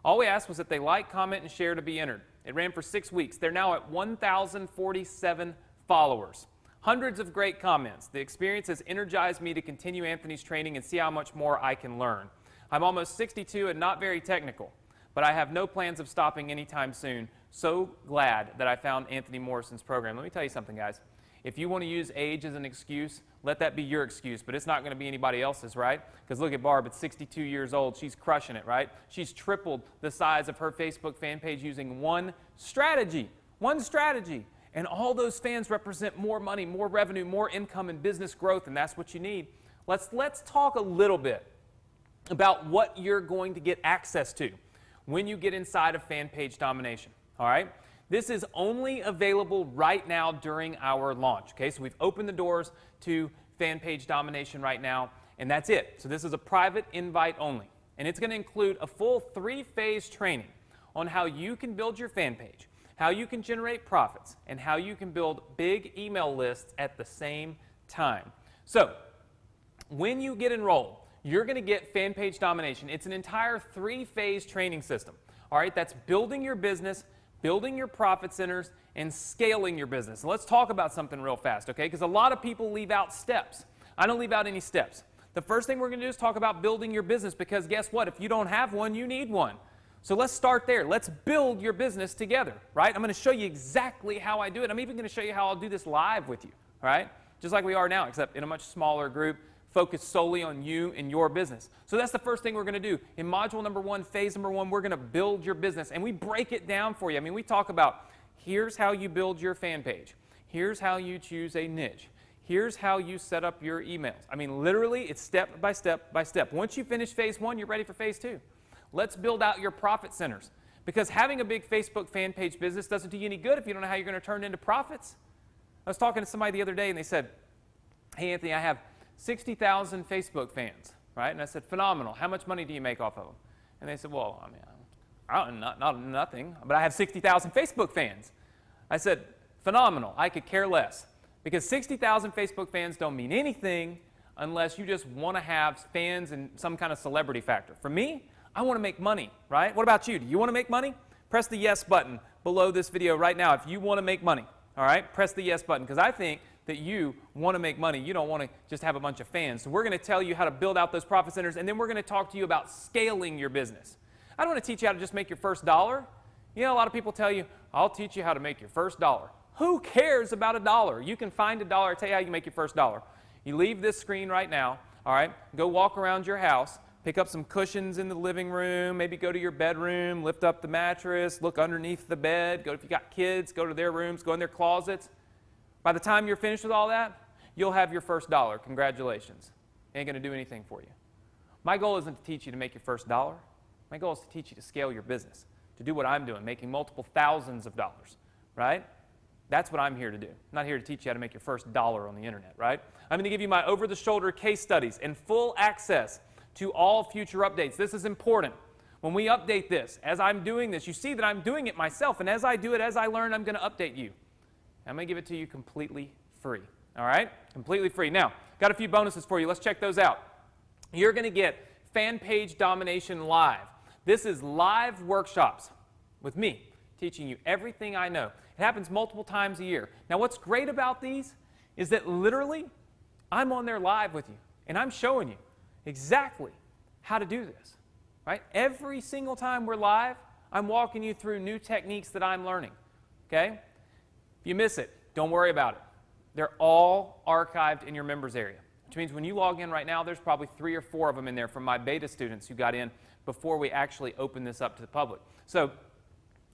All we asked was that they like, comment, and share to be entered. It ran for 6 weeks. They're now at 1,047 followers. Hundreds of great comments. The experience has energized me to continue Anthony's training and see how much more I can learn. I'm almost 62 and not very technical, but I have no plans of stopping anytime soon. So glad that I found Anthony Morrison's program. Let me tell you something, guys. If you want to use age as an excuse, let that be your excuse, but it's not going to be anybody else's, right? Because look at Barb, at 62 years old, she's crushing it, right? She's tripled the size of her Facebook fan page using one strategy. And all those fans represent more money, more revenue, more income, and business growth, and that's what you need. Let's talk a little bit about what you're going to get access to when you get inside of Fan Page Domination, all right? This is only available right now during our launch, okay? So we've opened the doors to Fan Page Domination right now, and that's it. So this is a private invite only, and it's going to include a full 3-phase training on how you can build your fan page, how you can generate profits, and how you can build big email lists at the same time. So when you get enrolled, you're going to get Fan Page Domination. It's an entire 3-phase training system, all right? That's building your business, building your profit centers, and scaling your business. And let's talk about something real fast, okay? Because a lot of people leave out steps. I don't leave out any steps. The first thing we're going to do is talk about building your business, because guess what? If you don't have one, you need one. So let's start there. Let's build your business together, right? I'm going to show you exactly how I do it. I'm even going to show you how I'll do this live with you, all right? Just like we are now, except in a much smaller group, focused solely on you and your business. So that's the first thing we're going to do. In module number 1, phase number 1, we're going to build your business, and we break it down for you. I mean, we talk about here's how you build your fan page. Here's how you choose a niche. Here's how you set up your emails. I mean, literally, it's step by step by step. Once you finish phase 1, you're ready for phase 2. Let's build out your profit centers, because having a big Facebook fan page business doesn't do you any good if you don't know how you're going to turn it into profits. I was talking to somebody the other day, and they said, hey, Anthony, I have 60,000 Facebook fans, right? And I said, phenomenal. How much money do you make off of them? And they said, well, I mean, nothing, but I have 60,000 Facebook fans. I said, phenomenal. I could care less, because 60,000 Facebook fans don't mean anything unless you just want to have fans and some kind of celebrity factor. For me, I want to make money, right? What about you? Do you want to make money? Press the yes button below this video right now if you want to make money, all right? Press the yes button, because I think that you want to make money. You don't want to just have a bunch of fans. So we're going to tell you how to build out those profit centers, and then we're going to talk to you about scaling your business. I don't want to teach you how to just make your first dollar. You know, a lot of people tell you, I'll teach you how to make your first dollar. Who cares about a dollar? You can find a dollar. I'll tell you how you make your first dollar. You leave this screen right now, all right? Go walk around your house, pick up some cushions in the living room, maybe go to your bedroom, lift up the mattress, look underneath the bed, go if you got kids, go to their rooms, go in their closets. By the time you're finished with all that, you'll have your first dollar. Congratulations. Ain't going to do anything for you. My goal isn't to teach you to make your first dollar. My goal is to teach you to scale your business, to do what I'm doing, making multiple thousands of dollars, right? That's what I'm here to do. I'm not here to teach you how to make your first dollar on the internet, right? I'm going to give you my over-the-shoulder case studies and full access to all future updates. This is important. When we update this, as I'm doing this, you see that I'm doing it myself, and as I do it, as I learn, I'm going to update you. I'm going to give it to you completely free, all right? Completely free. Now, got a few bonuses for you. Let's check those out. You're going to get Fan Page Domination Live. This is live workshops with me, teaching you everything I know. It happens multiple times a year. Now, what's great about these is that literally I'm on there live with you, and I'm showing you exactly how to do this, right? Every single time we're live, I'm walking you through new techniques that I'm learning, okay? If you miss it, don't worry about it. They're all archived in your members area. which means when you log in right now, there's probably 3 or 4 of them in there from my beta students who got in before we actually opened this up to the public. So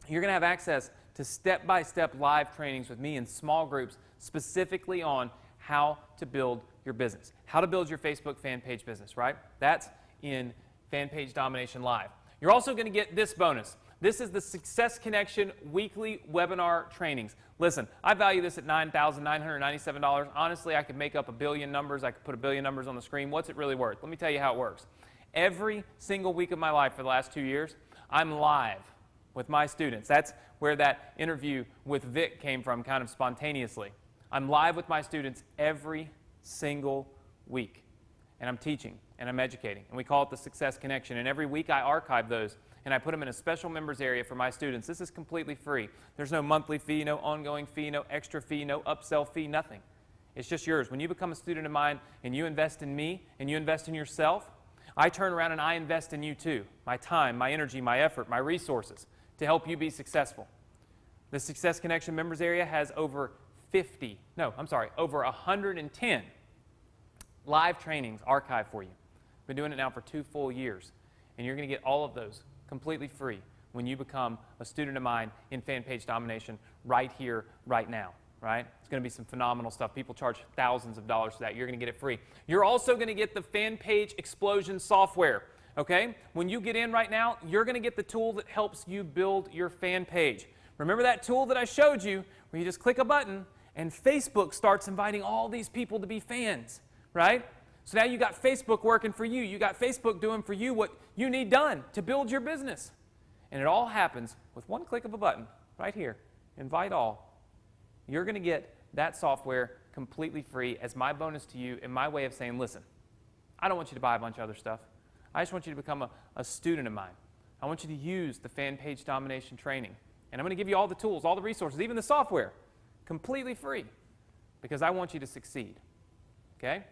you're going to have access to step-by-step live trainings with me in small groups specifically on how to build your business, how to build your Facebook fan page business, right? That's in Fan Page Domination Live. You're also going to get this bonus. This is the Success Connection weekly webinar trainings. Listen, I value this at $9,997. Honestly, I could make up a billion numbers. I could put a billion numbers on the screen. What's it really worth? Let me tell you how it works. Every single week of my life for the last 2 years, I'm live with my students. That's where that interview with Vic came from, kind of spontaneously. I'm live with my students every single week, and I'm teaching and I'm educating, and we call it the Success Connection. And every week I archive those and I put them in a special members area for my students. This is completely free. There's no monthly fee, no ongoing fee, no extra fee, no upsell fee, nothing. It's just yours. When you become a student of mine and you invest in me and you invest in yourself, I turn around and I invest in you too. My time, my energy, my effort, my resources to help you be successful. The Success Connection members area has over 110 live trainings archived for you. Been doing it now for 2 full years, and you're going to get all of those completely free when you become a student of mine in Fan Page Domination right here, right now, right? It's going to be some phenomenal stuff. People charge thousands of dollars for that. You're going to get it free. You're also going to get the Fan Page Explosion software, okay? When you get in right now, you're going to get the tool that helps you build your fan page. Remember that tool that I showed you where you just click a button and Facebook starts inviting all these people to be fans, right? So now you got Facebook working for you. You got Facebook doing for you what you need done to build your business. And it all happens with one click of a button right here. Invite all. You're going to get that software completely free as my bonus to you and my way of saying, listen, I don't want you to buy a bunch of other stuff. I just want you to become a student of mine. I want you to use the Fan Page Domination training. And I'm going to give you all the tools, all the resources, even the software, completely free because I want you to succeed. Okay?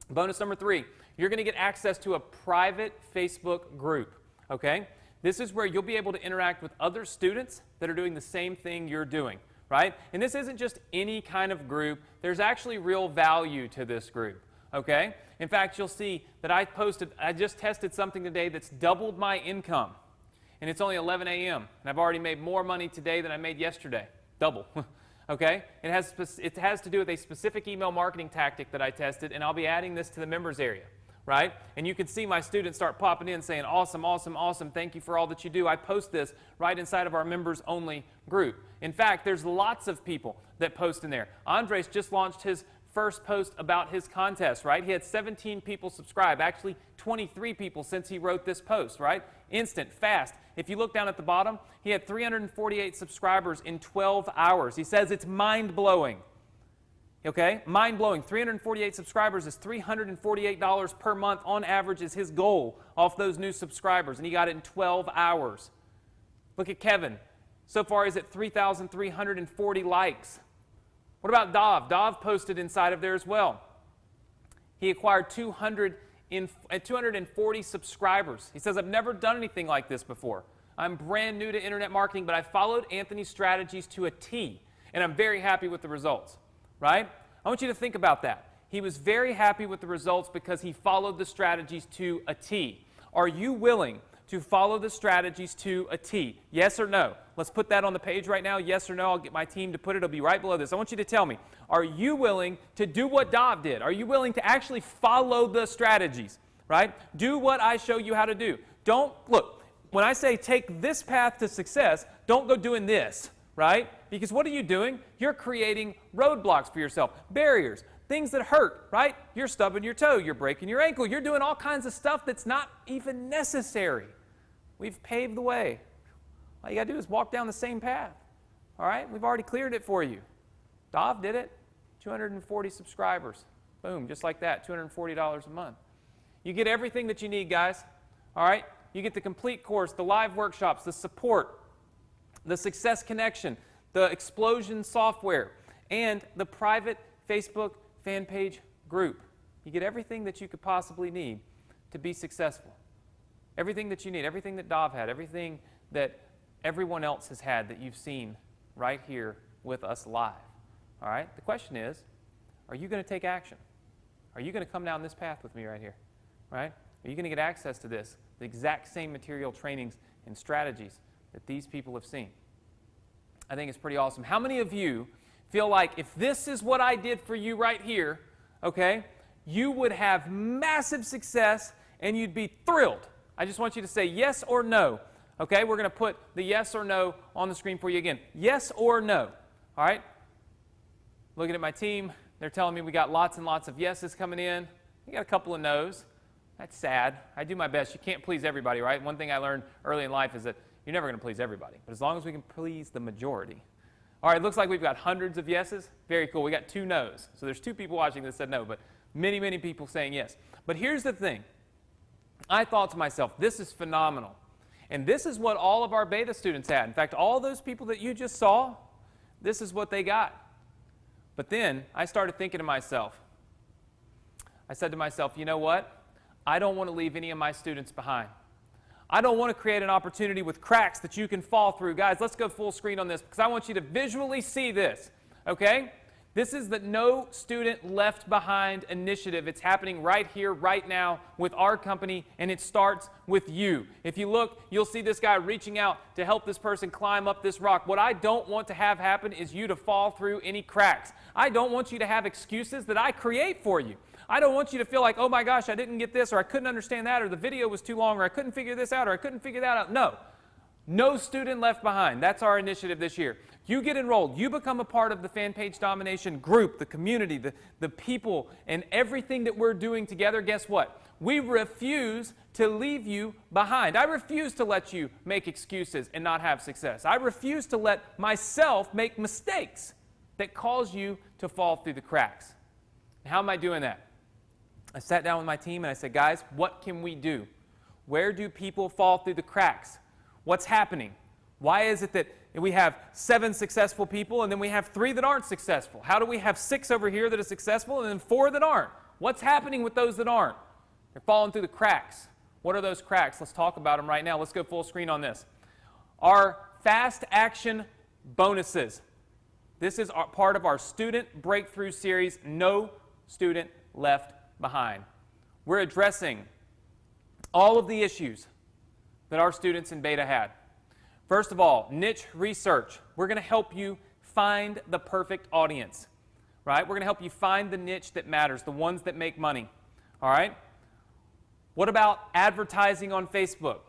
Bonus number 3, you're going to get access to a private Facebook group, okay? This is where you'll be able to interact with other students that are doing the same thing you're doing, right? And this isn't just any kind of group. There's actually real value to this group, okay? In fact, you'll see that I just tested something today that's doubled my income, and it's only 11 a.m., and I've already made more money today than I made yesterday, double. Okay? It has to do with a specific email marketing tactic that I tested, and I'll be adding this to the members area, right? And you can see my students start popping in saying, awesome, awesome, awesome, thank you for all that you do. I post this right inside of our members-only group. In fact, there's lots of people that post in there. Andres just launched his first post about his contest, right? He had 17 people subscribe, actually 23 people since he wrote this post, right? Instant, fast. If you look down at the bottom, he had 348 subscribers in 12 hours. He says it's mind-blowing. Okay? Mind-blowing. 348 subscribers is $348 per month on average is his goal off those new subscribers, and he got it in 12 hours. Look at Kevin. So far he's at 3,340 likes. What about Dov? Dov posted inside of there as well. He acquired 240 subscribers. He says, I've never done anything like this before. I'm brand new to internet marketing, but I followed Anthony's strategies to a T, and I'm very happy with the results, right? I want you to think about that. He was very happy with the results because he followed the strategies to a T. Are you willing to follow the strategies to a T? Yes or no? Let's put that on the page right now. Yes or no? I'll get my team to put it. It'll be right below this. I want you to tell me, are you willing to do what Dov did? Are you willing to actually follow the strategies, right? Do what I show you how to do. Don't, look, when I say take this path to success, don't go doing this, right? Because what are you doing? You're creating roadblocks for yourself, barriers, things that hurt, right? You're stubbing your toe, you're breaking your ankle, you're doing all kinds of stuff that's not even necessary. We've paved the way. All you got to do is walk down the same path. All right? We've already cleared it for you. Dov did it. 240 subscribers. Boom, just like that, $240 a month. You get everything that you need, guys. All right? You get the complete course, the live workshops, the support, the Success Connection, the Explosion software, and the private Facebook fan page group. You get everything that you could possibly need to be successful. Everything that you need, everything that Dov had, everything that everyone else has had that you've seen right here with us live. All right? The question is, are you going to take action? Are you going to come down this path with me right here? Right? Are you going to get access to this? The exact same material, trainings, and strategies that these people have seen. I think it's pretty awesome. How many of you feel like if this is what I did for you right here, okay, you would have massive success and you'd be thrilled? I just want you to say yes or no. Okay, we're going to put the yes or no on the screen for you again. Yes or no. All right? Looking at my team, they're telling me we got lots and lots of yeses coming in. We got a couple of no's. That's sad. I do my best. You can't please everybody, right? One thing I learned early in life is that you're never going to please everybody. But as long as we can please the majority. All right, it looks like we've got hundreds of yeses. Very cool. We got 2 no's. So there's 2 people watching that said no, but many, many people saying yes. But here's the thing. I thought to myself, this is phenomenal. And this is what all of our beta students had. In fact, all those people that you just saw, this is what they got. But then I started thinking to myself, I said to myself, you know what? I don't want to leave any of my students behind. I don't want to create an opportunity with cracks that you can fall through. Guys, let's go full screen on this because I want you to visually see this, okay? This is the No Student Left Behind initiative. It's happening right here, right now with our company, and it starts with you. If you look, you'll see this guy reaching out to help this person climb up this rock. What I don't want to have happen is you to fall through any cracks. I don't want you to have excuses that I create for you. I don't want you to feel like, oh my gosh, I didn't get this, or I couldn't understand that, or the video was too long, or I couldn't figure this out, or I couldn't figure that out. No. No student left behind. That's our initiative this year. You get enrolled. You become a part of the Fan Page Domination group, the community, the people, and everything that we're doing together. Guess what? We refuse to leave you behind. I refuse to let you make excuses and not have success. I refuse to let myself make mistakes that cause you to fall through the cracks. How am I doing that? I sat down with my team and I said, guys, what can we do? Where do people fall through the cracks? What's happening? Why is it that we have 7 successful people and then we have 3 that aren't successful? How do we have 6 over here that are successful and then 4 that aren't? What's happening with those that aren't? They're falling through the cracks. What are those cracks? Let's talk about them right now. Let's go full screen on this. Our fast action bonuses. This is part of our student breakthrough series, No Student Left Behind. We're addressing all of the issues that our students in beta had. First of all, niche research. We're going to help you find the perfect audience, right? We're going to help you find the niche that matters, the ones that make money, all right? What about advertising on Facebook?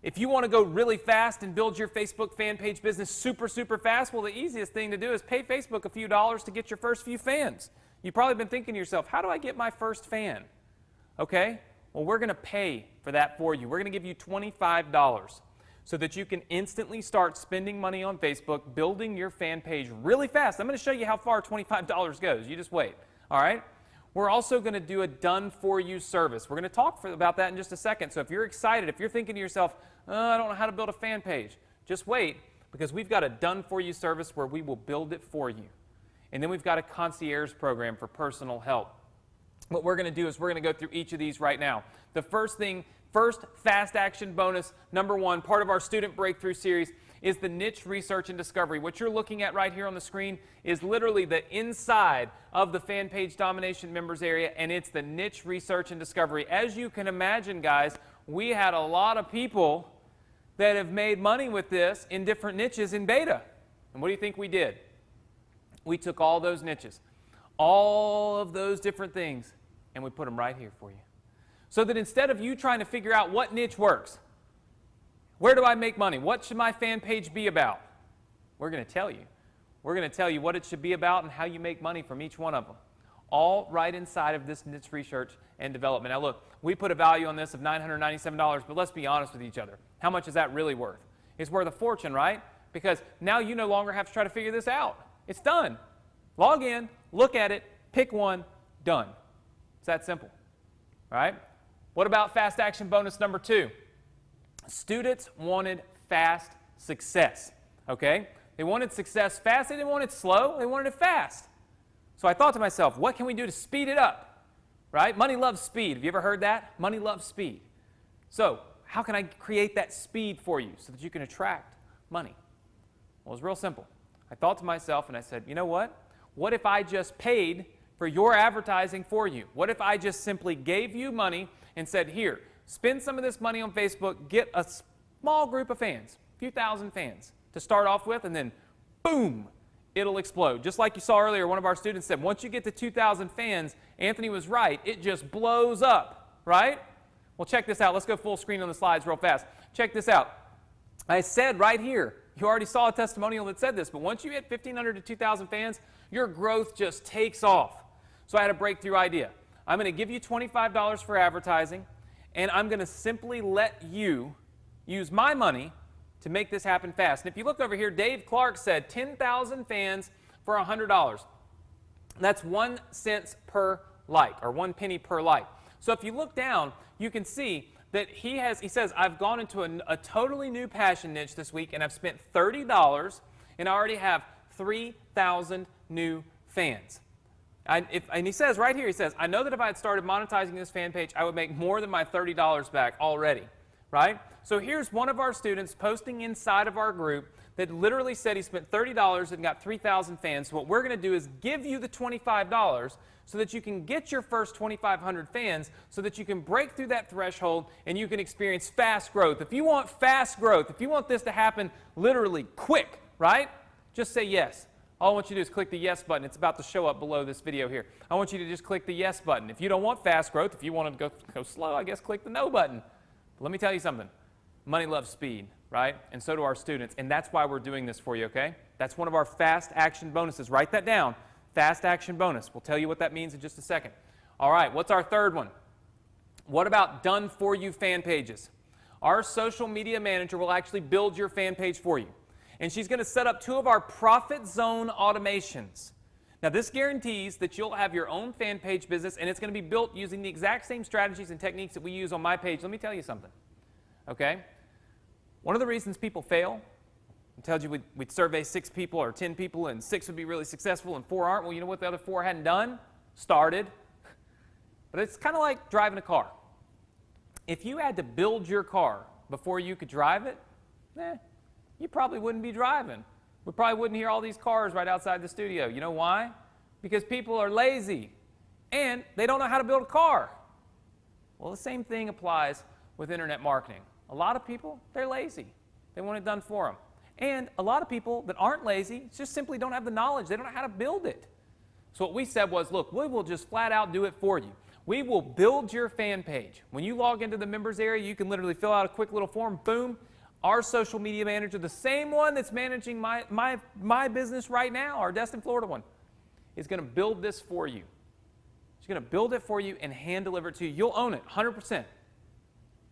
If you want to go really fast and build your Facebook fan page business super, super fast, well, the easiest thing to do is pay Facebook a few dollars to get your first few fans. You've probably been thinking to yourself, how do I get my first fan? Okay? Well, we're going to pay for that for you. We're going to give you $25 so that you can instantly start spending money on Facebook, building your fan page really fast. I'm going to show you how far $25 goes. You just wait. All right? We're also going to do a done-for-you service. We're going to talk about that in just a second. So if you're excited, if you're thinking to yourself, I don't know how to build a fan page, just wait, because we've got a done-for-you service where we will build it for you. And then we've got a concierge program for personal help. What we're going to do is we're going to go through each of these right now. The first fast action bonus, number 1, part of our student breakthrough series, is the niche research and discovery. What you're looking at right here on the screen is literally the inside of the Fan Page Domination members area, and it's the niche research and discovery. As you can imagine, guys, we had a lot of people that have made money with this in different niches in beta. And what do you think we did? We took all those niches, all of those different things, and we put them right here for you. So that instead of you trying to figure out what niche works, where do I make money? What should my fan page be about? We're going to tell you. We're going to tell you what it should be about and how you make money from each one of them. All right inside of this niche research and development. Now look, we put a value on this of $997, but let's be honest with each other. How much is that really worth? It's worth a fortune, right? Because now you no longer have to try to figure this out. It's done. Log in, look at it, pick one, done. It's that simple. All right? What about fast action bonus number 2? Students wanted fast success, okay? They wanted success fast. They didn't want it slow. They wanted it fast. So I thought to myself, what can we do to speed it up, right? Money loves speed. Have you ever heard that? Money loves speed. So how can I create that speed for you so that you can attract money? Well, it's real simple. I thought to myself and I said, you know what? What if I just paid for your advertising for you? What if I just simply gave you money and said, here, spend some of this money on Facebook, get a small group of fans, a few thousand fans to start off with, and then boom, it'll explode. Just like you saw earlier, one of our students said, once you get to 2,000 fans, Anthony was right, it just blows up, right? Well, check this out. Let's go full screen on the slides real fast. Check this out. I said right here, you already saw a testimonial that said this, but once you hit 1,500 to 2,000 fans, your growth just takes off. So I had a breakthrough idea. I'm going to give you $25 for advertising, and I'm going to simply let you use my money to make this happen fast. And if you look over here, Dave Clark said 10,000 fans for $100. That's 1 cent per like, or 1 penny per like. So if you look down, you can see that he says, I've gone into a totally new passion niche this week, and I've spent $30, and I already have 3,000 new fans. And he says right here, he says, I know that if I had started monetizing this fan page, I would make more than my $30 back already, right? So here's one of our students posting inside of our group that literally said he spent $30 and got 3,000 fans. So what we're going to do is give you the $25 so that you can get your first 2,500 fans, so that you can break through that threshold and you can experience fast growth. If you want fast growth, if you want this to happen literally quick, right? Just say yes. All I want you to do is click the yes button. It's about to show up below this video here. I want you to just click the yes button. If you don't want fast growth, if you want to go slow, I guess click the no button. But let me tell you something. Money loves speed, right? And so do our students. And that's why we're doing this for you, okay? That's one of our fast action bonuses. Write that down. Fast action bonus. We'll tell you what that means in just a second. All right, what's our third one? What about done for you fan pages? Our social media manager will actually build your fan page for you. And she's going to set up 2 of our profit zone automations. Now, this guarantees that you'll have your own fan page business, and it's going to be built using the exact same strategies and techniques that we use on my page. Let me tell you something, okay? One of the reasons people fail, I told you we'd survey 6 people or 10 people, and 6 would be really successful and 4 aren't. Well, you know what the other 4 hadn't done? Started. But it's kind of like driving a car. If you had to build your car before you could drive it, you probably wouldn't be driving. We probably wouldn't hear all these cars right outside the studio. You know why? Because people are lazy and they don't know how to build a car. Well, the same thing applies with internet marketing. A lot of people, they're lazy. They want it done for them. And a lot of people that aren't lazy just simply don't have the knowledge. They don't know how to build it. So what we said was, look, we will just flat out do it for you. We will build your fan page. When you log into the members area, you can literally fill out a quick little form, boom. Our social media manager, the same one that's managing my business right now, our Destin, Florida one, is going to build this for you. She's going to build it for you and hand deliver it to you. You'll own it 100%.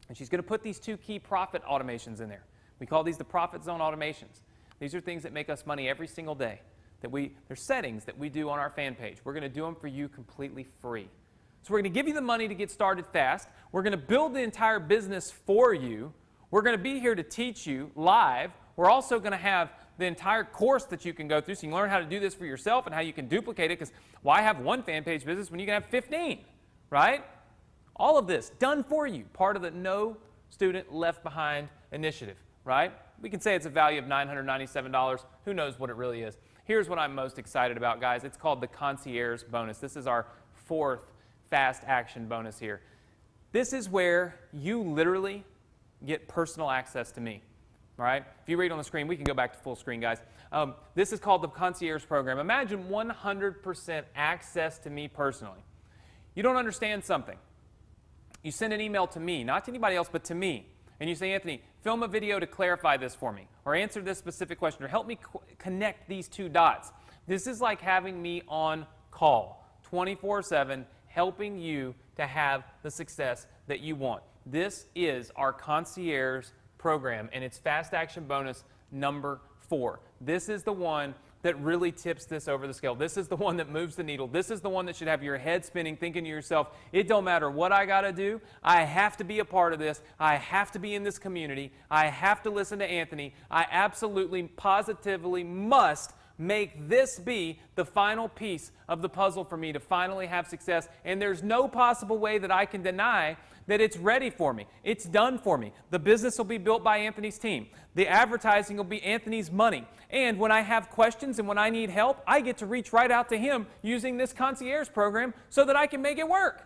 And she's going to put these 2 key profit automations in there. We call these the profit zone automations. These are things that make us money every single day. They're settings that we do on our fan page. We're going to do them for you completely free. So we're going to give you the money to get started fast. We're going to build the entire business for you. We're going to be here to teach you live. We're also going to have the entire course that you can go through so you can learn how to do this for yourself and how you can duplicate it, because why have one fan page business when you can have 15, right? All of this done for you, part of the No Student Left Behind initiative, right? We can say it's a value of $997. Who knows what it really is? Here's what I'm most excited about, guys. It's called the Concierge Bonus. This is our 4th fast action bonus here. This is where you literally get personal access to me, all right? If you read on the screen, we can go back to full screen, guys. This is called the Concierge Program. Imagine 100% access to me personally. You don't understand something. You send an email to me, not to anybody else, but to me, and you say, Anthony, film a video to clarify this for me, or answer this specific question, or help me connect these 2 dots. This is like having me on call, 24/7, helping you to have the success that you want. This is our Concierge Program, and it's Fast Action Bonus number 4. This is the one that really tips this over the scale. This is the one that moves the needle. This is the one that should have your head spinning, thinking to yourself, it don't matter what I got to do. I have to be a part of this. I have to be in this community. I have to listen to Anthony. I absolutely, positively must make this be the final piece of the puzzle for me to finally have success. And there's no possible way that I can deny that it's ready for me. It's done for me. The business will be built by Anthony's team. The advertising will be Anthony's money. And when I have questions and when I need help, I get to reach right out to him using this concierge program so that I can make it work.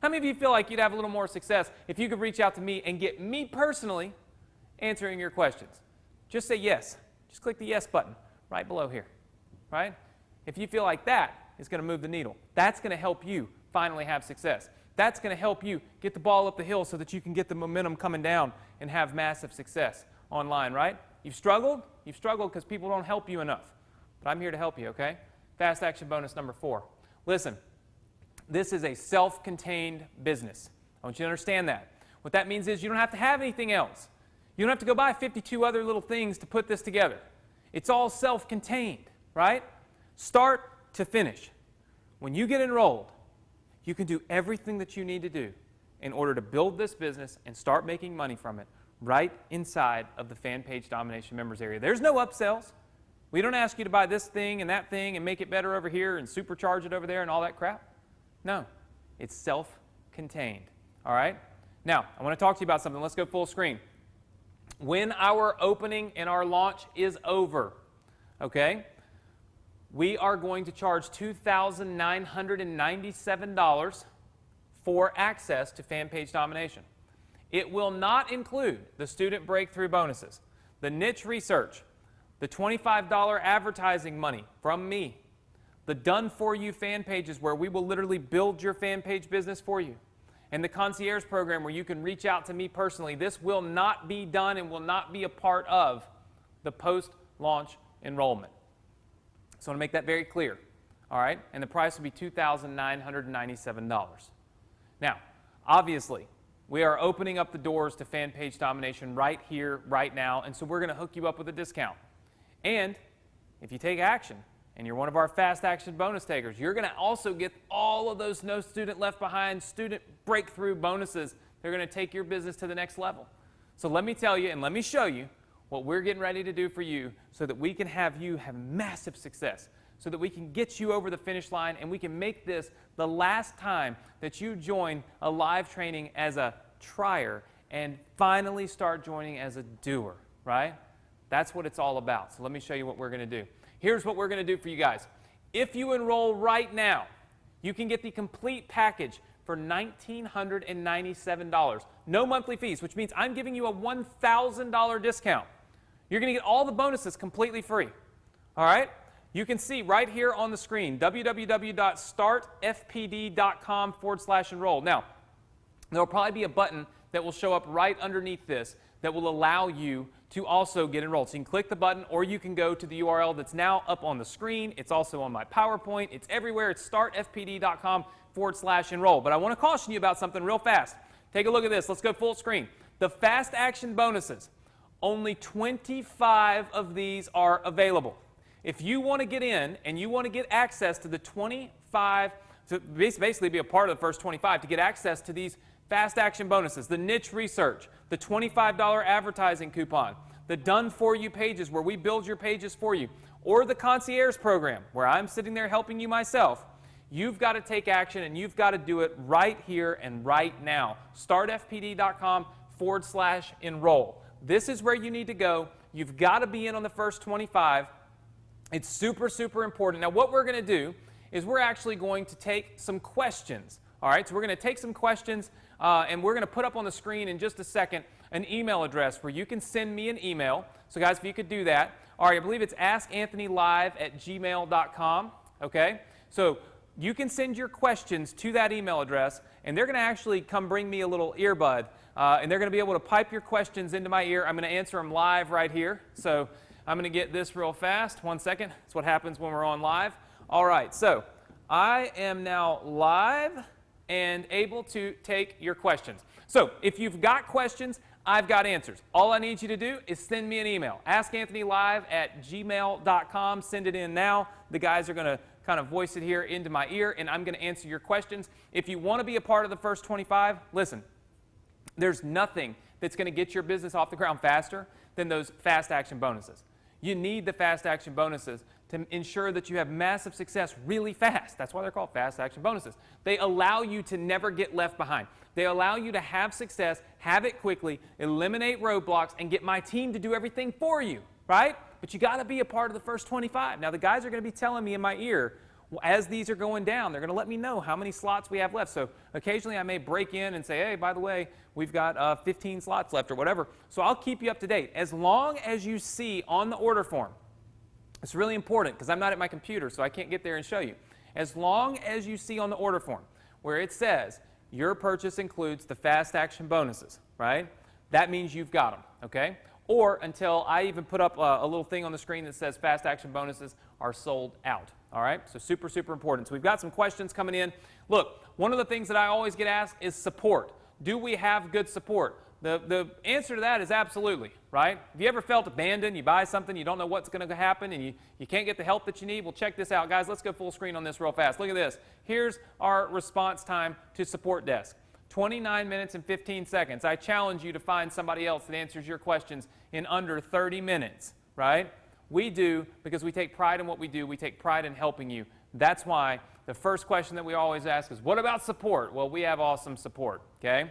How many of you feel like you'd have a little more success if you could reach out to me and get me personally answering your questions? Just say yes. Just click the yes button right below here, right? If you feel like that is going to move the needle, that's going to help you finally have success. That's going to help you get the ball up the hill so that you can get the momentum coming down and have massive success online, right? You've struggled? You've struggled because people don't help you enough. But I'm here to help you, okay? Fast action bonus number 4. Listen, this is a self-contained business. I want you to understand that. What that means is you don't have to have anything else. You don't have to go buy 52 other little things to put this together. It's all self-contained, right? Start to finish. When you get enrolled, you can do everything that you need to do in order to build this business and start making money from it right inside of the Fan Page Domination members area. There's no upsells. We don't ask you to buy this thing and that thing and make it better over here and supercharge it over there and all that crap. No, it's self-contained, all right? Now, I want to talk to you about something. Let's go full screen. When our opening and our launch is over, okay, we are going to charge $2,997 for access to Fan Page Domination. It will not include the student breakthrough bonuses, the niche research, the $25 advertising money from me, the done-for-you fan pages where we will literally build your fan page business for you, and the concierge program where you can reach out to me personally. This will not be done and will not be a part of the post-launch enrollment. So I want to make that very clear, all right? And the price will be $2,997. Now, obviously, we are opening up the doors to Fan Page Domination right here, right now, and so we're going to hook you up with a discount. And if you take action, and you're one of our fast action bonus takers, you're going to also get all of those no student left behind, student breakthrough bonuses. They're going to take your business to the next level. So let me tell you and let me show you what we're getting ready to do for you so that we can have you have massive success, so that we can get you over the finish line and we can make this the last time that you join a live training as a trier and finally start joining as a doer, right? That's what it's all about. So let me show you what we're going to do. Here's what we're going to do for you guys. If you enroll right now, you can get the complete package for $1,997. No monthly fees, which means I'm giving you a $1,000 discount. You're going to get all the bonuses completely free. All right? You can see right here on the screen, www.startfpd.com/enroll. Now, there'll probably be a button that will show up right underneath this that will allow you to also get enrolled. So you can click the button, or you can go to the URL that's now up on the screen. It's also on my PowerPoint. It's everywhere. It's startfpd.com/enroll. But I want to caution you about something real fast. Take a look at this. Let's go full screen. The fast action bonuses, only 25 of these are available. If you want to get in and you want to get access to the 25, to basically be a part of the first 25, to get access to these fast action bonuses, the niche research, the $25 advertising coupon, the done-for-you pages where we build your pages for you, or the concierge program where I'm sitting there helping you myself, you've got to take action and you've got to do it right here and right now. Startfpd.com/enroll. This is where you need to go. You've got to be in on the first 25. It's super, super important. Now, what we're going to do is we're actually going to take some questions. All right, so we're going to take some questions, and we're going to put up on the screen in just a second an email address where you can send me an email. So, guys, if you could do that. All right, I believe it's askanthonylive@gmail.com. Okay, so you can send your questions to that email address, and they're going to actually come bring me a little earbud, and they're going to be able to pipe your questions into my ear. I'm going to answer them live right here. So I'm going to get this real fast. 1 second. That's what happens when we're on live. All right, so I am now live and able to take your questions. So if you've got questions, I've got answers. All I need you to do is send me an email. AskAnthonyLive@gmail.com. Send it in now. The guys are going to kind of voice it here into my ear, and I'm going to answer your questions. If you want to be a part of the first 25, listen, there's nothing that's going to get your business off the ground faster than those fast action bonuses. You need the fast action bonuses to ensure that you have massive success really fast. That's why they're called fast action bonuses. They allow you to never get left behind. They allow you to have success, have it quickly, eliminate roadblocks, and get my team to do everything for you, right? But you got to be a part of the first 25. Now, the guys are going to be telling me in my ear, as these are going down, they're going to let me know how many slots we have left. So occasionally I may break in and say, hey, by the way, we've got 15 slots left or whatever. So I'll keep you up to date. As long as you see on the order form, it's really important because I'm not at my computer, so I can't get there and show you. As long as you see on the order form where it says your purchase includes the fast action bonuses, right? That means you've got them, okay? Or until I even put up a little thing on the screen that says fast action bonuses are sold out. All right, so super, super important. So we've got some questions coming in. Look, one of the things that I always get asked is support. Do we have good support? The answer to that is absolutely, right? Have you ever felt abandoned? You buy something, you don't know what's going to happen, and you can't get the help that you need? Well, check this out. Guys, let's go full screen on this real fast. Look at this. Here's our response time to support desk. 29 minutes and 15 seconds. I challenge you to find somebody else that answers your questions in under 30 minutes, right? We do because we take pride in what we do. We take pride in helping you. That's why the first question that we always ask is, what about support? Well, we have awesome support, okay?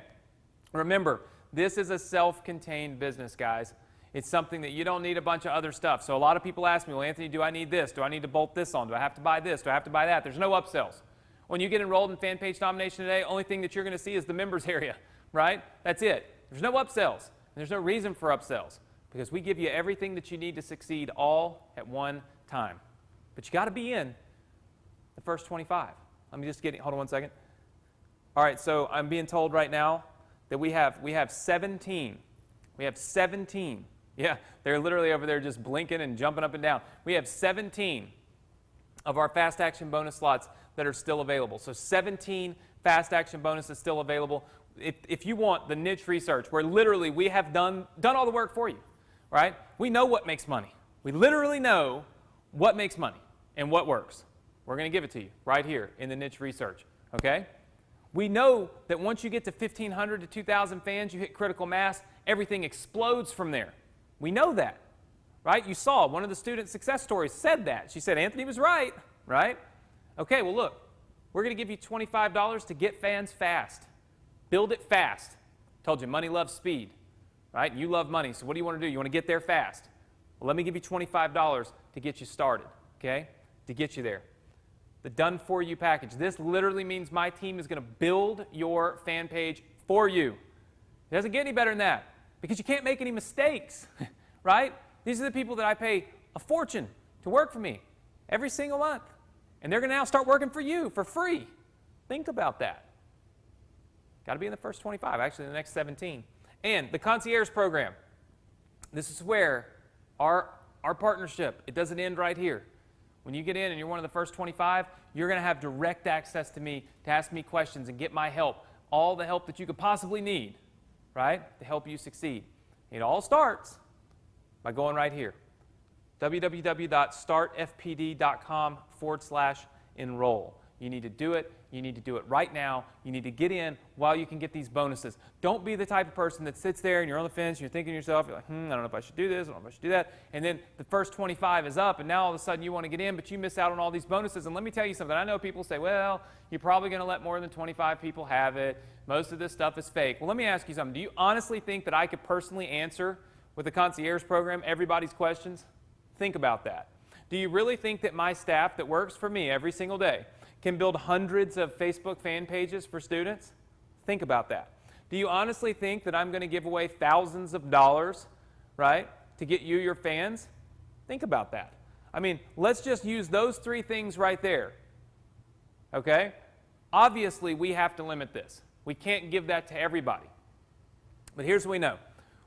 Remember, this is a self-contained business, guys. It's something that you don't need a bunch of other stuff. So a lot of people ask me, well, Anthony, do I need this? Do I need to bolt this on? Do I have to buy this? Do I have to buy that? There's no upsells. When you get enrolled in Fan Page Domination today, only thing that you're going to see is the members area, right? That's it. There's no upsells. And there's no reason for upsells because we give you everything that you need to succeed all at one time. But you got to be in the first 25. Let me just hold on one second. All right, so I'm being told right now that we have 17. We have 17. Yeah, they're literally over there just blinking and jumping up and down. We have 17 of our fast action bonus slots that are still available. So 17 fast action bonuses still available. If you want the niche research where literally we have done all the work for you, right? We know what makes money. We literally know what makes money and what works. We're going to give it to you right here in the niche research, okay? We know that once you get to 1,500 to 2,000 fans, you hit critical mass, everything explodes from there. We know that, right? You saw one of the student success stories said that. She said, Anthony was right? Okay, well, look, we're going to give you $25 to get fans fast. Build it fast. Told you, money loves speed, right? You love money, so what do you want to do? You want to get there fast. Well, let me give you $25 to get you started, okay? To get you there. The done-for-you package. This literally means my team is going to build your fan page for you. It doesn't get any better than that because you can't make any mistakes, right? These are the people that I pay a fortune to work for me every single month. And they're going to now start working for you for free. Think about that. Got to be in the first 25, actually the next 17. And the concierge program. This is where our partnership, it doesn't end right here. When you get in and you're one of the first 25, you're going to have direct access to me to ask me questions and get my help, all the help that you could possibly need, right, to help you succeed. It all starts by going right here, www.startfpd.com/enroll. You need to do it. You need to do it right now. You need to get in while you can get these bonuses. Don't be the type of person that sits there and you're on the fence, and you're thinking to yourself, you're like, I don't know if I should do this, I don't know if I should do that. And then the first 25 is up, and now all of a sudden you want to get in, but you miss out on all these bonuses. And let me tell you something. I know people say, well, you're probably going to let more than 25 people have it. Most of this stuff is fake. Well, let me ask you something. Do you honestly think that I could personally answer with the concierge program everybody's questions? Think about that. Do you really think that my staff that works for me every single day can build hundreds of Facebook fan pages for students? Think about that. Do you honestly think that I'm going to give away thousands of dollars, right, to get you your fans? Think about that. I mean, let's just use those three things right there, okay? Obviously, we have to limit this. We can't give that to everybody. But here's what we know.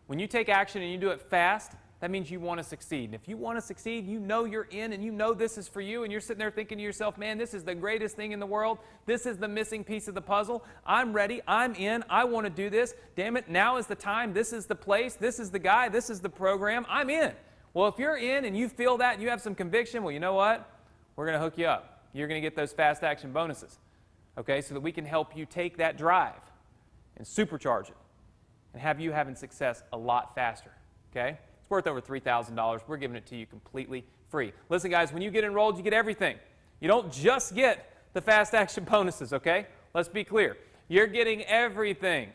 When you take action and you do it fast, that means you want to succeed. And if you want to succeed, you know you're in and you know this is for you, and you're sitting there thinking to yourself, man, this is the greatest thing in the world. This is the missing piece of the puzzle. I'm ready. I'm in. I want to do this. Damn it, now is the time. This is the place. This is the guy. This is the program. I'm in. Well, if you're in and you feel that and you have some conviction, well, you know what? We're going to hook you up. You're going to get those fast action bonuses, okay, so that we can help you take that drive and supercharge it and have you having success a lot faster, okay? It's worth over $3,000. We're giving it to you completely free. Listen, guys, when you get enrolled, you get everything. You don't just get the fast action bonuses, okay? Let's be clear. You're getting everything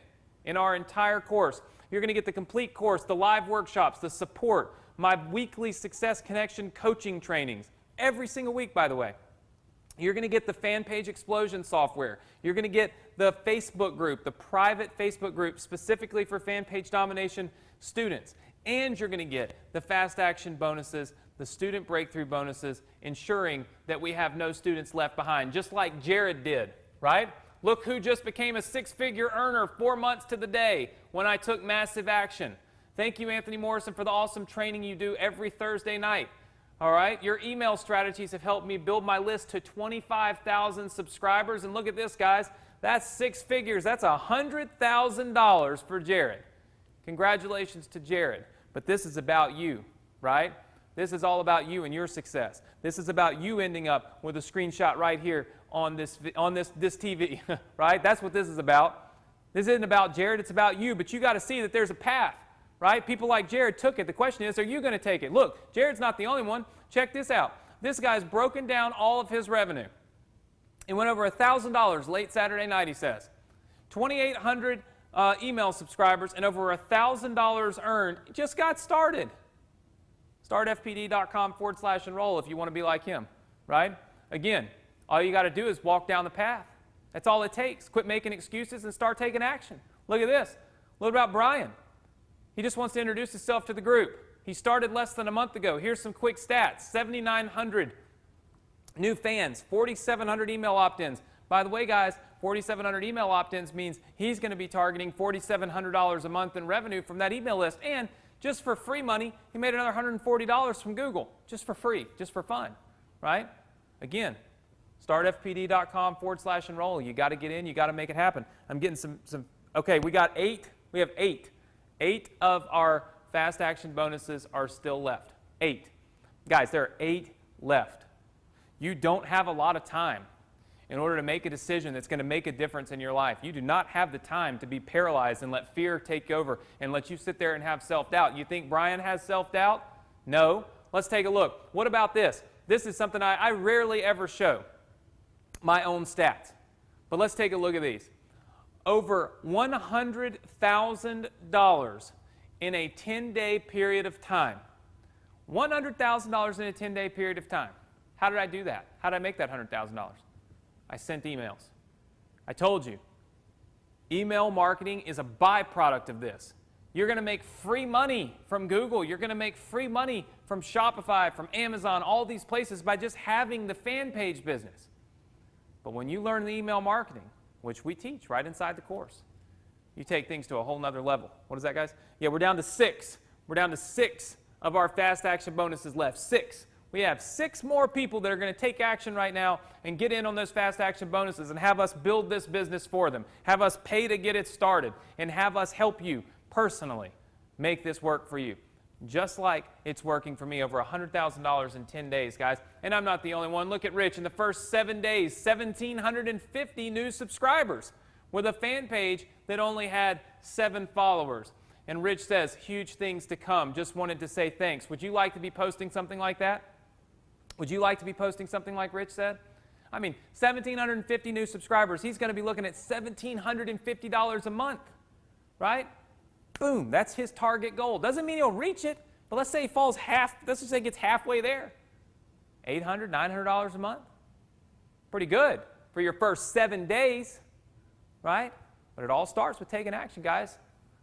in our entire course. You're going to get the complete course, the live workshops, the support, my weekly Success Connection coaching trainings, every single week, by the way. You're going to get the fan page explosion software. You're going to get the Facebook group, the private Facebook group specifically for fan page domination students. And you're going to get the fast action bonuses, the student breakthrough bonuses, ensuring that we have no students left behind, just like Jared did, right? Look who just became a six-figure earner 4 months to the day when I took massive action. Thank you, Anthony Morrison, for the awesome training you do every Thursday night. All right, your email strategies have helped me build my list to 25,000 subscribers. And look at this, guys. That's 6 figures. That's $100,000 for Jared. Congratulations to Jared. But this is about you, right? This is all about you and your success. This is about you ending up with a screenshot right here on this TV, right? That's what this is about. This isn't about Jared. It's about you. But you got to see that there's a path. Right? People like Jared took it. The question is, are you going to take it? Look, Jared's not the only one. Check this out. This guy's broken down all of his revenue. It went over $1,000 late Saturday night, he says. 2,800 email subscribers and over $1,000 earned. Just got started. Startfpd.com/enroll if you want to be like him, right? Again, all you got to do is walk down the path. That's all it takes. Quit making excuses and start taking action. Look at this. What about Brian? He just wants to introduce himself to the group. He started less than a month ago. Here's some quick stats. 7,900 new fans, 4,700 email opt-ins. By the way, guys, 4,700 email opt-ins means he's going to be targeting $4,700 a month in revenue from that email list. And just for free money, he made another $140 from Google, just for free, just for fun, right? Again, startfpd.com/enroll. You got to get in. You got to make it happen. I'm getting some. Okay, we got 8. We have 8. 8 of our fast action bonuses are still left. 8. Guys, there are 8 left. You don't have a lot of time in order to make a decision that's going to make a difference in your life. You do not have the time to be paralyzed and let fear take over and let you sit there and have self-doubt. You think Brian has self-doubt? No. Let's take a look. What about this? This is something I rarely ever show, my own stats. But let's take a look at these. Over $100,000 in a 10-day period of time. $100,000 in a 10-day period of time. How did I do that? How did I make that $100,000? I sent emails. I told you, email marketing is a byproduct of this. You're going to make free money from Google. You're going to make free money from Shopify, from Amazon, all these places by just having the fan page business. But when you learn the email marketing, which we teach right inside the course, you take things to a whole nother level. What is that, guys? Yeah, we're down to 6. We're down to 6 of our fast action bonuses left. 6. We have 6 more people that are going to take action right now and get in on those fast action bonuses and have us build this business for them, have us pay to get it started, and have us help you personally make this work for you. Just like it's working for me, over $100,000 in 10 days, guys. And I'm not the only one. Look at Rich. In the first 7 days, 1,750 new subscribers with a fan page that only had 7 followers. And Rich says, huge things to come. Just wanted to say thanks. Would you like to be posting something like that? Would you like to be posting something like Rich said? I mean, 1,750 new subscribers. He's going to be looking at $1,750 a month, right? Boom, that's his target goal. Doesn't mean he'll reach it, but let's say he falls let's just say he gets halfway there. $800, $900 a month. Pretty good for your first 7 days, right? But it all starts with taking action, guys.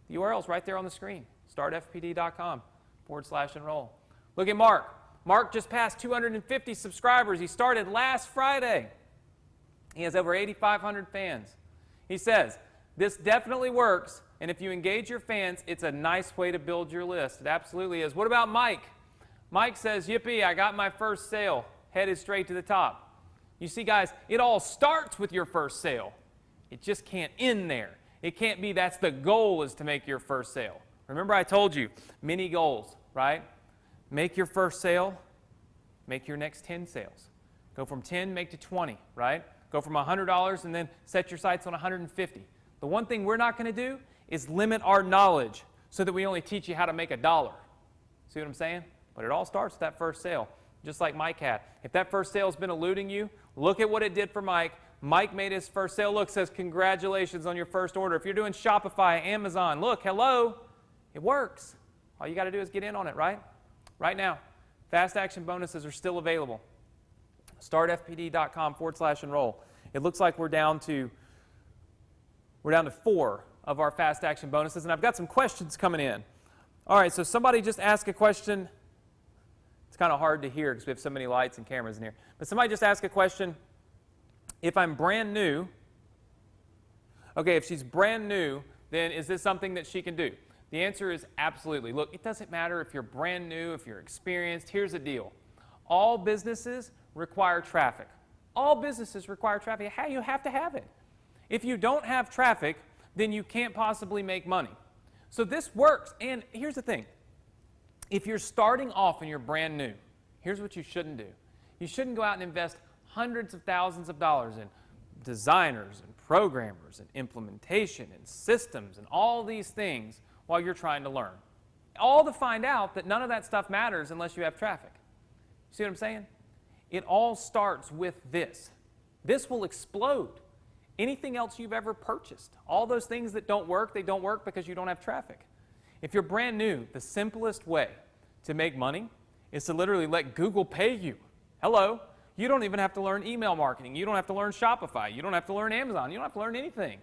The URL's right there on the screen, startfpd.com/enroll. Look at Mark. Mark just passed 250 subscribers. He started last Friday. He has over 8,500 fans. He says, this definitely works. And if you engage your fans, it's a nice way to build your list. It absolutely is. What about Mike? Mike says, yippee, I got my first sale. Headed straight to the top. You see, guys, it all starts with your first sale. It just can't end there. It can't be that's the goal is to make your first sale. Remember I told you, mini goals, right? Make your first sale, make your next 10 sales. Go from 10, make to 20, right? Go from $100 and then set your sights on 150. The one thing we're not going to do is limit our knowledge so that we only teach you how to make $1. See what I'm saying? But it all starts with that first sale. just like Mike had. If that first sale's been eluding you, look at what it did for Mike. Mike made his first sale. Look, says congratulations on your first order. If you're doing Shopify, Amazon, look, hello, it works. All you got to do is get in on it, right? Right now, fast action bonuses are still available. startfpd.com/enroll. It looks like we're down to 4 of our fast action bonuses, and I've got some questions coming in. All right, so somebody just asked a question. It's kind of hard to hear because we have so many lights and cameras in here. But somebody just asked a question. If I'm brand new, okay, if she's brand new, then is this something that she can do? The answer is absolutely. Look, it doesn't matter if you're brand new, if you're experienced. Here's the deal. All businesses require traffic. All businesses require traffic. You have to have it. If you don't have traffic, then you can't possibly make money. So this works. And here's the thing. If you're starting off and you're brand new, here's what you shouldn't do. You shouldn't go out and invest hundreds of thousands of dollars in designers and programmers and implementation and systems and all these things while you're trying to learn. All to find out that none of that stuff matters unless you have traffic. See what I'm saying? It all starts with this. This will explode. Anything else you've ever purchased, all those things that don't work, they don't work because you don't have traffic. If you're brand new, the simplest way to make money is to literally let Google pay you. Hello. You don't even have to learn email marketing. You don't have to learn Shopify. You don't have to learn Amazon. You don't have to learn anything.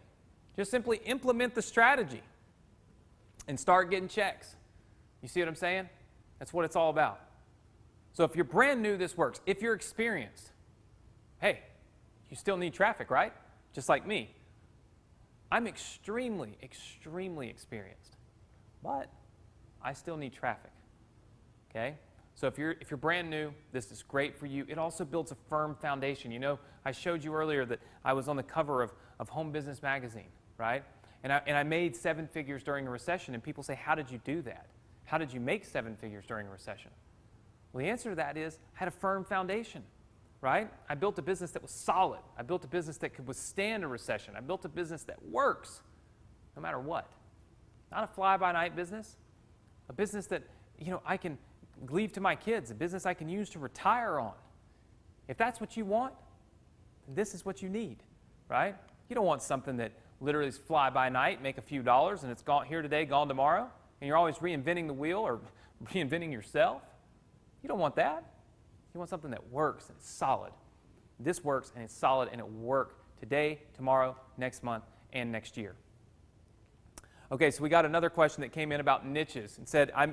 Just simply implement the strategy and start getting checks. You see what I'm saying? That's what it's all about. So if you're brand new, this works. If you're experienced, hey, you still need traffic, right? Just like me. I'm extremely, extremely experienced, but I still need traffic, okay? So if you're brand new, this is great for you. It also builds a firm foundation. You know, I showed you earlier that I was on the cover of Home Business Magazine, right? And I made 7 figures during a recession, and people say, how did you do that? How did you make 7 figures during a recession? Well, the answer to that is I had a firm foundation, right? I built a business that was solid. I built a business that could withstand a recession. I built a business that works no matter what. Not a fly-by-night business, a business that, you know, I can leave to my kids, a business I can use to retire on. If that's what you want, this is what you need, right? You don't want something that literally is fly-by-night, make a few dollars, and it's gone here today, gone tomorrow, and you're always reinventing the wheel or reinventing yourself. You don't want that. You want something that works and it's solid. This works and it's solid and it will work today, tomorrow, next month, and next year. Okay, so we got another question that came in about niches and said, I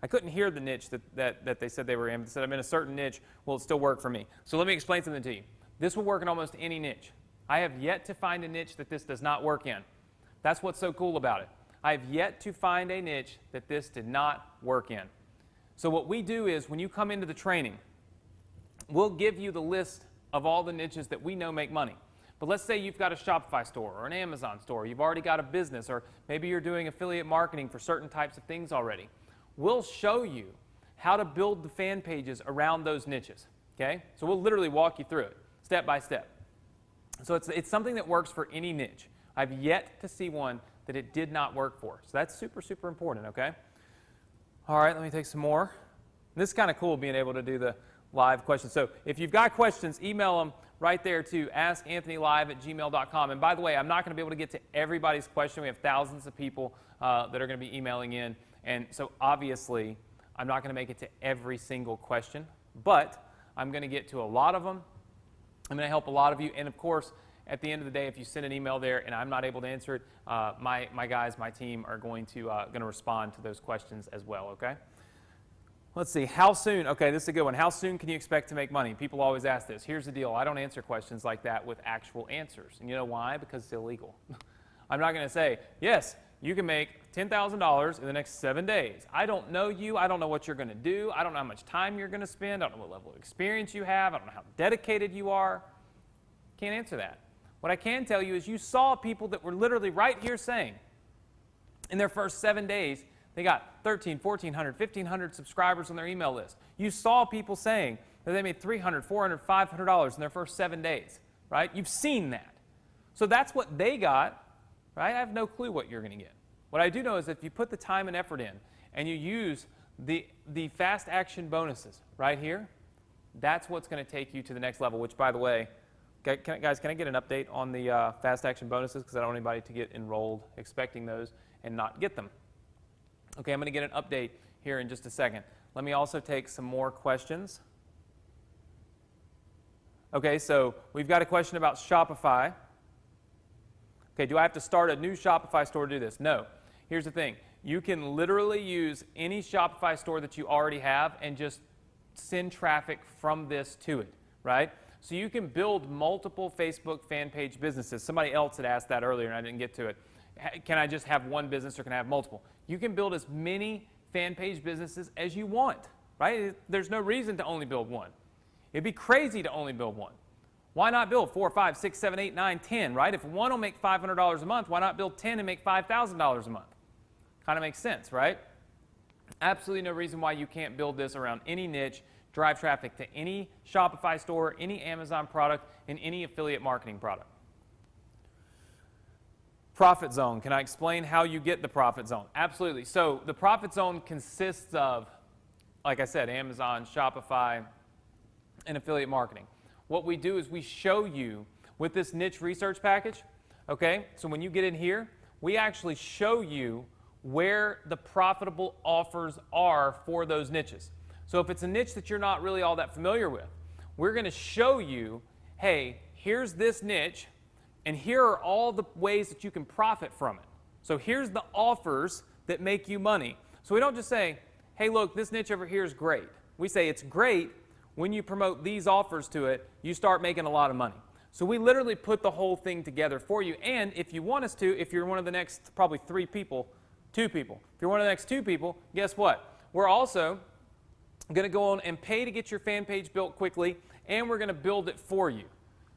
couldn't hear the niche that they said they were in. They said, I'm in a certain niche. Will it still work for me? So let me explain something to you. This will work in almost any niche. I have yet to find a niche that this does not work in. That's what's so cool about it. I have yet to find a niche that this did not work in. So what we do is when you come into the training, we'll give you the list of all the niches that we know make money. But let's say you've got a Shopify store or an Amazon store. You've already got a business, or maybe you're doing affiliate marketing for certain types of things already. We'll show you how to build the fan pages around those niches, okay? So we'll literally walk you through it step by step. So it's something that works for any niche. I've yet to see one that it did not work for. So that's super, super important, okay? All right, let me take some more. This is kind of cool being able to do the live questions. So if you've got questions, email them right there to askanthonylive@gmail.com. And by the way, I'm not going to be able to get to everybody's question. We have thousands of people that are going to be emailing in. And so obviously, I'm not going to make it to every single question, but I'm going to get to a lot of them. I'm going to help a lot of you. And of course, at the end of the day, if you send an email there and I'm not able to answer it, my guys, my team are going to respond to those questions as well, okay? Let's see, how soon? Okay, this is a good one. How soon can you expect to make money? People always ask this. Here's the deal. I don't answer questions like that with actual answers. And you know why? Because it's illegal. I'm not going to say, yes, you can make $10,000 in the next 7 days. I don't know you. I don't know what you're going to do. I don't know how much time you're going to spend. I don't know what level of experience you have. I don't know how dedicated you are. Can't answer that. What I can tell you is you saw people that were literally right here saying in their first 7 days, they got 1,300, 1,400, 1,500 subscribers on their email list. You saw people saying that they made $300, $400, $500 in their first 7 days, right? You've seen that. So that's what they got, right? I have no clue what you're going to get. What I do know is that if you put the time and effort in and you use The fast action bonuses right here, that's what's going to take you to the next level, which, by the way, guys, can I get an update on the fast action bonuses? Because I don't want anybody to get enrolled expecting those and not get them. Okay, I'm going to get an update here in just a second. Let me also take some more questions. Okay, so we've got a question about Shopify. Okay, do I have to start a new Shopify store to do this? No. Here's the thing. You can literally use any Shopify store that you already have and just send traffic from this to it, right? So you can build multiple Facebook fan page businesses. Somebody else had asked that earlier and I didn't get to it. Can I just have one business or can I have multiple? You can build as many fan page businesses as you want, right? There's no reason to only build one. It'd be crazy to only build one. Why not build 4, 5, 6, 7, 8, 9, 10, right? If one will make $500 a month, why not build 10 and make $5,000 a month? Kind of makes sense, right? Absolutely no reason why you can't build this around any niche, drive traffic to any Shopify store, any Amazon product, and any affiliate marketing product. Profit zone. Can I explain how you get the profit zone? Absolutely. So the profit zone consists of, like I said, Amazon, Shopify, and affiliate marketing. What we do is we show you with this niche research package, okay? So when you get in here, we actually show you where the profitable offers are for those niches. So if it's a niche that you're not really all that familiar with, we're going to show you, hey, here's this niche, and here are all the ways that you can profit from it. So here's the offers that make you money. So we don't just say, hey, look, this niche over here is great. We say it's great when you promote these offers to it, you start making a lot of money. So we literally put the whole thing together for you. And if you want us to, if you're one of the next probably 2 people, if you're one of the next 2 people, guess what? We're also going to go on and pay to get your fan page built quickly, and we're going to build it for you.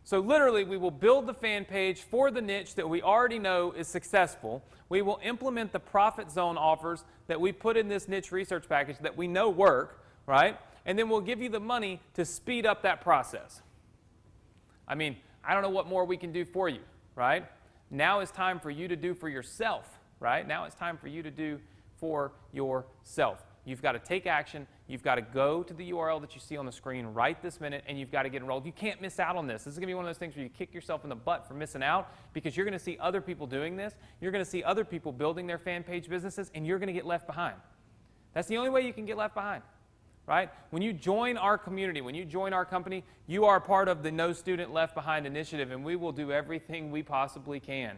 So literally, we will build the fan page for the niche that we already know is successful. We will implement the profit zone offers that we put in this niche research package that we know work, right? And then we'll give you the money to speed up that process. I mean, I don't know what more we can do for you, right? Now is time for you to do for yourself, right? Now it's time for you to do for yourself. You've got to take action. You've got to go to the URL that you see on the screen right this minute, and you've got to get enrolled. You can't miss out on this. This is going to be one of those things where you kick yourself in the butt for missing out because you're going to see other people doing this. You're going to see other people building their fan page businesses, and you're going to get left behind. That's the only way you can get left behind, right? When you join our community, when you join our company, you are part of the No Student Left Behind initiative, and we will do everything we possibly can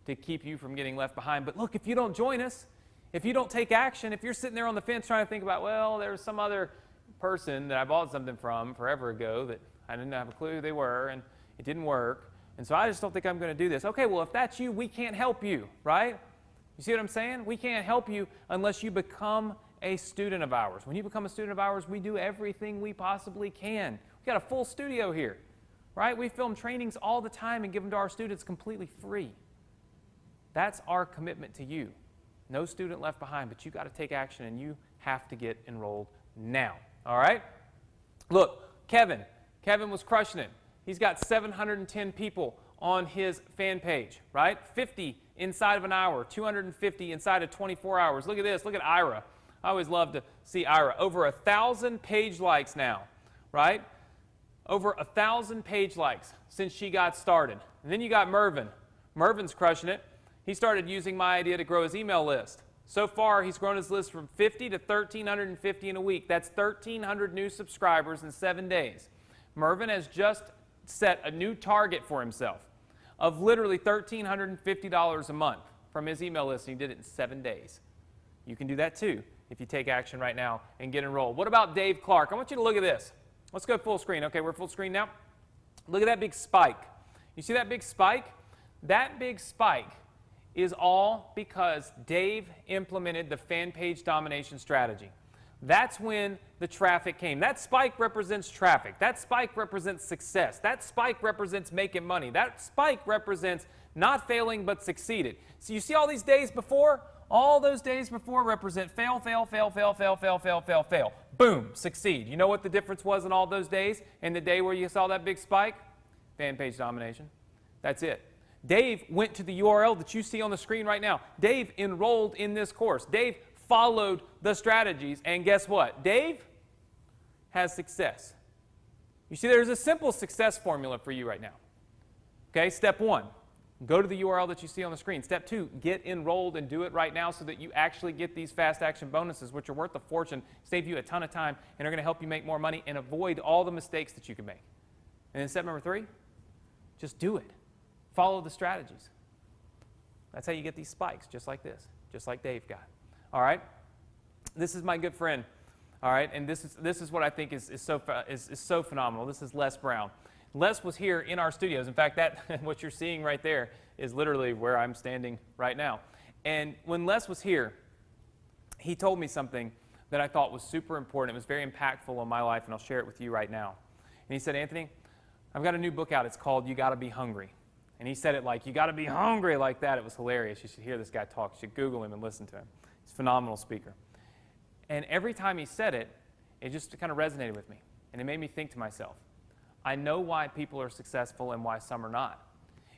to keep you from getting left behind. But look, if you don't join us, if you don't take action, if you're sitting there on the fence trying to think about, well, there's some other person that I bought something from forever ago that I didn't have a clue who they were, and it didn't work, and so I just don't think I'm going to do this. Okay, well, if that's you, we can't help you, right? You see what I'm saying? We can't help you unless you become a student of ours. When you become a student of ours, we do everything we possibly can. We've got a full studio here, right? We film trainings all the time and give them to our students completely free. That's our commitment to you. No student left behind, but you got to take action and you have to get enrolled now. All right? Look, Kevin was crushing it. He's got 710 people on his fan page, right? 50 inside of an hour, 250 inside of 24 hours. Look at this. Look at Ira. I always love to see Ira. Over 1,000 page likes now, right? Over 1,000 page likes since she got started. And then you got Mervin. Mervin's crushing it. He started using my idea to grow his email list. So far, he's grown his list from 50 to 1,350 in a week. That's 1,300 new subscribers in 7 days. Mervin has just set a new target for himself of literally $1,350 a month from his email list, and he did it in 7 days. You can do that too if you take action right now and get enrolled. What about Dave Clark? I want you to look at this. Let's go full screen. Okay, we're full screen now. Look at that big spike. You see that big spike? That big spike is all because Dave implemented the fan page domination strategy. That's when the traffic came. That spike represents traffic. That spike represents success. That spike represents making money. That spike represents not failing but succeeded. So you see all these days before? All those days before represent fail, fail, fail, fail, fail, fail, fail, fail, fail. Boom, succeed. You know what the difference was in all those days and the day where you saw that big spike? Fan page domination. That's it. Dave went to the URL that you see on the screen right now. Dave enrolled in this course. Dave followed the strategies, and guess what? Dave has success. You see, there's a simple success formula for you right now. Okay, step 1, go to the URL that you see on the screen. Step 2, get enrolled and do it right now so that you actually get these fast action bonuses, which are worth a fortune, save you a ton of time, and are going to help you make more money and avoid all the mistakes that you can make. And then step number 3, just do it. Follow the strategies. That's how you get these spikes, just like this, just like Dave got. All right? This is my good friend. All right? And this is what I think is so phenomenal. This is Les Brown. Les was here in our studios. In fact, that what you're seeing right there is literally where I'm standing right now. And when Les was here, he told me something that I thought was super important. It was very impactful on my life, and I'll share it with you right now. And he said, Anthony, I've got a new book out. It's called You Gotta Be Hungry. And he said it like, you got to be hungry like that. It was hilarious. You should hear this guy talk. You should Google him and listen to him. He's a phenomenal speaker. And every time he said it, it just kind of resonated with me. And it made me think to myself, I know why people are successful and why some are not.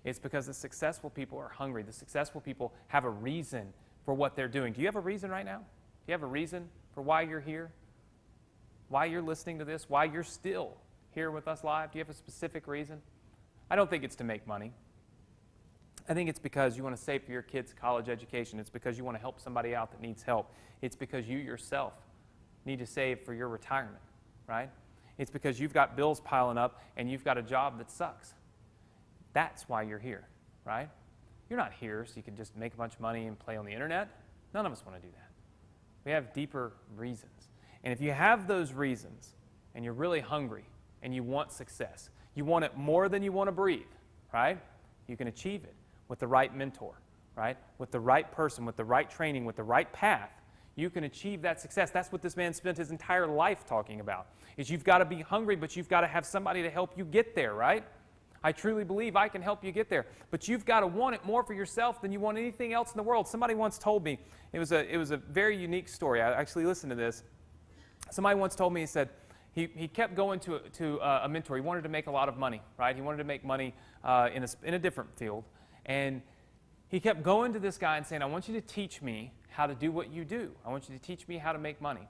It's because the successful people are hungry. The successful people have a reason for what they're doing. Do you have a reason right now? Do you have a reason for why you're here? Why you're listening to this? Why you're still here with us live? Do you have a specific reason? I don't think it's to make money. I think it's because you want to save for your kids' college education. It's because you want to help somebody out that needs help. It's because you yourself need to save for your retirement, right? It's because you've got bills piling up and you've got a job that sucks. That's why you're here, right? You're not here so you can just make a bunch of money and play on the internet. None of us want to do that. We have deeper reasons. And if you have those reasons and you're really hungry and you want success, you want it more than you want to breathe, right? You can achieve it with the right mentor, right? With the right person, with the right training, with the right path, you can achieve that success. That's what this man spent his entire life talking about, is you've got to be hungry, but you've got to have somebody to help you get there, right? I truly believe I can help you get there, but you've got to want it more for yourself than you want anything else in the world. Somebody once told me, it was a very unique story. I actually listened to this. Somebody once told me, he said, he kept going to a mentor. He wanted to make a lot of money, right? He wanted to make money in a different field. And he kept going to this guy and saying, I want you to teach me how to do what you do. I want you to teach me how to make money.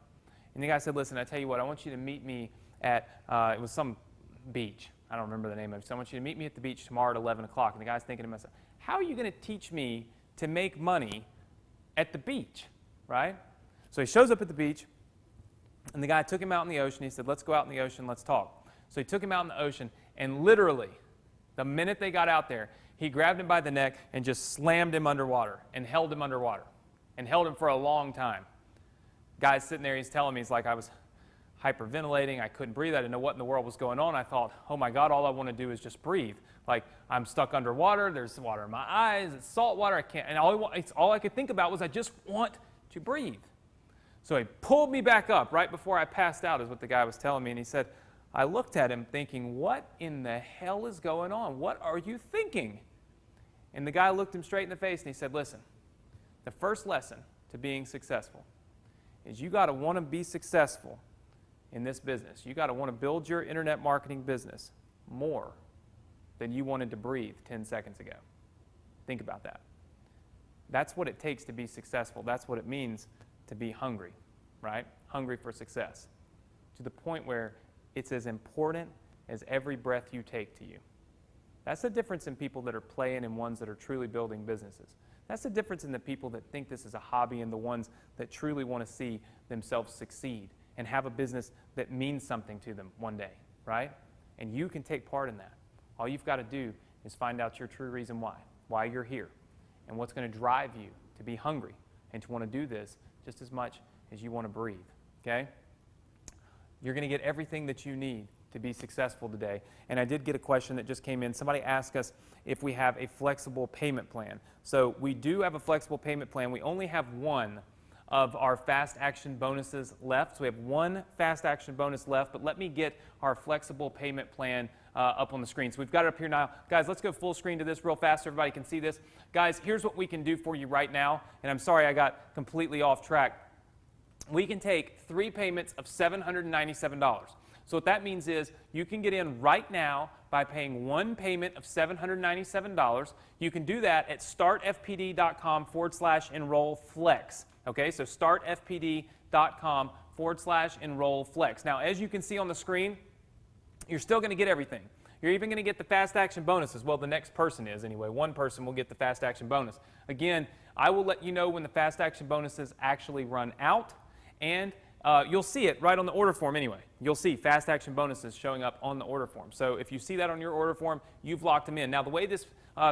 And the guy said, listen, I tell you what, I want you to meet me at, it was some beach. I don't remember the name of it. So I want you to meet me at the beach tomorrow at 11 o'clock. And the guy's thinking to himself, how are you going to teach me to make money at the beach, right? So he shows up at the beach, and the guy took him out in the ocean. He said, let's go out in the ocean, let's talk. So he took him out in the ocean, and literally, the minute they got out there, he grabbed him by the neck and just slammed him underwater and held him underwater and held him for a long time. Guy's sitting there, he's telling me, he's like, I was hyperventilating, I couldn't breathe, I didn't know what in the world was going on. I thought, oh my God, all I want to do is just breathe. Like, I'm stuck underwater, there's water in my eyes, it's salt water, I can't, and all I could think about was I just want to breathe. So he pulled me back up right before I passed out, is what the guy was telling me, and he said, I looked at him thinking, what in the hell is going on? What are you thinking? And the guy looked him straight in the face and he said, listen, the first lesson to being successful is you got to want to be successful in this business. You got to want to build your internet marketing business more than you wanted to breathe 10 seconds ago. Think about that. That's what it takes to be successful. That's what it means to be hungry, right? Hungry for success. To the point where it's as important as every breath you take to you. That's the difference in people that are playing and ones that are truly building businesses. That's the difference in the people that think this is a hobby and the ones that truly want to see themselves succeed and have a business that means something to them one day, right? And you can take part in that. All you've got to do is find out your true reason why you're here, and what's going to drive you to be hungry and to want to do this just as much as you want to breathe, okay? You're going to get everything that you need to be successful today. And I did get a question that just came in. Somebody asked us if we have a flexible payment plan. So we do have a flexible payment plan. We only have one of our fast action bonuses left. So we have one fast action bonus left, but let me get our flexible payment plan up on the screen. So we've got it up here now. Guys, let's go full screen to this real fast so everybody can see this. Guys, here's what we can do for you right now. And I'm sorry I got completely off track. We can take 3 payments of $797. So what that means is you can get in right now by paying 1 payment of $797. You can do that at startfpd.com/enrollflex. Okay, so startfpd.com/enroll flex. Now, as you can see on the screen, you're still going to get everything. You're even going to get the fast action bonuses. Well, the next person is anyway. One person will get the fast action bonus. Again, I will let you know when the fast action bonuses actually run out, and you'll see it right on the order form anyway. You'll see fast action bonuses showing up on the order form. So if you see that on your order form, you've locked them in. Now, the way this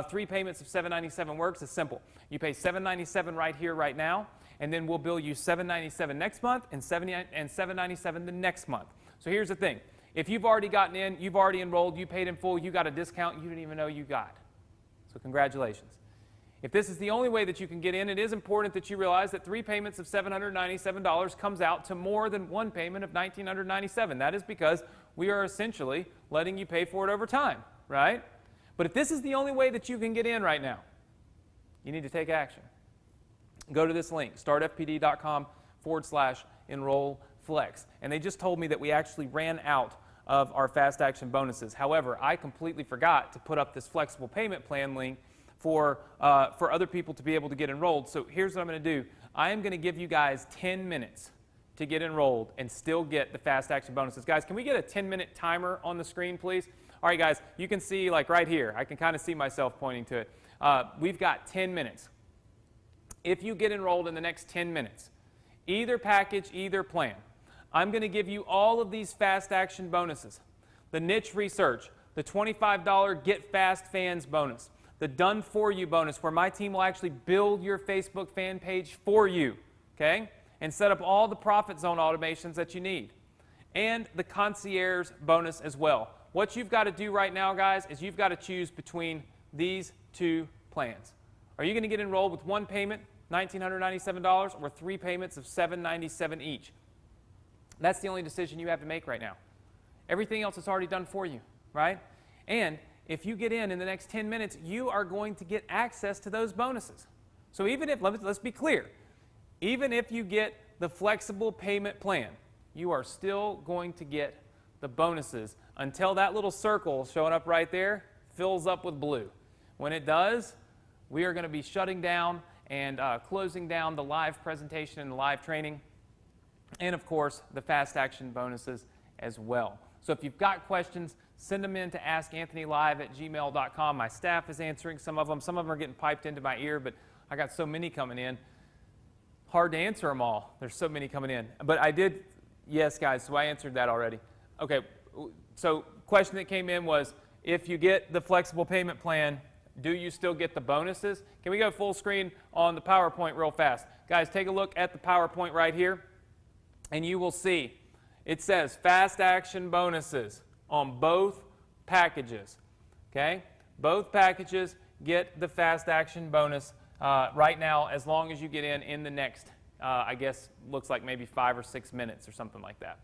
3 payments of $797 works is simple. You pay $797 right here, right now, and then we'll bill you $797 next month and $797 the next month. So here's the thing. If you've already gotten in, you've already enrolled, you paid in full, you got a discount you didn't even know you got. So congratulations. If this is the only way that you can get in, it is important that you realize that 3 payments of $797 comes out to more than 1 payment of $1,997. That is because we are essentially letting you pay for it over time, right? But if this is the only way that you can get in right now, you need to take action. Go to this link, startfpd.com/enroll flex. And they just told me that we actually ran out of our fast action bonuses. However, I completely forgot to put up this flexible payment plan link for other people to be able to get enrolled. So here's what I'm going to do. I am going to give you guys 10 minutes to get enrolled and still get the fast action bonuses. Guys, can we get a 10-minute timer on the screen, please? All right, guys, you can see like right here. I can kind of see myself pointing to it. We've got 10 minutes. If you get enrolled in the next 10 minutes, either package, either plan, I'm going to give you all of these fast action bonuses. The niche research, the $25 Get Fast Fans bonus, the Done For You bonus, where my team will actually build your Facebook fan page for you, okay, and set up all the profit zone automations that you need, and the concierge bonus as well. What you've got to do right now, guys, is you've got to choose between these 2 plans. Are you going to get enrolled with 1 payment, $1,997, or 3 payments of $797 each? That's the only decision you have to make right now. Everything else is already done for you, right? And if you get in the next 10 minutes, you are going to get access to those bonuses. So even if, let's be clear, even if you get the flexible payment plan, you are still going to get the bonuses until that little circle showing up right there fills up with blue. When it does, we are going to be shutting down and closing down the live presentation and the live training, and of course the fast action bonuses as well. So if you've got questions, send them in to askanthonylive@gmail.com. My staff is answering some of them. Some of them are getting piped into my ear, but I got so many coming in. Hard to answer them all. There's so many coming in. But I did, yes, guys, so I answered that already. Okay, so question that came in was, if you get the flexible payment plan, do you still get the bonuses? Can we go full screen on the PowerPoint real fast? Guys, take a look at the PowerPoint right here, and you will see it says fast action bonuses on both packages, okay? Both packages get the fast action bonus right now, as long as you get in the next, I guess, looks like maybe 5 or 6 minutes or something like that.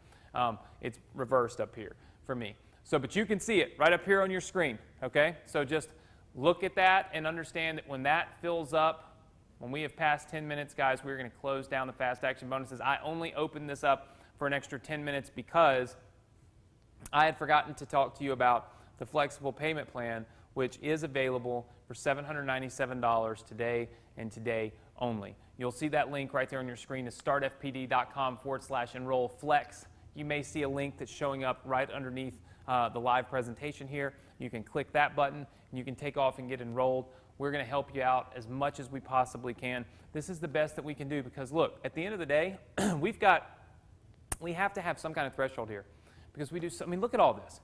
It's reversed up here for me. So, but you can see it right up here on your screen, okay? So just look at that and understand that when that fills up, when we have passed 10 minutes, guys, we're going to close down the fast action bonuses. I only opened this up for an extra 10 minutes because I had forgotten to talk to you about the flexible payment plan, which is available for $797 today and today only. You'll see that link right there on your screen is startfpd.com/enroll flex. You may see a link that's showing up right underneath the live presentation here. You can click that button and you can take off and get enrolled. We're going to help you out as much as we possibly can. This is the best that we can do because look, at the end of the day, we have to have some kind of threshold here because we do so, I mean, look at all this.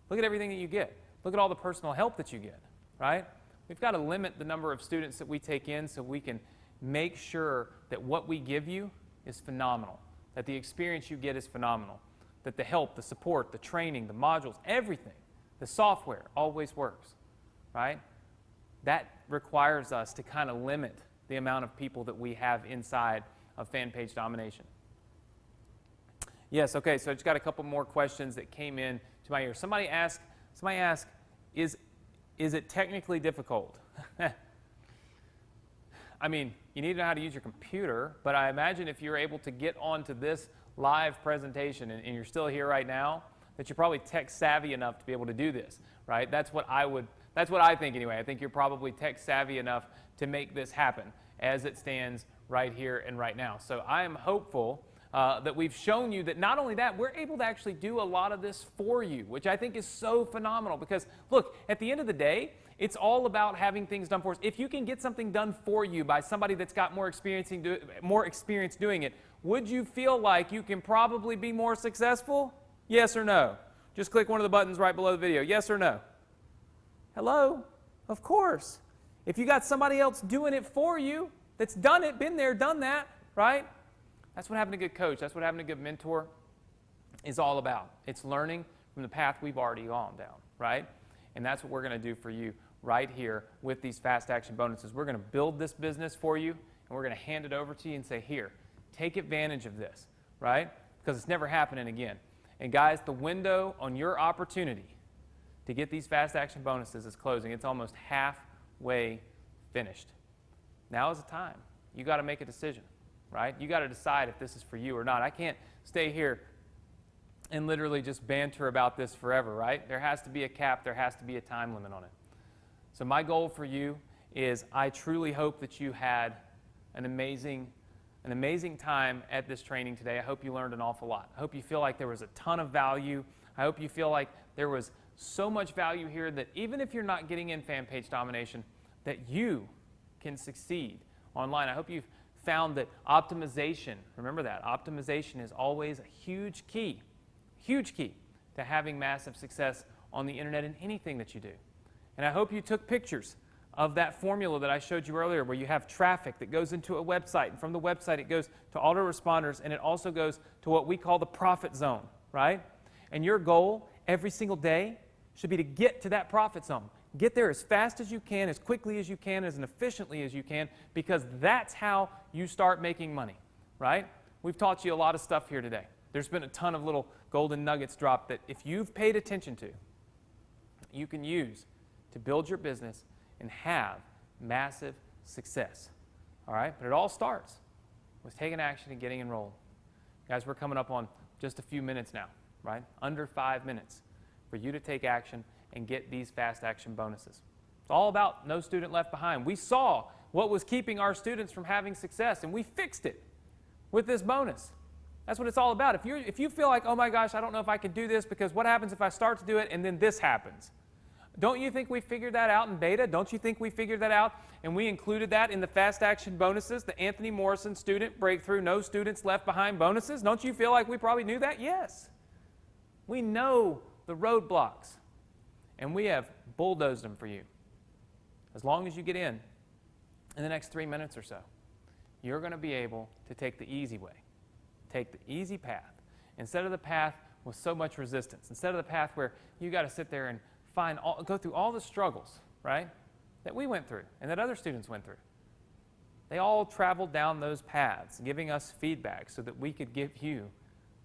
Look at everything that you get. Look at all the personal help that you get, right? We've got to limit the number of students that we take in so we can make sure that what we give you is phenomenal, that the experience you get is phenomenal, that the help, the support, the training, the modules, everything, the software always works, right? That requires us to kind of limit the amount of people that we have inside of fan page domination. Yes, okay, so I just got a couple more questions that came in to my ear. Somebody asked, is it technically difficult? I mean, you need to know how to use your computer, but I imagine if you're able to get onto this live presentation and you're still here right now, that you're probably tech savvy enough to be able to do this, right? That's what I think anyway. I think you're probably tech savvy enough to make this happen as it stands right here and right now. So I am hopeful that we've shown you that not only that, we're able to actually do a lot of this for you, which I think is so phenomenal because, look, at the end of the day, it's all about having things done for us. If you can get something done for you by somebody that's got more experience doing it, would you feel like you can probably be more successful? Yes or no? Just click one of the buttons right below the video. Yes or no? Hello? Of course. If you got somebody else doing it for you that's done it, been there, done that, right? That's what having a good coach, that's what having a good mentor is all about. It's learning from the path we've already gone down, right? And that's what we're going to do for you right here with these fast action bonuses. We're going to build this business for you, and we're going to hand it over to you and say, here, take advantage of this, right? Because it's never happening again. And guys, the window on your opportunity to get these fast action bonuses is closing. It's almost halfway finished. Now is the time. You got to make a decision, right? You got to decide if this is for you or not. I can't stay here and literally just banter about this forever, right? There has to be a cap. There has to be a time limit on it. So my goal for you is I truly hope that you had an amazing time at this training today. I hope you learned an awful lot. I hope you feel like there was a ton of value. I hope you feel like there was so much value here that even if you're not getting in fan page domination, that you can succeed online. I hope you've found that optimization, remember that, optimization is always a huge key to having massive success on the internet in anything that you do. And I hope you took pictures of that formula that I showed you earlier where you have traffic that goes into a website, and from the website it goes to autoresponders, and it also goes to what we call the profit zone, right? And your goal every single day should be to get to that profit zone. Get there as fast as you can, as quickly as you can, as efficiently as you can, because that's how you start making money, right? We've taught you a lot of stuff here today. There's been a ton of little golden nuggets dropped that if you've paid attention to, you can use to build your business and have massive success, all right? But it all starts with taking action and getting enrolled. Guys, we're coming up on just a few minutes now, right? Under 5 minutes for you to take action and get these fast action bonuses. It's all about no student left behind. We saw what was keeping our students from having success, and we fixed it with this bonus. That's what it's all about. If you feel like, oh my gosh, I don't know if I can do this because what happens if I start to do it and then this happens? Don't you think we figured that out in beta? Don't you think we figured that out and we included that in the fast action bonuses, the Anthony Morrison student breakthrough, no students left behind bonuses? Don't you feel like we probably knew that? Yes. We know the roadblocks, and we have bulldozed them for you. As long as you get in the next 3 minutes or so, you're going to be able to take the easy way, take the easy path, instead of the path with so much resistance, instead of the path where you got to sit there and go through all the struggles, right, that we went through and that other students went through. They all traveled down those paths, giving us feedback so that we could give you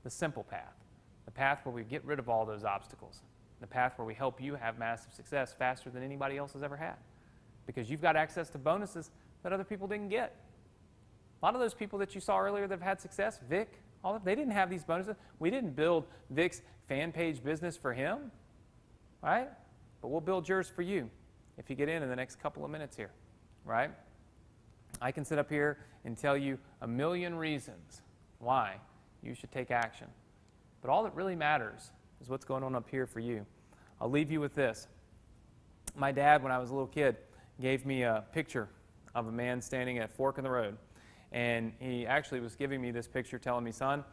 the simple path, the path where we get rid of all those obstacles, the path where we help you have massive success faster than anybody else has ever had, because you've got access to bonuses that other people didn't get. A lot of those people that you saw earlier that have had success, Vic, they didn't have these bonuses. We didn't build Vic's fan page business for him. Right? But we'll build yours for you if you get in the next couple of minutes here, right? I can sit up here and tell you a million reasons why you should take action. But all that really matters is what's going on up here for you. I'll leave you with this. My dad, when I was a little kid, gave me a picture of a man standing at a fork in the road. And he actually was giving me this picture telling me, son,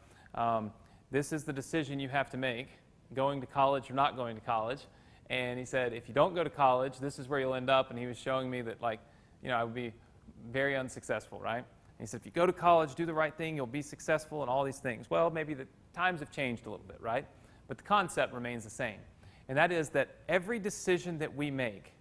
this is the decision you have to make, going to college or not going to college. And he said, if you don't go to college, this is where you'll end up. And he was showing me that, I would be very unsuccessful, right? And he said, if you go to college, do the right thing, you'll be successful and all these things. Well, maybe the times have changed a little bit, right? But the concept remains the same. And that is that every decision that we make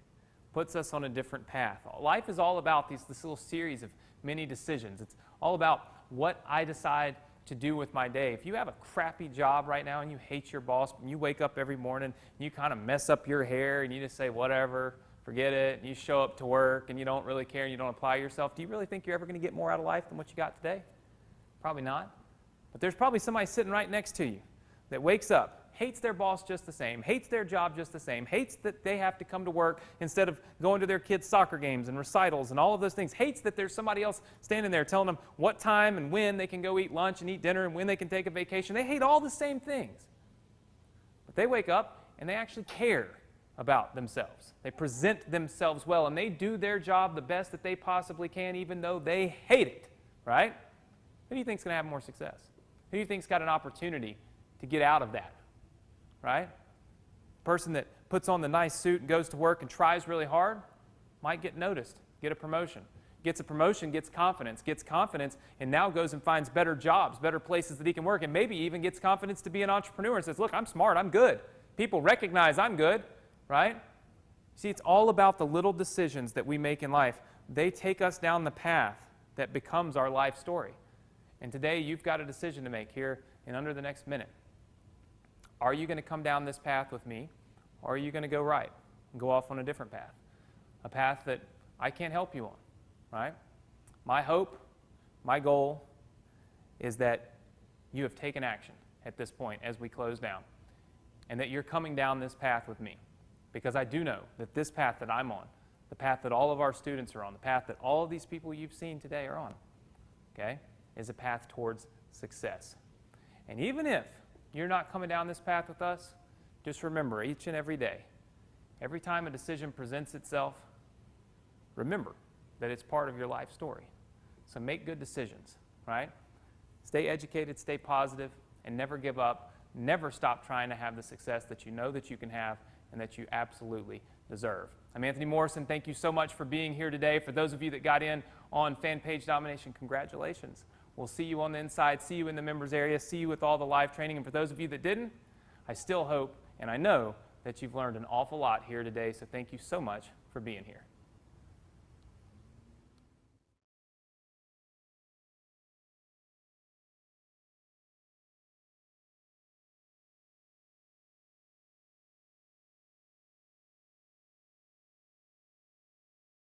puts us on a different path. Life is all about this little series of many decisions. It's all about what I decide to do with my day. If you have a crappy job right now and you hate your boss, and you wake up every morning and you kind of mess up your hair and you just say, whatever, forget it, and you show up to work and you don't really care and you don't apply yourself, do you really think you're ever going to get more out of life than what you got today? Probably not. But there's probably somebody sitting right next to you that wakes up hates their boss just the same, hates their job just the same, hates that they have to come to work instead of going to their kids' soccer games and recitals and all of those things, hates that there's somebody else standing there telling them what time and when they can go eat lunch and eat dinner and when they can take a vacation. They hate all the same things. But they wake up and they actually care about themselves. They present themselves well, and they do their job the best that they possibly can, even though they hate it, right? Who do you think is going to have more success? Who do you think's got an opportunity to get out of that, right? The person that puts on the nice suit and goes to work and tries really hard might get noticed, get a promotion. Gets a promotion, gets confidence, and now goes and finds better jobs, better places that he can work, and maybe even gets confidence to be an entrepreneur and says, look, I'm smart, I'm good. People recognize I'm good, right? See, it's all about the little decisions that we make in life. They take us down the path that becomes our life story. And today, you've got a decision to make here in under the next minute. Are you going to come down this path with me, or are you going to go right and go off on a different path? A path that I can't help you on, right? My hope, my goal is that you have taken action at this point as we close down, and that you're coming down this path with me. Because I do know that this path that I'm on, the path that all of our students are on, the path that all of these people you've seen today are on, okay, is a path towards success. And even if you're not coming down this path with us, just remember each and every day, every time a decision presents itself, remember that it's part of your life story. So make good decisions, right? Stay educated, stay positive, and never give up. Never stop trying to have the success that you know that you can have and that you absolutely deserve. I'm Anthony Morrison. Thank you so much for being here today. For those of you that got in on fan page domination, congratulations. We'll see you on the inside, see you in the members area, see you with all the live training. And for those of you that didn't, I still hope and I know that you've learned an awful lot here today. So thank you so much for being here.